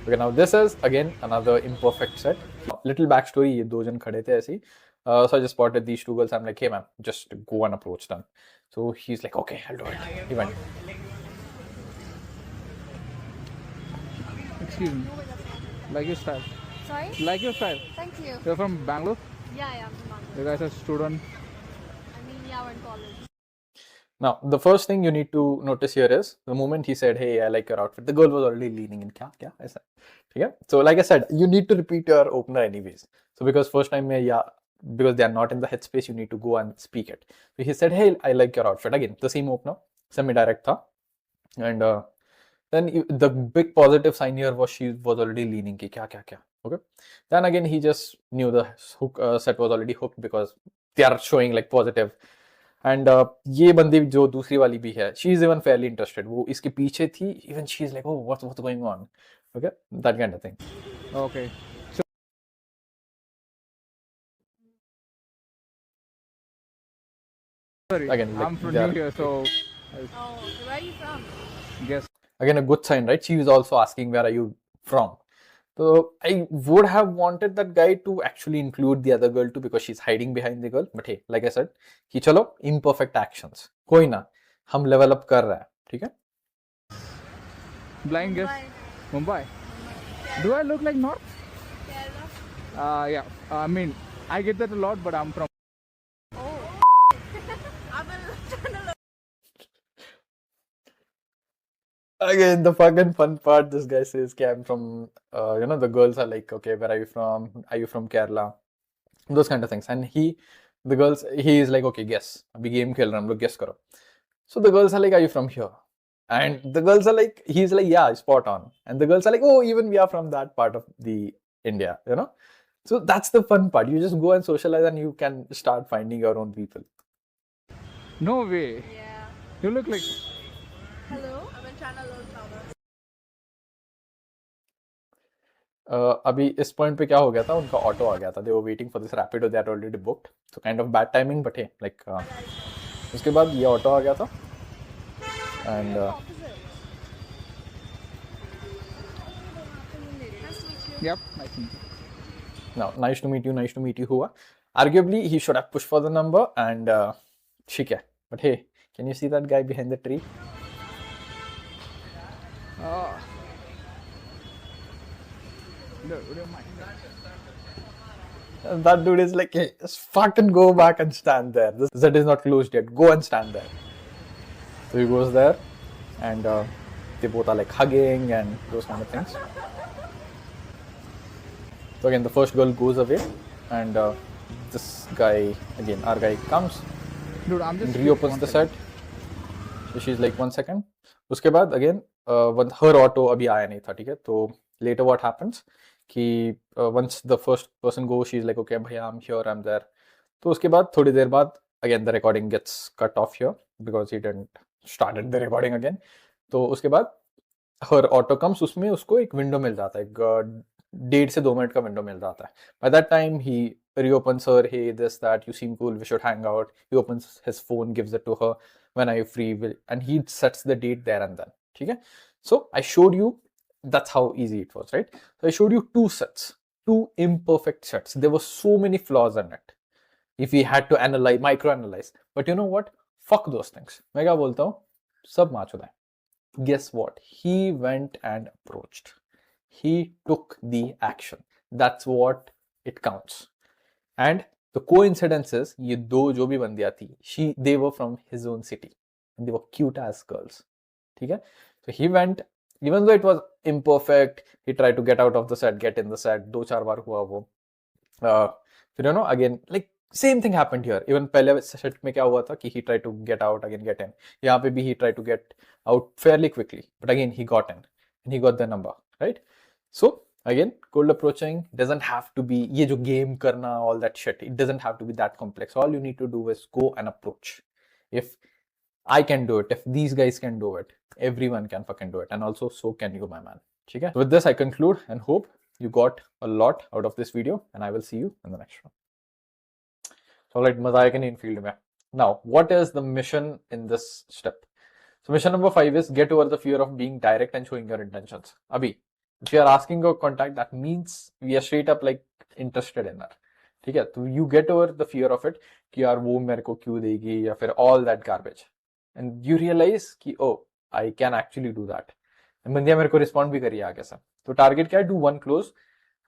Okay, now this is again another imperfect set. Little backstory, ये दो जन खड़े थे ऐसे ही So I just spotted these two girls. I'm like, hey man, just go and approach them. So he's like, okay, I'll do it. He went. Excuse me. Like your style. Sorry? Like your style. Thank you. You're from Bangalore? Yeah, I'm from Bangladesh. You guys are student. I mean, yeah, we're in college. Now, the first thing you need to notice here is the moment he said, hey, I like your outfit, the girl was already leaning in. Kya? Kya? I said, okay? So, like I said, you need to repeat your opener anyways. So, because first time, yeah, because they are not in the headspace, you need to go and speak it. So, he said, hey, I like your outfit. Again, the same opener, semi-direct tha. And then the big positive sign here was she was already leaning. Ki, kya, kya, kya. Okay. Then again, he just knew the hook set was already hooked because they are showing like positive. And ये बंदी जो दूसरी वाली भी है she is even Fairlie interested वो इसके पीछे थी even she is like oh what's going on okay that kind of thing Okay. Sorry, Again, like, I'm from they New are- here, so Oh, where are you from? guess. again a good sign right she was also asking where are you from so I would have wanted that guy to actually include the other girl too because she's hiding behind the girl but hey like I said कि चलो imperfect actions कोई ना हम level up कर रहे हैं ठीक है Blind guess. Mumbai. Mumbai. Do I look like North? Kerala. Yeah. I mean, I get that a lot, but I'm from. Oh. I've been trying to look. Again, the fucking fun part, this guy says, okay, I'm from, the girls are like, okay, where are you from? Are you from Kerala? Those kind of things. And he is like, okay, guess. Abhi game khel raha hum log, guess karo. So the girls are like, are you from here? And the girls are like, he's like, yeah, spot on. And the girls are like, oh, even we are from that part of the India, So that's the fun part. You just go and socialize and you can start finding your own people. No way. Yeah. You look like. Hello? I've been trying to learn Tamil. अभी इस point पे क्या हो गया था उनका auto आ गया था they were waiting for this Rapido they are already booked so kind of bad timing but hey like उसके बाद ये ऑटो आ गया था and Yep. I think. now nice to meet you हुआ arguably he should have pushed for the number and ठीक है but hey can you see that guy behind the tree Oh. No, would you mind? and that dude is like hey just fucking go back and stand there this set is not closed yet go and stand there so he goes there and they both are like hugging and those kind of things so again the first girl goes away and this guy again our guy comes Dude, I'm just. and reopens the set so she's like 1 second उसके बाद again her auto अभी आया नहीं था ठीक है तो later what happens कि once the first person goes she's like okay भैया I'm here I'm there तो उसके बाद थोड़ी देर बाद again the recording gets cut off here because he didn't started the recording again तो उसके बाद her auto comes उसमें उसको एक विंडो मिल जाता है एक 1.5 से 2 मिनट का विंडो मिल जाता है by that time he reopens her hey this that you seem cool we should hang out he opens his phone gives it to her when are you free and he sets the date there and then ठीक है so I showed you that's how easy it was right so I showed you two sets two imperfect sets there were so many flaws in it if we had to analyze micro analyze but you know what fuck those things मैं क्या बोलता हूँ सब माचुदा है guess what he went and approached he took the action that's what it counts and the coincidence is ये दो जो भी बंदियां थी they were from his own city and they were cute as girls ठीक है so he went even though it was imperfect he tried to get out of the set get in the set 2-4 बार हुआ वो फिर again like same thing happened here even पहले set में क्या हुआ था कि he tried to get out again get in यहाँ पे भी he tried to get out fairly quickly but again he got in and he got the number right so again cold approaching doesn't have to be ये जो game करना all that shit it doesn't have to be that complex all you need to do is go and approach if I can do it if these guys can do it everyone can fucking do it and also so can you my man ठीक है with this I conclude and hope you got a lot out of this video and I will see you in the next one so alright मजा आया कि नहीं इन field में now what is the mission in this step so mission number 5 is get over the fear of being direct and showing your intentions abhi if you are asking your contact that means we are straight up like interested in her ठीक है, तो you get over the fear of it कि यार वो मेरे को क्यों देगी या फिर all that garbage, and you realize कि oh I can actually do that, बंदिया मेरे को रिस्पॉन्ड भी करिए आगे से। तो टारगेट क्या है, डू वन क्लोज,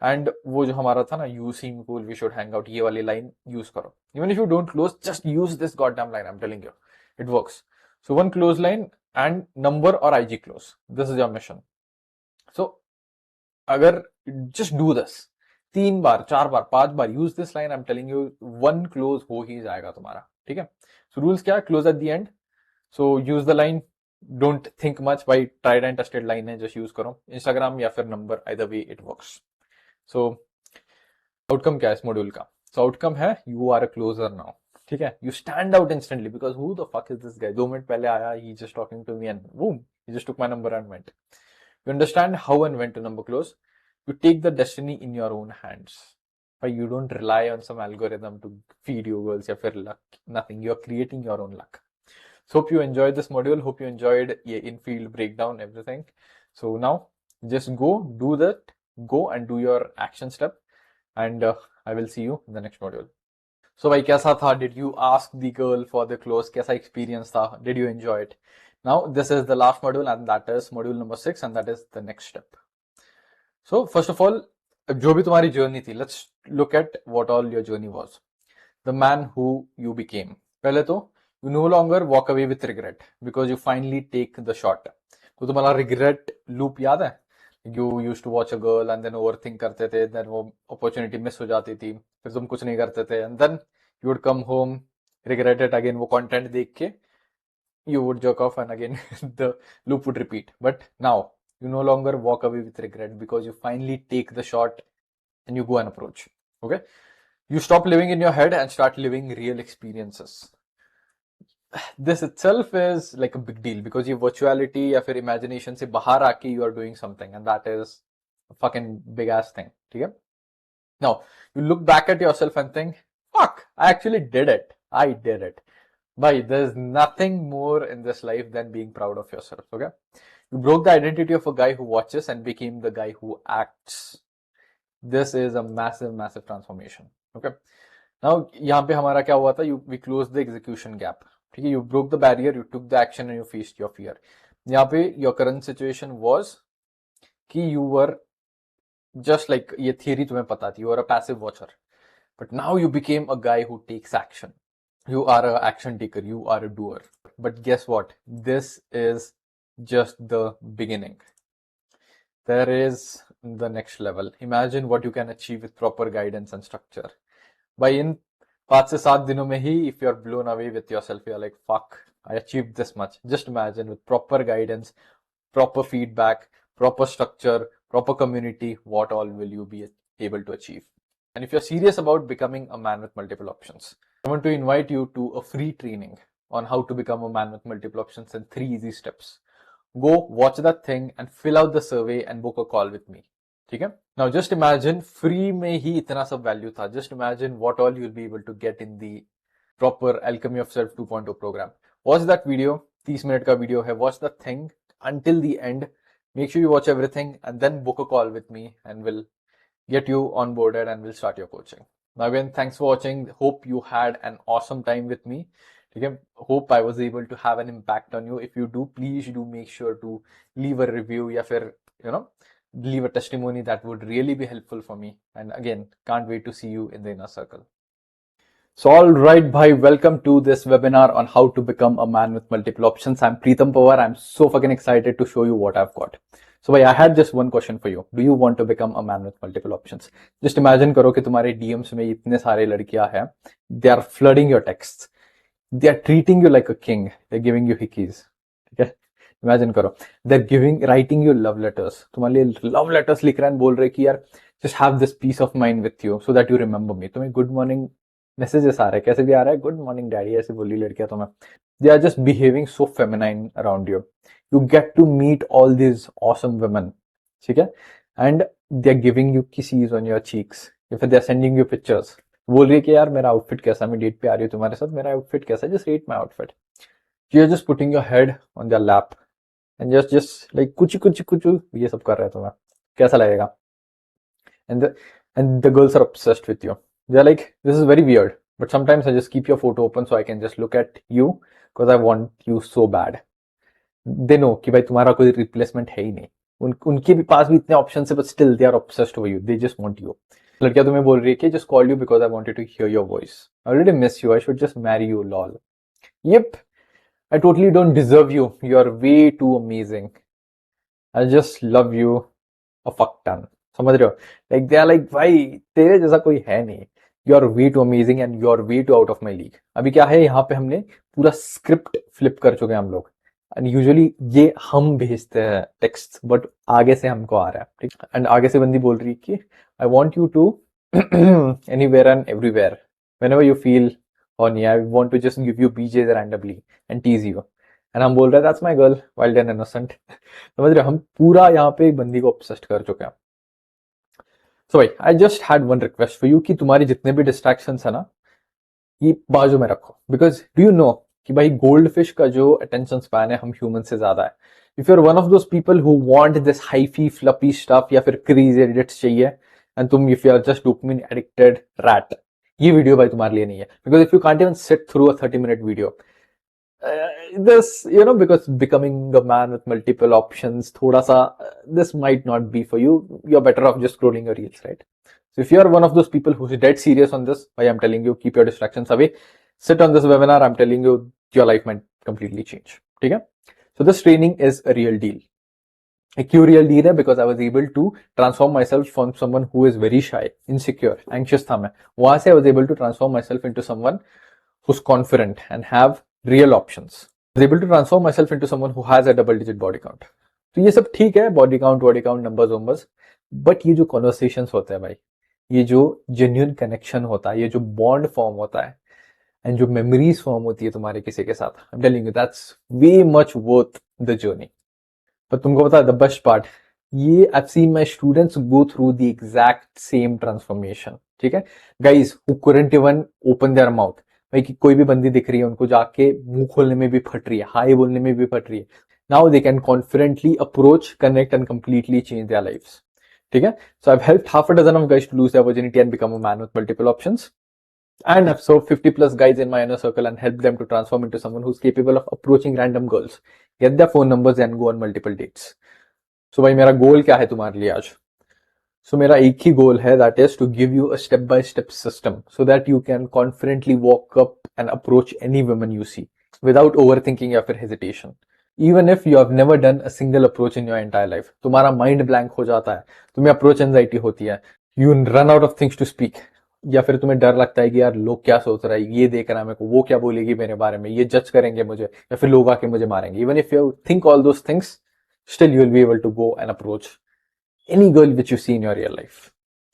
एंड वो जो हमारा था ना, you seem cool we should hang out, ये वाली लाइन यूज करो। Even if you don't close, just use this god damn line, I am telling you it works. So one close line and number और IG close, this is your mission. So अगर just do this 3 बार 4 बार 5 बार, use this line, I am telling you one close हो ही जाएगा तुम्हारा। ठीक है, सो रूल्स क्या है, close at the end, so use the line, don't think much, भाई ट्राइड एंड टेस्टेड लाइन है, जस्ट यूज करो, इंस्टाग्राम या फिर number, either way it works. So outcome क्या है इस मॉड्यूल का, सो आउटकम है you are a closer now. ठीक है, you stand out instantly because who the fuck is this guy, 2 minute पहले आया, he just talking to me and boom, he just took my number and went. You understand how and when to number close. You take the destiny in your own hands. But you don't rely on some algorithm to feed you girls or luck. Nothing. You are creating your own luck. So hope you enjoyed this module. Hope you enjoyed in-field breakdown, everything. So now just go do that. Go and do your action step. And I will see you in the next module. So भाई कैसा था? Did you ask the girl for the close? कैसा experience था? Did you enjoy it? Now this is the last module and that is module number 6 and that is the next step. So first of all, जो भी तुम्हारी journey थी, let's look at what all your journey was. The man who you became. पहले तो you no longer walk away with regret because you finally take the shot. तो तुम्हारा regret loop याद है? You used to watch a girl and then overthink करते थे, then वो opportunity miss हो जाती थी, फिर तुम कुछ नहीं करते थे, and then you would come home, regret it again, वो content देख के you would jerk off and again the loop would repeat. But now you no longer walk away with regret because you finally take the shot and you go and approach. Okay, you stop living in your head and start living real experiences. This itself is like a big deal because ये virtuality या फिर imagination से बाहर आके you are doing something and that is a fucking big ass thing. ठीक है, now you look back at yourself and think fuck, I actually did it, I did it. Bhai, there's nothing more in this life than being proud of yourself, okay? You broke the identity of a guy who watches and became the guy who acts. This is a massive, massive transformation, okay? Now, यहाँ पे हमारा क्या हुआ था? We closed the execution gap. ठीक है, you broke the barrier, you took the action and you faced your fear. यहाँ पे your current situation was कि you were just like, ये theory तुम्हें पता थी, you were a passive watcher. But now you became a guy who takes action. You are an action taker, you are a doer. But guess what? This is just the beginning. There is the next level. Imagine what you can achieve with proper guidance and structure. By in 5 से 7 दिनों में ही, if you're blown away with yourself, you're like, fuck, I achieved this much. Just imagine with proper guidance, proper feedback, proper structure, proper community, what all will you be able to achieve? And if you're serious about becoming a man with multiple options, I want to invite you to a free training on how to become a man with multiple options in 3 easy steps. Go watch that thing and fill out the survey and book a call with me. ठीक है? Now just imagine free में ही इतना सब value था. Just imagine what all you'll be able to get in the proper Alchemy of Self 2.0 program. Watch that video. 30 minute का video है. Watch that thing until the end. Make sure you watch everything and then book a call with me and we'll get you onboarded and we'll start your coaching. Now again, thanks for watching. Hope you had an awesome time with me. Okay, hope I was able to have an impact on you. If you do, please do make sure to leave a review या फिर leave a testimony. That would really be helpful for me. And again, can't wait to see you in the inner circle. So all right, bhai, welcome to this webinar on how to become a man with multiple options. I'm Preetham Pawar. I'm so fucking excited to show you what I've got. So bhai, I had just one question for you. Do you want to become a man with multiple options? Just imagine करो कि तुम्हारे DMs में इतने सारे लड़कियां हैं. They are flooding your texts. They are treating you like a king. They're giving you hickeys. ठीक है? Imagine करो. They're writing you love letters. तुम्हारे लिए love letters लिख रहे हैं, बोल रहे कि यार just have this peace of mind with you so that you remember me. तुम्हें good morning messages आ रहे हैं, कैसे भी आ रहा है, good morning daddy, ऐसे बोली लड़कियां तुम्हें. They are just behaving so feminine around you. You get to meet all these awesome women. ठीक है? And they're giving you kisses on your cheeks. If they're sending you pictures. बोल रही है कि यार मेरा आउटफिट कैसा, मैं डेट पे आ रही हूँ तुम्हारे साथ, मेरा आउटफिट कैसा, just rate my outfit. You're just putting your head on their lap and just like कुछ ये सब कर रहे हैं तुम्हें, कैसा लगेगा? And the girls are obsessed with you. they're like, this is very weird, but sometimes I just keep your photo open so I can just look at you because I want you so bad. They know कि भाई तुम्हारा कोई replacement है ही नहीं. उनके भी पास भी इतने ऑप्शन है, but still they are obsessed over you. They just want you. लड़कियां तुम्हें बोल रही है कि just called you because I wanted to hear your voice. I already miss you. I should just marry you, lol. Yep. I totally don't deserve you. You are way too amazing. I just love you a fuck ton. समझ रहे हो? Like they are like, भाई तेरे जैसा कोई है नहीं. You are way too amazing and you are way too out of my league. अभी क्या है, यहाँ पे हमने पूरा स्क्रिप्ट फ्लिप कर चुके हैं हम लोग. एंड यूजुअली ये हम भेजते हैं टेक्स्ट, बट आगे से हमको आ रहा है, ठीक. एंड आगे से बंदी बोल रही है कि I want you to anywhere and everywhere whenever you feel horny. I want to just give you BJs randomly and tease you. And हम बोल रहे हैं that's my girl, wild and innocent. समझ रहे हो? हम पूरा यहाँ पे एक बंदी को obsessed कर चुके हैं. सो भाई I just had one request for you कि तुम्हारी जितने भी डिस्ट्रैक्शंस है ना, ये बाजू में रखो. बिकॉज डू यू नो कि भाई गोल्ड फिश का जो अटेंशन स्पैन है हम ह्यूमन से ज्यादा है. If you are one of those people who want this hifi fluffy stuff या फिर क्रेजी एडिट्स चाहिए, एंड तुम if you are just dopamine addicted rat, ये वीडियो भाई तुम्हारे लिए नहीं है. Because if you can't even sit through a 30-minute video, this, you know, because becoming a man with multiple options, thoda sa, this might not be for you. You're better off just scrolling your reels, right? So if you're one of those people who's dead serious on this, why I'm telling you, keep your distractions away. Sit on this webinar. I'm telling you, your life might completely change. Okay? So this training is a real deal. A क्यों real deal है? Because I was able to transform myself from someone who is very shy, insecure, anxious था मैं. वहां से I was able to transform myself into someone who's confident and have real options. I was able to transform myself into someone who has a double-digit body count. तो ये सब ठीक है, body count, numbers, but ये जो conversations होते हैं भाई, ये जो genuine connection होता है, ये जो bond form होता है, and जो memories form होती है तुम्हारे किसी के साथ, I'm telling you, that's way much worth the journey. पर तुमको पता है the best part, ये I've seen my students go through the exact same transformation. ठीक है, guys who couldn't even open their mouth. भाई कि कोई भी बंदी दिख रही है उनको जाके मुंह खोलने में भी फट रही है, हाई बोलने में भी फट रही है. Now they can confidently approach, connect and completely change their lives. ठीक है, so I have helped half a dozen of guys to lose their virginity and become a man with multiple options. And I've served 50 plus guys in my inner circle and helped them to transform into someone who's capable of approaching random girls, get their phone numbers and go on multiple dates. So भाई मेरा गोल क्या है तुम्हारे लिए आज? So मेरा एक ही गोल है, that is to give you a step-by-step system so that you can confidently walk up and approach any woman you see without overthinking या फिर hesitation. Even if you have never done a single approach in your entire life, तुम्हारा mind blank हो जाता है, तुम्हें approach anxiety होती है, you run out of things to speak, या फिर तुम्हें डर लगता है कि यार लोग क्या सोच रहा है, ये देख रहा है मेरे को, वो क्या बोलेगी मेरे बारे में, ये जज करेंगे मुझे, या फिर लोग आके मुझे मारेंगे. Even if you think all those things, still you will be able to go and approach any girl which you see in your real life.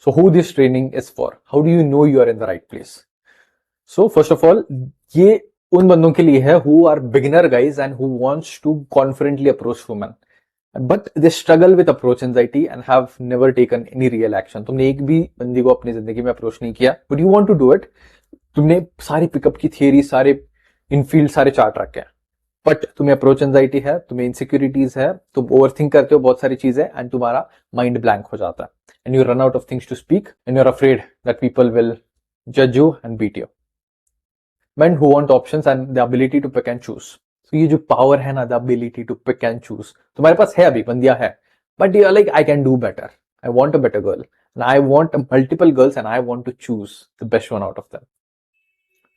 So who this training is for? How do you know you are in the right place? So first of all, ये उन बंदों के लिए है who are beginner guys and who wants to confidently approach women, but they struggle with approach anxiety and have never taken any real action. तुमने एक भी बंदी को अपनी जिंदगी में अप्रोच नहीं किया, but you want to do it. तुमने सारी पिकअप की थियरी, सारे इनफील्ड, सारे चार्ट रखे हैं, बट तुम्हें अप्रोच एंजाइटी है, तुम्हें इनसिक्योरिटीज है, तुम ओवरथिंक करते हो बहुत सारी चीजें, एंड तुम्हारा माइंड ब्लैंक हो जाता है, and you run out of things to speak, and you are afraid that people will जज you and beat you. Men who want options and the ability to pick and choose. So ये जो power है ना, the ability to pick and choose, तुम्हारे पास है, अभी बंदिया है, but you are like, I can do better, I want a better girl, and I want multiple girls and I want to choose the best one out of them.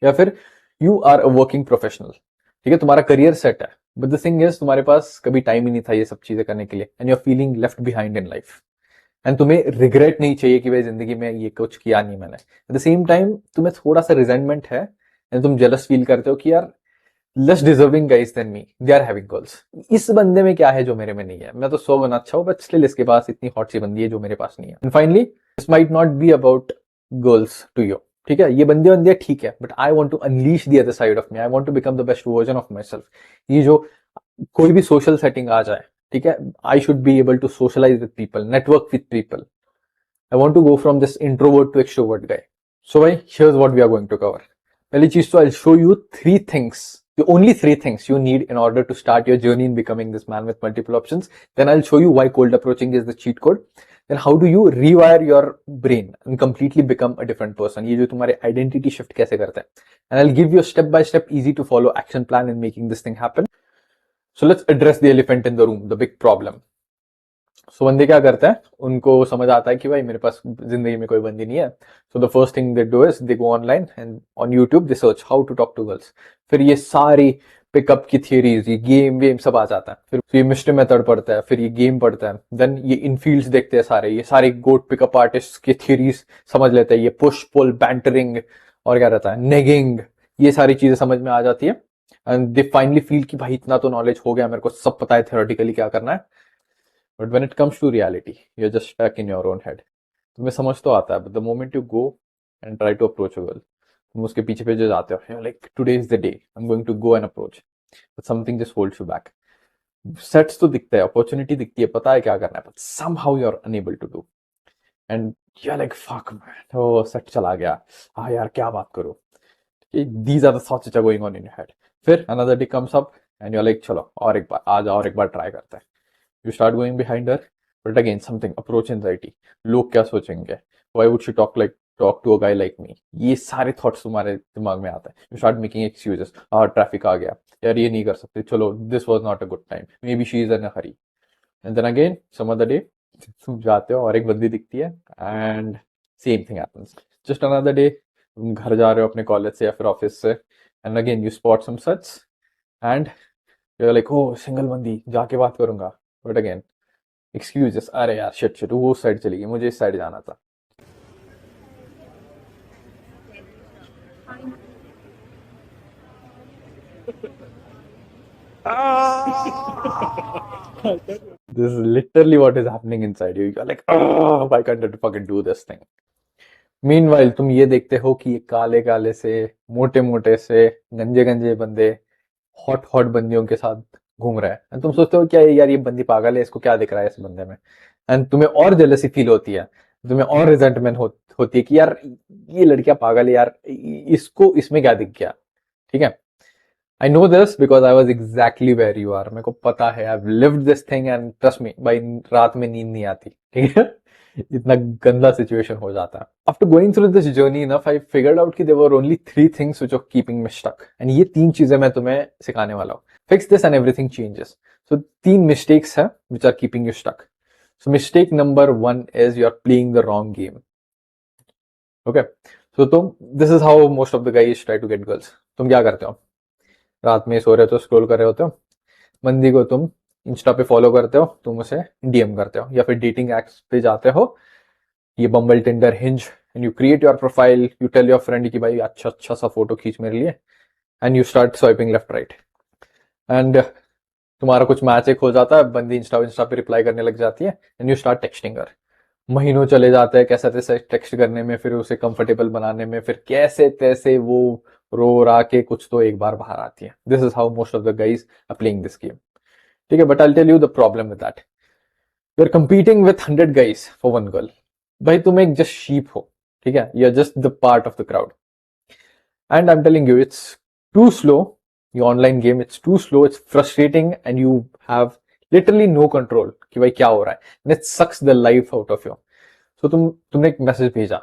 या फिर you are a working professional, ठीक है, तुम्हारा career set है, but the thing is तुम्हारे पास कभी time ही नहीं था ये सब चीजें करने के लिए, and you are feeling left behind in life, and तुम्हें रिग्रेट नहीं चाहिए कि भाई जिंदगी में ये कुछ किया नहीं मैंने. एट द सेम टाइम तुम्हें थोड़ा सा रिजेंटमेंट है, एंड तुम जेलस फील करते हो कि यार less deserving guys than me, they are having girls. इस बंदे में क्या है जो मेरे में नहीं है, मैं तो 100 गुना अच्छा हूं, बट स्टिल इसके पास इतनी हॉट सी बंदी है जो मेरे पास नहीं है. And finally this might not be about girls to you, ठीक है, ये बंदियां ठीक है, but I want to unleash the other side of me, I want to become the best version of myself. ये जो कोई भी सोशल सेटिंग आ जाए, ठीक है, I should be able to socialize with people, network with people. I want to go from this introvert to extrovert guy. So भाई here's what we are going to cover. पहली चीज तो I show you 3 things, the only 3 things you need in order to start your journey in becoming this man with multiple options. Then I'll show you why cold approaching is the cheat code. then how do you rewire your brain and completely become a different person? ये जो तुम्हारे identity shift कैसे करता है? And I'll give you a step by step, easy to follow action plan in making this thing happen. So let's address the elephant in the room, the big problem. So बंदे क्या करते हैं, उनको समझ आता है कि भाई मेरे पास जिंदगी में कोई बंदी नहीं है. So the first thing they do is they go online and on YouTube they search how to talk to girls. फिर ये सारी पिकअप की थियरीज, ये गेम वेम सब आ जाता है. फिर ये मिस्टर मेथड पढ़ता है, फिर ये गेम पढ़ता है, देन ये इनफील्ड्स देखते हैं सारे, ये सारे गोट पिकअप आर्टिस्ट की थियरीज समझ लेते हैं, ये पुश पुल बैंटरिंग और क्या रहता है नेगिंग, ये सारी चीजें समझ में आ जाती है. एंड दे फाइनली फील कि भाई इतना तो नॉलेज हो गया, मेरे को सब पता है थ्योरेटिकली क्या करना है. But when it comes to reality you are just stuck in your own head. तुम्हें समझ तो आता है, but the moment you go and try to approach a girl, तुम उसके पीछे पीछे जाते हो, like today is the day I am going to go and approach, but something just holds you back. Sets तो दिखता है, अपॉर्चुनिटी दिखती है, पता है क्या करना है, but somehow you are unable to do. And you're like, fuck man, oh set चला गया, हाँ यार क्या बात करूं. These are the thoughts which are going on in your head. फिर another day comes up and you're like, चलो और एक बार आज और एक बार ट्राई करते हैं. You start going behind her, but again something, approach anxiety, लोग क्या सोचेंगे, why would she talk to a guy like me, ये सारे थॉट्स तुम्हारे दिमाग में आते हैं. You start making excuses, traffic आ गया यार, ये नहीं कर सकते, चलो this was not a good time, maybe she is in a hurry. And then again some other day तुम जाते हो और एक बंदी दिखती है and same thing happens. Just another day तुम घर जा रहे हो अपने कॉलेज से या फिर ऑफिस से, and again you spot some such and you are like, oh single बंदी जाके बात करूंगा, बट अगेन एक्सक्यूजेस, अरे यार शिट वो उस साइड चली गई, मुझे इस साइड जाना था. This is literally what is happening inside you. You're like, oh, why can't I fucking do this thing? Meanwhile, तुम ये देखते हो कि ये काले काले से, मोटे मोटे से, गंजे गंजे बंदे हॉट हॉट बंदियों के साथ घूम रहे हैं. एंड तुम सोचते हो क्या यार ये बंदी पागल है, इसको क्या दिख रहा है इस बंदे में. एंड तुम्हें और जेलसी फील होती है, तुम्हें और रिजेंटमेंट होती है कि यार ये लड़कियां पागल है यार, इसको इसमें क्या दिख गया. ठीक है, I know this because I was exactly where you are. मेरे को पता है, I've lived this thing and trust me, भाई रात में नींद नहीं आती. ठीक है, इतना गंदा सिचुएशन हो जाता है. After going through this journey enough, I figured out कि there were only 3 things which were keeping me stuck. And ये 3 चीजें मैं तुम्हें सिखाने वाला हूँ. Fix this and everything changes. So 3 mistakes हैं which are keeping you stuck. So mistake number 1 is you are playing the wrong game. Okay. So this is how most of the guys try to get girls. तुम क्या करते हो, रात में सो रहे हो तो स्क्रॉल कर रहे होते हो, बंदी को तुम इंस्टा पे फॉलो करते हो, तुम उसे डीएम करते हो, या फिर डेटिंग एप्स पे जाते हो, ये Bumble, Tinder, Hinge, and you create your profile, you tell your friend कि भाई अच्छा अच्छा सा फोटो खींच मेरे लिए, and you start swiping left right, and तुम्हारा कुछ मैच हो जाता है, बंदी इंस्टा पे रिप्लाई करने लग जाती है, and you start texting her. महीनों चले जाते हैं कैसे तैसे टेक्स्ट करने में, फिर उसे कंफर्टेबल बनाने में, फिर कैसे तैसे वो रो रा के कुछ तो एक बार बाहर आती है. This is how most of the guys are playing this game. ठीक है, but I tell you the problem with that, you are competing with 100 guys for 1 girl. भाई तुम एक जस्ट शीप हो, ठीक है, you are just the part of the crowd, and I am telling you it's too slow. your online game, it's too slow, it's frustrating, and you have literally no control कि भाई क्या हो रहा है, and it sucks the life out of you. So तुमने एक message भेजा,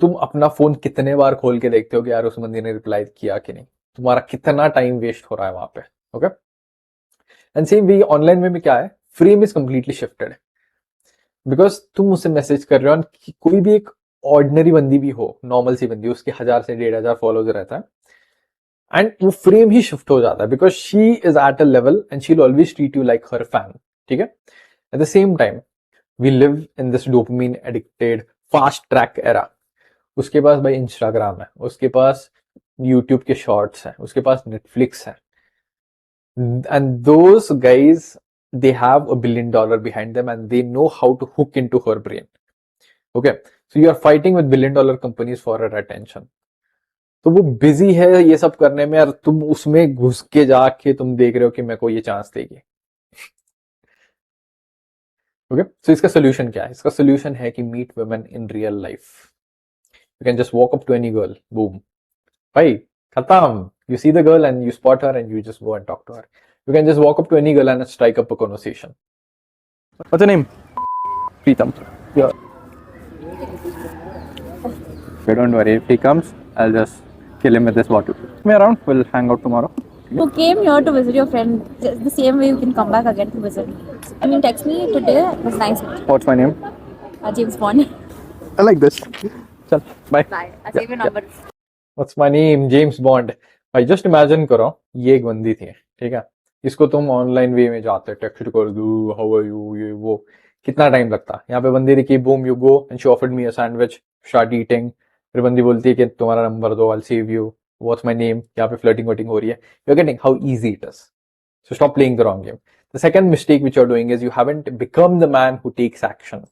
तुम अपना फोन कितने बार खोल के देखते हो कि यार उस बंदी ने रिप्लाई किया कि नहीं, तुम्हारा कितना टाइम वेस्ट हो रहा है वहां पे. Okay, and same way online में भी क्या है, frame is completely shifted, because तुम उससे मैसेज कर रहे हो, कोई भी एक ऑर्डिनरी बंदी भी हो, नॉर्मल सी बंदी, उसके 1000 से 1500 फॉलोअर्स रहता है, एंड वो फ्रेम ही शिफ्ट हो जाता है, because she is at a level and she will always treat you like her fan. ठीक है, at the same time we live in this dopamine addicted fast track era. उसके पास भाई Instagram है, उसके पास यूट्यूब के शॉर्ट्स हैं, उसके पास नेटफ्लिक्स है, and those guys they have $1 billion behind them and they know how to hook into her brain. Okay, so you are fighting with $1 billion companies for her attention. तो वो busy है ये सब करने में, और तुम उसमें घुस के जाके तुम देख रहे हो कि मेरे को ये चांस देगी. ओके, सो इसका सोल्यूशन क्या है? इसका सोल्यूशन है कि meet women in real life. You can just walk up to any girl, boom, भाई खत्म. You see the girl and you spot her and you just go and talk to her. You can just walk up to any girl and strike up a conversation. What's your name? Preetham. Yeah. Okay, don't worry. If he comes, I'll just kill him with this bottle. Me around. We'll hang out tomorrow. You came here to visit your friend just the same way you can come back again to visit. I mean, text me today. It was nice. What's my name? James Bond. I like this. Chal, bye. Bye. I'll save your number. What's my name? James bond. भाई just imagine करो ये एक बंदी थी, ठीक है, इसको तुम ऑनलाइन वे में जाते टेक्स्ट कर दो हाउ आर यू ये वो, कितना टाइम लगता. यहाँ पे बंदी देखी, boom you go and she offered me a sandwich, start eating. फिर बंदी बोलती है कि तुम्हारा नंबर दो, I save you, what's my name. यहाँ पे फ्लर्टिंग वर्टिंग हो रही है. You are getting how easy it is. So stop playing the wrong game. The second mistake which you are doing is you haven't become the man who takes action.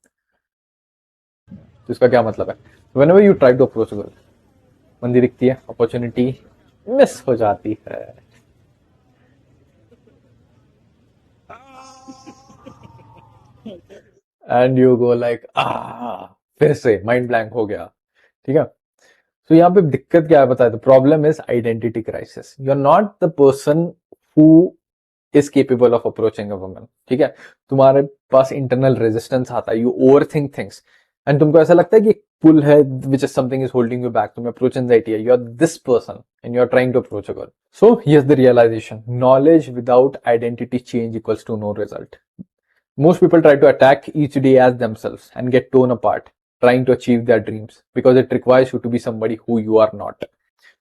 तो इसका क्या मतलब है? Whenever you try to approach a girl, बंदी दिखती है, opportunity miss हो जाती है. एंड यू गो लाइक फिर से माइंड ब्लैंक हो गया. ठीक है. तो यहाँ पे दिक्कत क्या है बताए? The problem is identity crisis. You are not the person who is capable of approaching a woman. ठीक है. तुम्हारे पास इंटरनल रेजिस्टेंस आता है, you overthink things and तुमको ऐसा लगता है कि पुल है which is something is holding you back. तुम्हें अप्रोच एंजाइटी है. You are this person and you are trying to approach a girl. So here's the realization, knowledge without identity change equals to no result. Most people try to attack each day as themselves and get torn apart trying to achieve their dreams because it requires you to be somebody who you are not.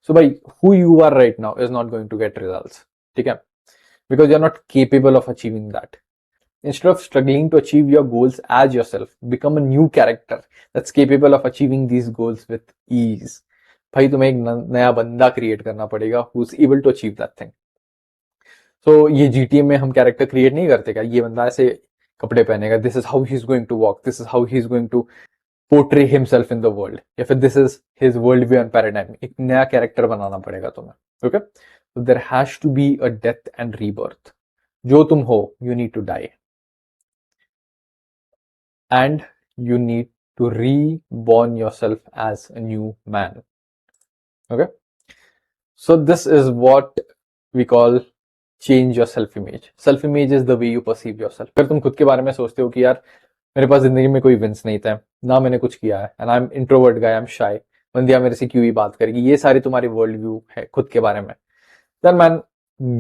So by who you are right now is not going to get results. Okay? Because you're not capable of achieving that. Instead of struggling to achieve your goals as yourself, become a new character that's capable of achieving these goals with ease. भाई तुम्हें एक नया बंदा create करना पड़ेगा who's able to achieve that thing. So ये GTA में हम कैरेक्टर क्रिएट नहीं करते क्या? ये बंदा ऐसे कपड़े पहनेगा, this is how he is going to walk, this is how he is going to portray himself in the world, या फिर this is his world view and paradigm. एक नया कैरेक्टर बनाना पड़ेगा तुम्हें. Okay. So there has to be a death and rebirth. जो तुम हो, you need to die and you need to reborn yourself as a new man. Okay. So this is what we call change your self image. Self image is the way you perceive yourself. अगर तुम खुद के बारे में सोचते हो कि यार मेरे पास जिंदगी में कोई विंस नहीं था, ना मैंने कुछ किया है, and I am introvert guy, I am shy, बंदिया मेरे से क्यों ही बात करेगी, ये सारी तुम्हारी वर्ल्ड व्यू है खुद के बारे में, then man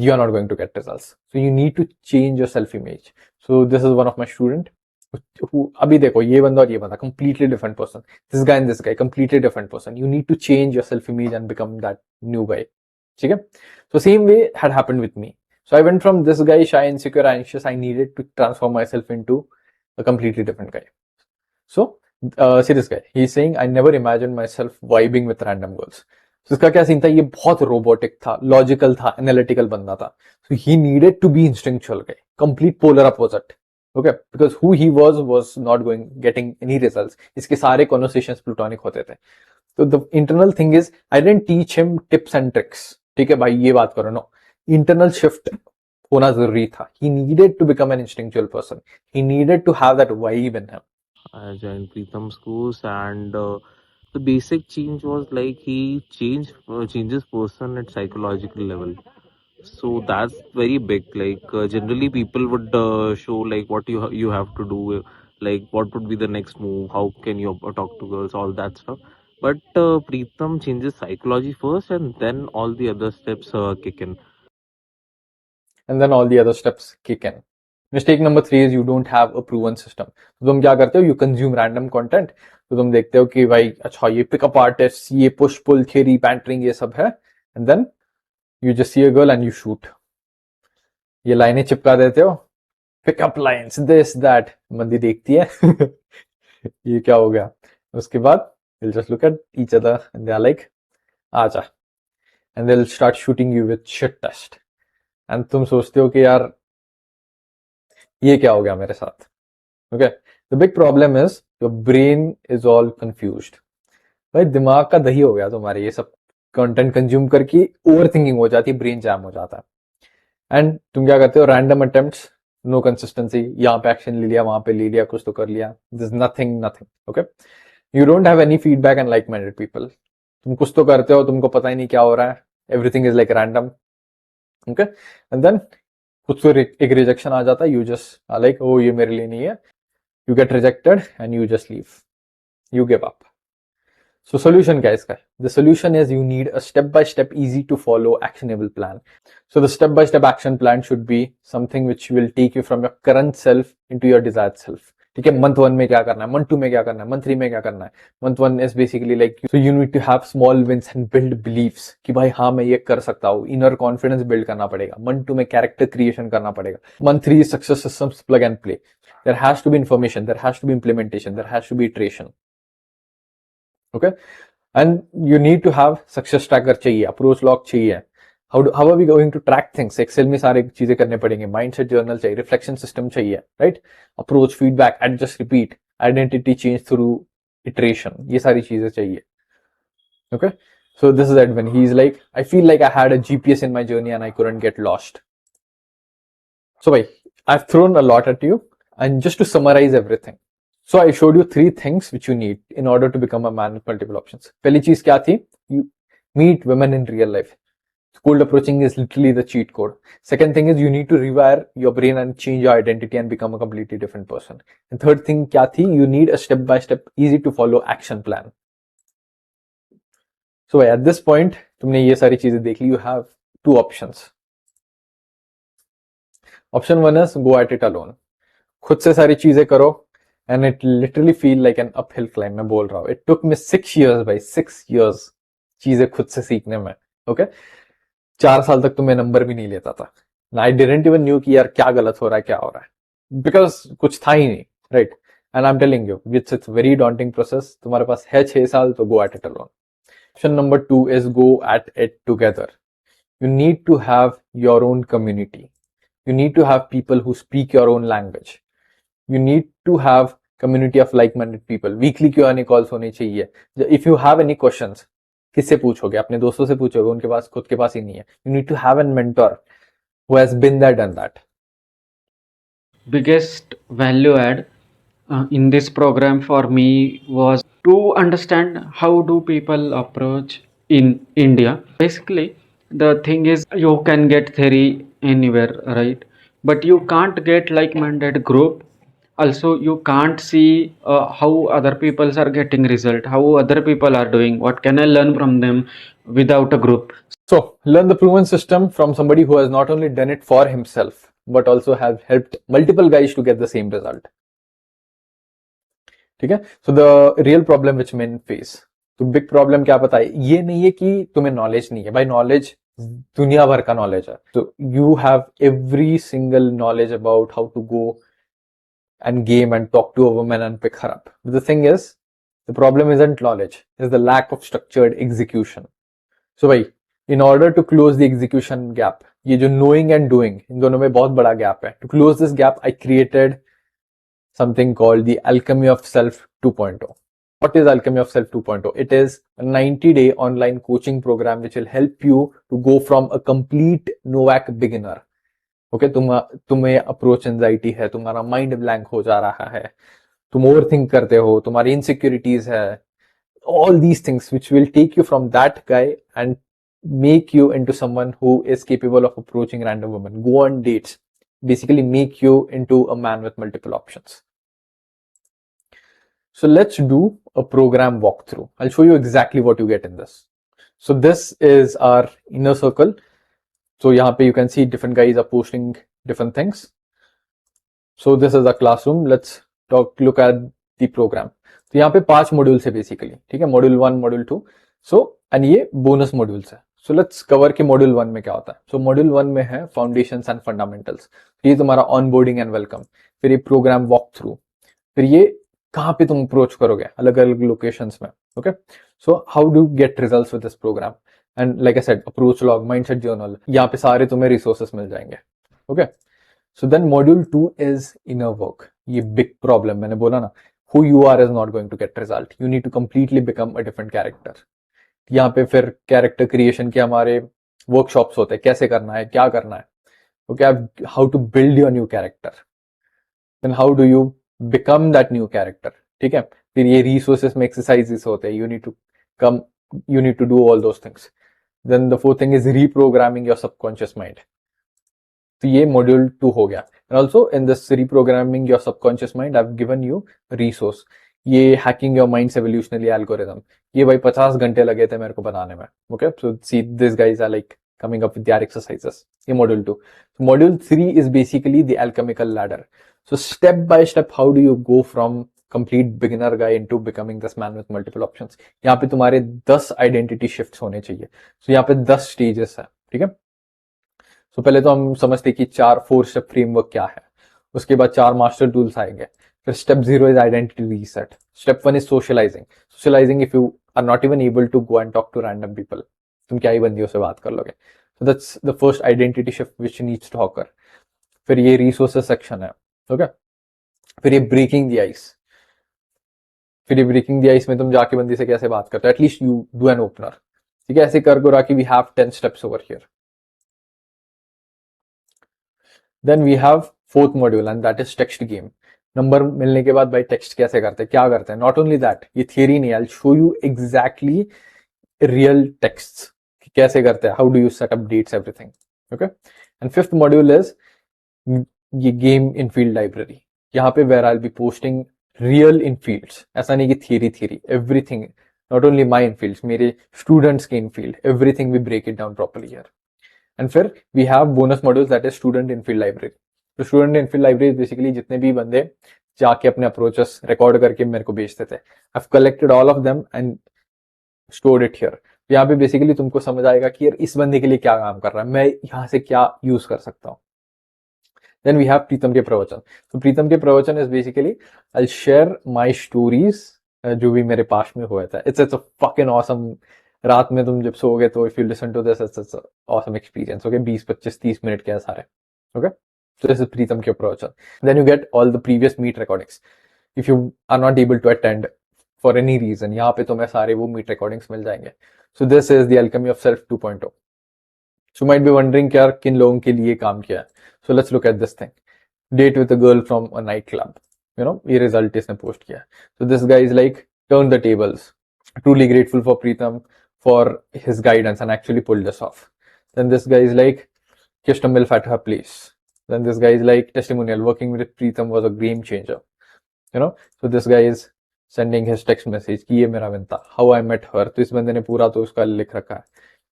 you are not going to get results. So you need to change your self image. So this is one of my student. अभी देखो ये बंदा और ये बंदा completely different person. This guy and this guy completely different person. You need to change your self image and become that new guy. ठीक है. So same way had happened with me. So I went from this guy, shy, insecure, anxious. I needed to transform myself into a completely different guy. So, see this guy. He's saying, I never imagined myself vibing with random girls. So इसका क्या scene था? ये बहुत robotic था, logical था, analytical बंदा था. So he needed to be instinctual guy, complete polar opposite. Okay, because who he was not getting any results. इसके सारे conversations plutonic होते थे. So the internal thing is, I didn't teach him tips and tricks. ठीक है भाई, ये बात करो. No. इंटरनल शिफ्ट होना जरूरी था. He needed to become an instinctual person. He needed to have that vibe in him. I joined Preetham's course, and the basic change was like he changes person at psychological level. So that's very big. Like generally, people would show like what you have to do, like what would be the next move, how can you talk to girls, all that stuff. But Preetham changes psychology first, and then all the other steps kick in. And then all the other steps kick in. Mistake number 3 is you don't have a proven system. तो तुम क्या करते हो? You consume random content. तो तुम देखते हो कि भाई अच्छा ये पिकअप आर्टिस्ट, ये पुश पुल थियरी, पैंटरिंग, ये सब है, and then you just see a girl and you shoot. ये लाइनें चिपका देते हो, पिकअप लाइन्स, दिस दैट. बंदी देखती है ये क्या हो गया? उसके बाद they'll just look at each other and they're like, आजा, and they'll start shooting you with shit test. And तुम सोचते हो कि यार ये क्या हो गया मेरे साथ. Okay. The big problem is your brain is all confused. भाई दिमाग का दही हो गया तुम्हारे, ये सब कंटेंट कंज्यूम करके ओवर थिंकिंग हो जाती है, ब्रेन जैम हो जाता है. एंड तुम क्या करते हो? Random attempts, no consistency. यहाँ पे एक्शन ले लिया, वहां पे ले लिया, कुछ तो कर लिया. This nothing. Okay. You don't have any feedback and like minded people. तुम कुछ तो करते हो, तुमको पता ही नहीं क्या हो रहा है. Everything is like random. Okay. And then कुछ तो एक रिजेक्शन आ जाता है. यू जस्ट लाइक, ओ ये मेरे लिए नहीं है. You get rejected and you just leave. You give up. So solution क्या है इसका? The solution is you need a step-by-step, easy to follow, actionable plan. So the step-by-step action plan should be something which will take you from your current self into your desired self. ठीक है, month 1 में क्या करना है, month 2 में क्या करना है, month 3 में क्या करना है. Month 1 is basically like, so you need to have small wins and build beliefs कि भाई हाँ मैं ये कर सकता हूँ. Inner confidence build करना पड़ेगा. Month 2 में character creation करना पड़ेगा. Month 3 is success systems plug and play. There has to be information, there has to be implementation, there has to be iteration. Okay, and you need to have success tracker चाहिए, approach log चाहिए. How are we going to track things? Excel में सारे चीजें करने पड़ेंगे. Mindset journal चाहिए, reflection system चाहिए, right? Approach, feedback, adjust, repeat, identity change through iteration. ये सारी चीजें चाहिए. Okay, so this is Edwin. He's like, I feel like I had a GPS in my journey and I couldn't get lost. So bhai, I've thrown a lot at you, and just to summarize everything. So I showed you 3 things which you need in order to become a man with multiple options. पहली चीज क्या थी? You meet women in real life. Cold approaching is literally the cheat code. Second thing is you need to rewire your brain and change your identity and become a completely different person. And third thing क्या थी? You need a step-by-step, easy to follow action plan. So at this point, तुमने ये सारी चीजें देख ली. You have 2 options. Option 1 is go at it alone. खुद से सारी चीजें करो. And it literally feel like an uphill climb. मैं बोल रहा हूँ. It took me 6 years, भाई 6 years चीजें खुद से सीखने में. Okay? 4 साल तक तो मैं नंबर भी नहीं लेता था. I didn't even knew कि यार क्या गलत हो रहा है, क्या हो रहा है. Because कुछ था ही नहीं, right? And I'm telling you, it's a very daunting process. तुम्हारे पास है 6 साल तो go at it alone. Option number 2 is go at it together. You need to have your own community. You need to have people who speak your own language. You need to have community of like-minded people. Weekly Q&A calls होनी चाहिए. If you have any questions, किससे पूछोगे? अपने दोस्तों से पूछोगे, उनके पास खुद के पास ही नहीं है. You need to have a mentor who has been there, done that. Biggest value add in this program for me was to understand how do people approach in India. Basically, the thing is you can get theory anywhere, right? But you can't get like-minded group. Also, you can't see how other peoples are getting result, how other people are doing, what can I learn from them without a group. So learn the proven system from somebody who has not only done it for himself but also have helped multiple guys to get the same result. ठीक है? So the real problem which men face, तो big problem क्या पता है? ये नहीं है कि तुम्हें knowledge नहीं है. भाई knowledge दुनिया भर का knowledge है. So you have every single knowledge about how to go and game and talk to a woman and pick her up. But the thing is, the problem isn't knowledge, it's the lack of structured execution. So भाई, in order to close the execution gap, ये जो knowing and doing, इन दोनों में बहुत बड़ा gap है. To close this gap, I created something called the Alchemy of Self 2.0. What is Alchemy of Self 2.0? It is a 90-day online coaching program which will help you to go from a complete Novak beginner. Okay, तुम्हें approach anxiety है, तुम्हारा mind blank हो जा रहा है, तुम over think करते हो, तुम्हारी इनसिक्योरिटीज है, all these things which will take you from that guy and make you into someone who is capable of approaching random women, go on dates, basically make you into a man with multiple options. So let's do a program walkthrough. I'll show you exactly what you get in this. So this is our inner circle. So यहाँ पे you can see different guys are posting different things. So this is a classroom. Let's look at the program. तो यहाँ पे 5 modules है basically, ठीक है? Module 1, module 2. So and ये bonus modules है. सो लेट्स कवर कि मॉड्यूल 1 में क्या होता है. सो मॉड्यूल 1 में है फाउंडेशंस एंड फंडामेंटल्स. ये तुम्हारा ऑनबोर्डिंग एंड वेलकम. फिर ये प्रोग्राम वॉक थ्रू. फिर ये कहाँ पे तुम अप्रोच करोगे, अलग अलग लोकेशंस में. Okay, so how do get results with this program. And like I said, approach log, mindset journal, यहाँ पे सारे तुम्हें रिसोर्सेस मिल जाएंगे. Okay, so then module 2 is inner work. ये बिग प्रॉब्लम, मैंने बोला ना, who you are is not going to get result. You need to completely become a different character. यहाँ पे फिर कैरेक्टर क्रिएशन के हमारे वर्कशॉप्स होते हैं, कैसे करना है, क्या करना है. Okay, how to build your new character, then how do you become that new character. ठीक है, फिर ये रिसोर्सेस में एक्सरसाइजेस होते हैं. You need to do all those things. Then the fourth thing is reprogramming your subconscious mind. तो ये module 2 हो गया. And also in this reprogramming your subconscious mind, I've given you resource. ये hacking your minds evolutionary algorithm, ये भाई 50 घंटे लगे थे मेरे को बनाने में. Okay, so see this guys are like coming up with their exercises. In module 2. So module 3 is basically the alchemical ladder. So step by step, how do you go from complete beginner guy into becoming this man with multiple options? यहाँ पे तुम्हारे 10 identity shifts होने चाहिए. So यहाँ पे 10 stages है, ठीक है. So पहले तो हम समझते कि 4 step framework क्या है. उसके बाद 4 master tools आएंगे. फिर step 0 is identity reset. Step 1 is socializing. Socializing, if you are not even able to go and talk to random people, तुम क्या ही बंदियों से बात कर लोगे. So that's the first identity shift which needs to occur. फिर ये resources section है, ओके. फिर ये breaking the ice. फिर ये breaking the ice में तुम जाके बंदी से कैसे बात करते हो. At least you do an opener. ठीक है, ऐसे कर करा कि we have 10 steps over here. Then we have fourth module and that is text game. Number मिलने के बाद भाई टेक्स्ट कैसे करते हैं, क्या करते हैं. नॉट ओनली दैट, ये थियरी नहीं, I show you exactly real text कैसे करते हैं, how do you set up dates everything. Okay, and fifth module is ये गेम इन फील्ड लाइब्रेरी. यहाँ पे where I be posting real in fields. ऐसा नहीं कि theory everything, not only my in fields, मेरे स्टूडेंट्स के in field, everything we break it down properly here. And फिर we have bonus modules that is student in field library. तो student in field library basically जितने भी बंदे जाके अपने approaches record करके मेरे को भेजते थे, I have collected all of them and stored it here. यहाँ पे बेसिकली तुमको समझ आएगा कि यार इस बंदे के लिए क्या काम कर रहा है, मैं यहाँ से क्या यूज कर सकता हूँ. देन वी हैव प्रीतम के प्रवचन. तो प्रीतम के प्रवचन is basically I share my stories जो भी मेरे पास में हुआ था. It's a fucking awesome. रात में तुम जब सोओगे तो if you listen to this it's awesome experience. Okay, 20 25 30 minute के हैं सारे. Okay, so this is Preetham के प्रवचन. Then you get all the previous meet recordings. If you are not able to attend for any reason, यहाँ पे तुम्हें सारे वो meet recordings मिल जाएंगे. So this is the alchemy of self 2.0. So you might be wondering कि यार किन लोगों के लिए काम किया है. So let's look at this thing. Date with a girl from a nightclub. You know, ये result इसने post किया है. So this guy is like turn the tables. Truly grateful for Preetham for his guidance and actually pulled this off. Then this guy is like kissed a milf at her place. Then this guy is like testimonial. Working with Preetham was a game changer. You know, so this guy is sending his text message कि ये मेरा win था. How I met her. तो इस बंदे ने पूरा तो उसका लिख रखा है.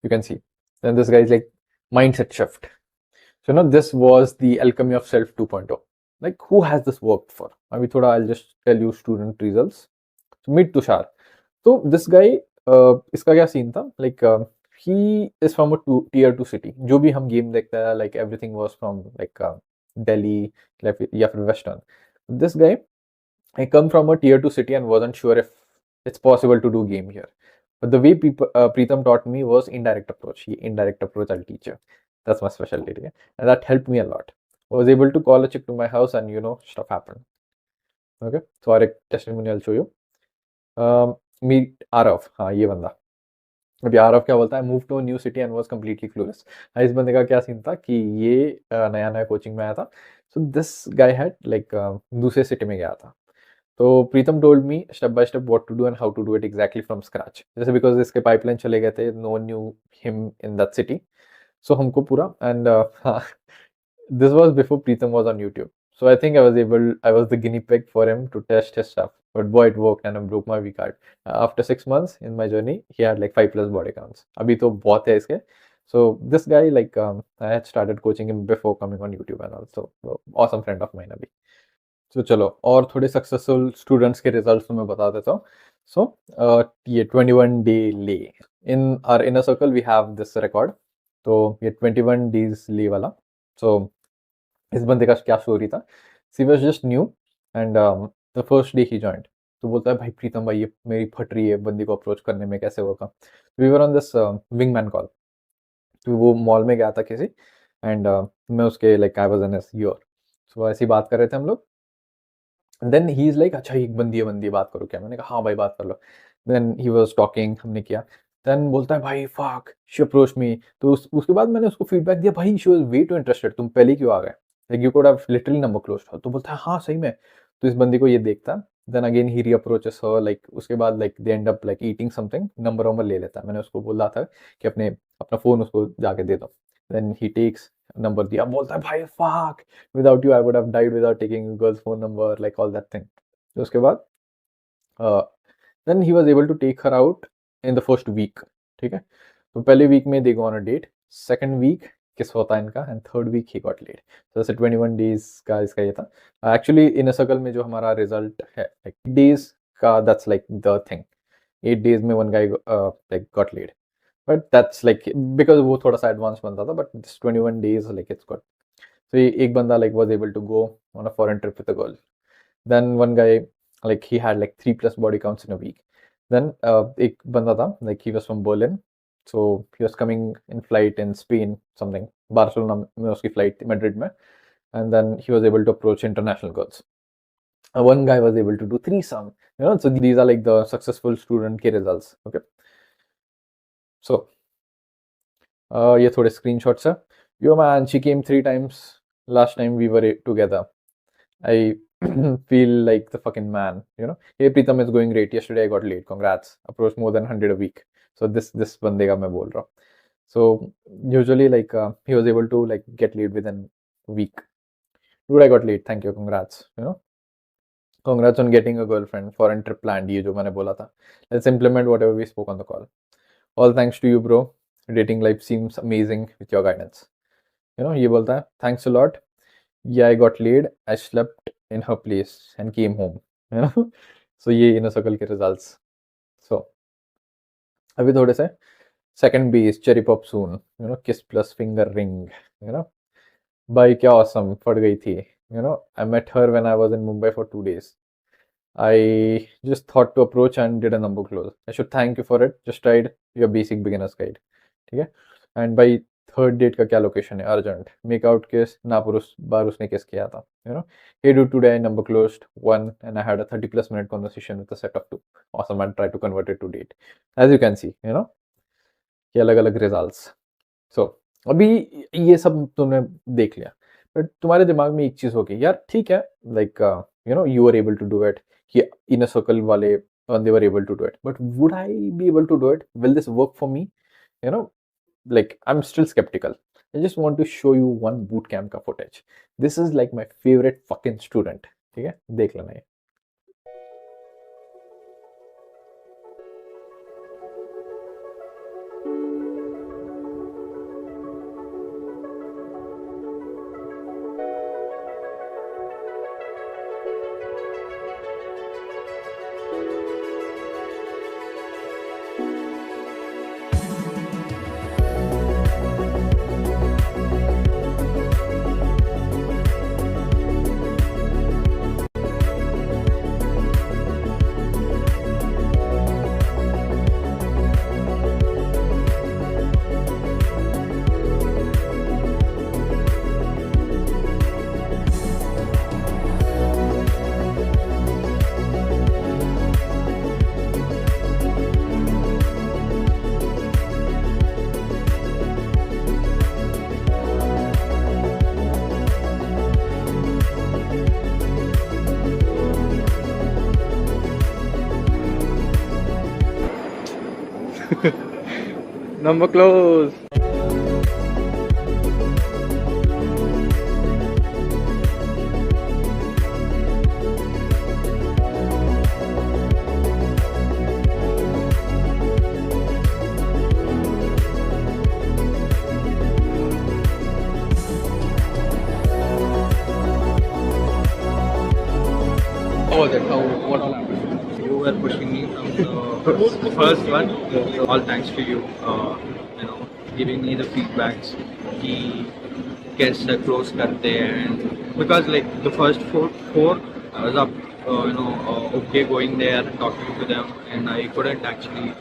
You can see. Then this guy is like mindset shift. So you know, this was the alchemy of self 2.0. Like who has this worked for? अभी थोड़ा I'll just tell you student results. So meet Tushar. तो this guy इसका क्या scene था? Like he is from a tier 2 city. जो भी हम game देखते हैं, like everything was from like Delhi या फिर Western. This guy, I come from a tier 2 city and wasn't sure if it's possible to do game here. But the way Preetham taught me was indirect approach. He indirect approach I'll teach you. That's my specialty. Okay? And that helped me a lot. I was able to call a chick to my house and you know stuff happened. Okay, so our testimonial I'll show you. Meet Arav. हाँ ये बंदा. अभी आरव क्या बोलता है, move to new city and was completely clueless. इस बंदे का क्या सीन था कि ये नया नया कोचिंग में आया था. So this guy had like दूसरे सिटी में गया था. तो Pritam told me step by step what to do and how to do it exactly from scratch. जैसे बिकॉज इसके पाइपलाइन चले गए थे, no one knew him in that city. So हमको पूरा and this was before Preetham was on YouTube. So I think I was the guinea pig for him to test his stuff. But boy, it worked and I broke my V card. After 6 months in my journey, he had like 5+ body counts. अभी तो बहुत है इसके. So this guy, like, I had started coaching him before coming on YouTube and also awesome friend of mine अभी. So चलो और थोड़े successful students के रिजल्ट्स तो मैं बता देता हूँ. So ये 21 day lay. In our inner circle we have this record. तो ये 21 days lay वाला. So इस बंदे का क्या स्टोरी था. She was just new and the first day ही जॉइंट. तो बोलता है भाई प्रीतम भाई ये मेरी फट रही है बंदी को अप्रोच करने में, कैसे होगा. We were on this wingman call. तो वो मॉल में गया था किसी एंड मैं उसके like I was in his year. So ऐसी बात कर रहे थे हम लोग. देन ही इज लाइक अच्छा एक बंदी है बात करो क्या. मैंने कहा हाँ भाई बात कर लो. देन ही वाज टॉकिंग, हमने किया. देन बोलता है भाई फक शी अप्रोच मी. तो उसके बाद मैंने उसको फीडबैक दिया भाई she was way too interested, तुम पहले क्यों आ गए, like you could have literally number closed. तो बोलता है हाँ सही में. तो इस बंदी को ये देखता. Then again he reapproaches her. Like उसके बाद like they end up like eating something. Number ले लेता है. मैंने उसको बोला था कि अपना फ़ोन उसको जाके दे दो. Then he takes number दिया, बोलता है भाई fuck, without you I would have died without taking a girl's phone number, like all that thing. तो उसके बाद then he was able to take her out in the first week. ठीक है, तो पहले वीक में they go on a date, second week किस होता है इनका, and third week he got laid. तो ऐसे 21 days का इसका ये था. Actually inner circle में जो हमारा result है like days का, that's like the thing. 8 days में one guy like got laid. But that's like because वो थोड़ा सा advance बनता था, but this 21 days like it's good. So एक बंदा like was able to go on a foreign trip with a girl. Then one guy like he had like 3+ body counts in a week. Then एक बंदा था like he was from Berlin, so he was coming in flight in Spain something, Barcelona में उसकी flight थी Madrid में, and then he was able to approach international girls. One guy was able to do threesome, you know. So these are like the successful student के results. Okay. So ये थोड़े screenshots है. Yo man, she came 3 times last time we were together. I feel like the fucking man, you know. Hey Pritam, is going great. Yesterday I got late. Congrats. Approached more than 100 a week. So this बंदे का मैं बोल रहा हूँ. So usually like he was able to like get laid within a week. Dude, I got late. Thank you. Congrats. You know. Congrats on getting a girlfriend. Foreign trip planned. ये जो मैंने बोला था. Let's implement whatever we spoke on the call. All thanks to you, bro. Dating life seems amazing with your guidance. You know, ये बोलता है, thanks a lot. Yeah, I got laid. I slept in her place and came home. You know, so ये inner circle के results. So अभी थोड़े से second base cherry pop soon. You know, kiss plus finger ring. You know, भाई क्या awesome, फट गई थी. You know, I met her when I was in Mumbai for 2 days. I just thought to approach and did a number close. I should thank you for it. Just tried your basic beginner's guide. ठीक है. And by third date का क्या location है? Urgent. Make out case ना पुरुष बार उसने किस किया था. You know. Hey dude, today I number closed 1 and I had a 30+ minute conversation with a set of 2. Awesome. And try to convert it to date. As you can see, you know. ये अलग अलग results. So अभी ये सब तुमने देख लिया. But तुम्हारे दिमाग में एक चीज होगी यार, ठीक है, like you know, you were able to do it. कि inner circle वाले they were able to do it, but would I be able to do it? Will this work for me? You know, like I'm still skeptical. I just want to show you one boot camp का footage. This is like my favorite fucking student. ठीक है, देख लेना ये. Number close. What all happened? You were pushing me from the first one. So all thanks to you. You know, giving me the feedbacks. He कैसे close करते हैं, and because like the first four I was up, okay, going there, talking to them, and I couldn't actually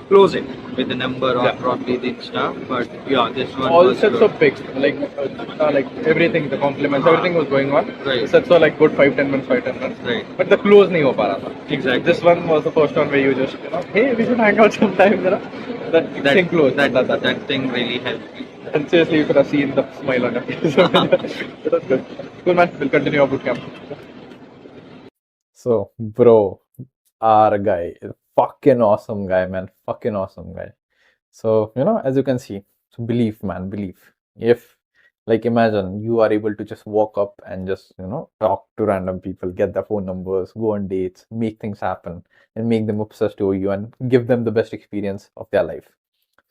close it with the number or probably the stuff. But yeah, this one All was sets good. were picked, like everything, the compliments, everything was going on. Right. The sets were like good 5-10 minutes, 5-10 minutes. Right. But the close नहीं हो पा रहा था. Exactly. This one was the first one where you just, hey, we should hang out sometime, That thing closed. That thing really helped me. And seriously, you could have seen the smile on your face. It was good. Cool, man. We'll continue our bootcamp. So, bro, our guy is fucking awesome guy, man. Fucking awesome guy. So, as you can see, so belief, man, belief. If, like, imagine you are able to just walk up and just, talk to random people, get their phone numbers, go on dates, make things happen, and make them obsessed over you and give them the best experience of their life.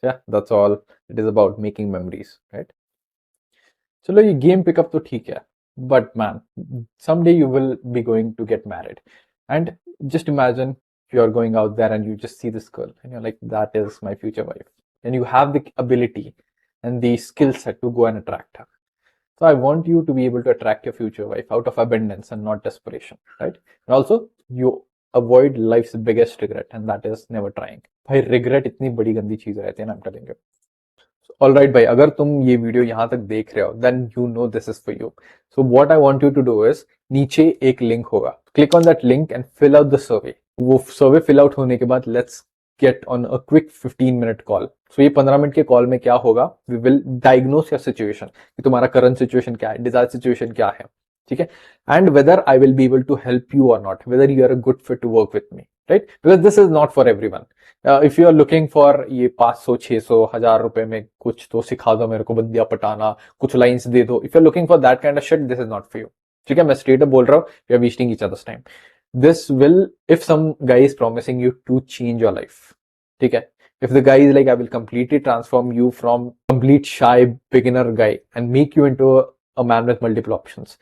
Yeah, that's all it is about, making memories, right? चलो ये game pickup तो ठीक है, but man, someday you will be going to get married, and just imagine you are going out there and you just see this girl and you're like, that is my future wife, and you have the ability and the skill set to go and attract her. So I want you to be able to attract your future wife out of abundance and not desperation, right? And also you avoid life's biggest regret, and that is never trying. भाई regret इतनी बड़ी गंदी चीज रहती है ना, I'm telling you. All right, भाई, अगर तुम ये वीडियो यहाँ तक देख रहे हो, then you know this is for you. So what I want you to do is, नीचे एक लिंक होगा, click on that link and fill out the survey. वो सर्वे फिल आउट होने के बाद let's get on a quick 15-minute call. So ये 15 minute के call में क्या होगा, we will diagnose your situation, कि तुम्हारा current situation क्या है, desired situation क्या है, ठीक है, and whether I will be able to help you or not, whether you are a good fit to work with me, right? Because this is not for everyone. If you are looking for ये 500, 600, 1000 रुपए में कुछ तो सिखा दो मेरे को बंदिया पटाना, कुछ लाइंस दे दो, if you're looking for that kind of shit, this is not for you. ठीक है, मैं straight up बोल रहा हूँ, we are wasting each other's time. This will, if some guy is promising you to change your life, ठीक है, if the guy is like, I will completely transform you from complete shy beginner guy and make you into a man with multiple options,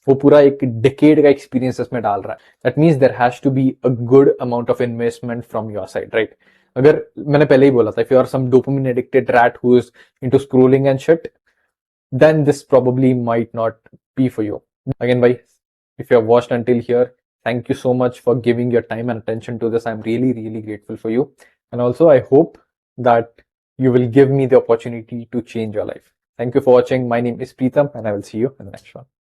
वो पूरा एक decade का experience इसमें डाल रहा है, that means there has to be a good amount of investment from your side, right? अगर मैंने पहले ही बोला था, if you are some dopamine addicted rat who is into scrolling and shit, then this probably might not be for you. Again, bhai, if you have watched until here, thank you so much for giving your time and attention to this. I'm really, really grateful for you. And also, I hope that you will give me the opportunity to change your life. Thank you for watching. My name is Preetham, and I will see you in the next one.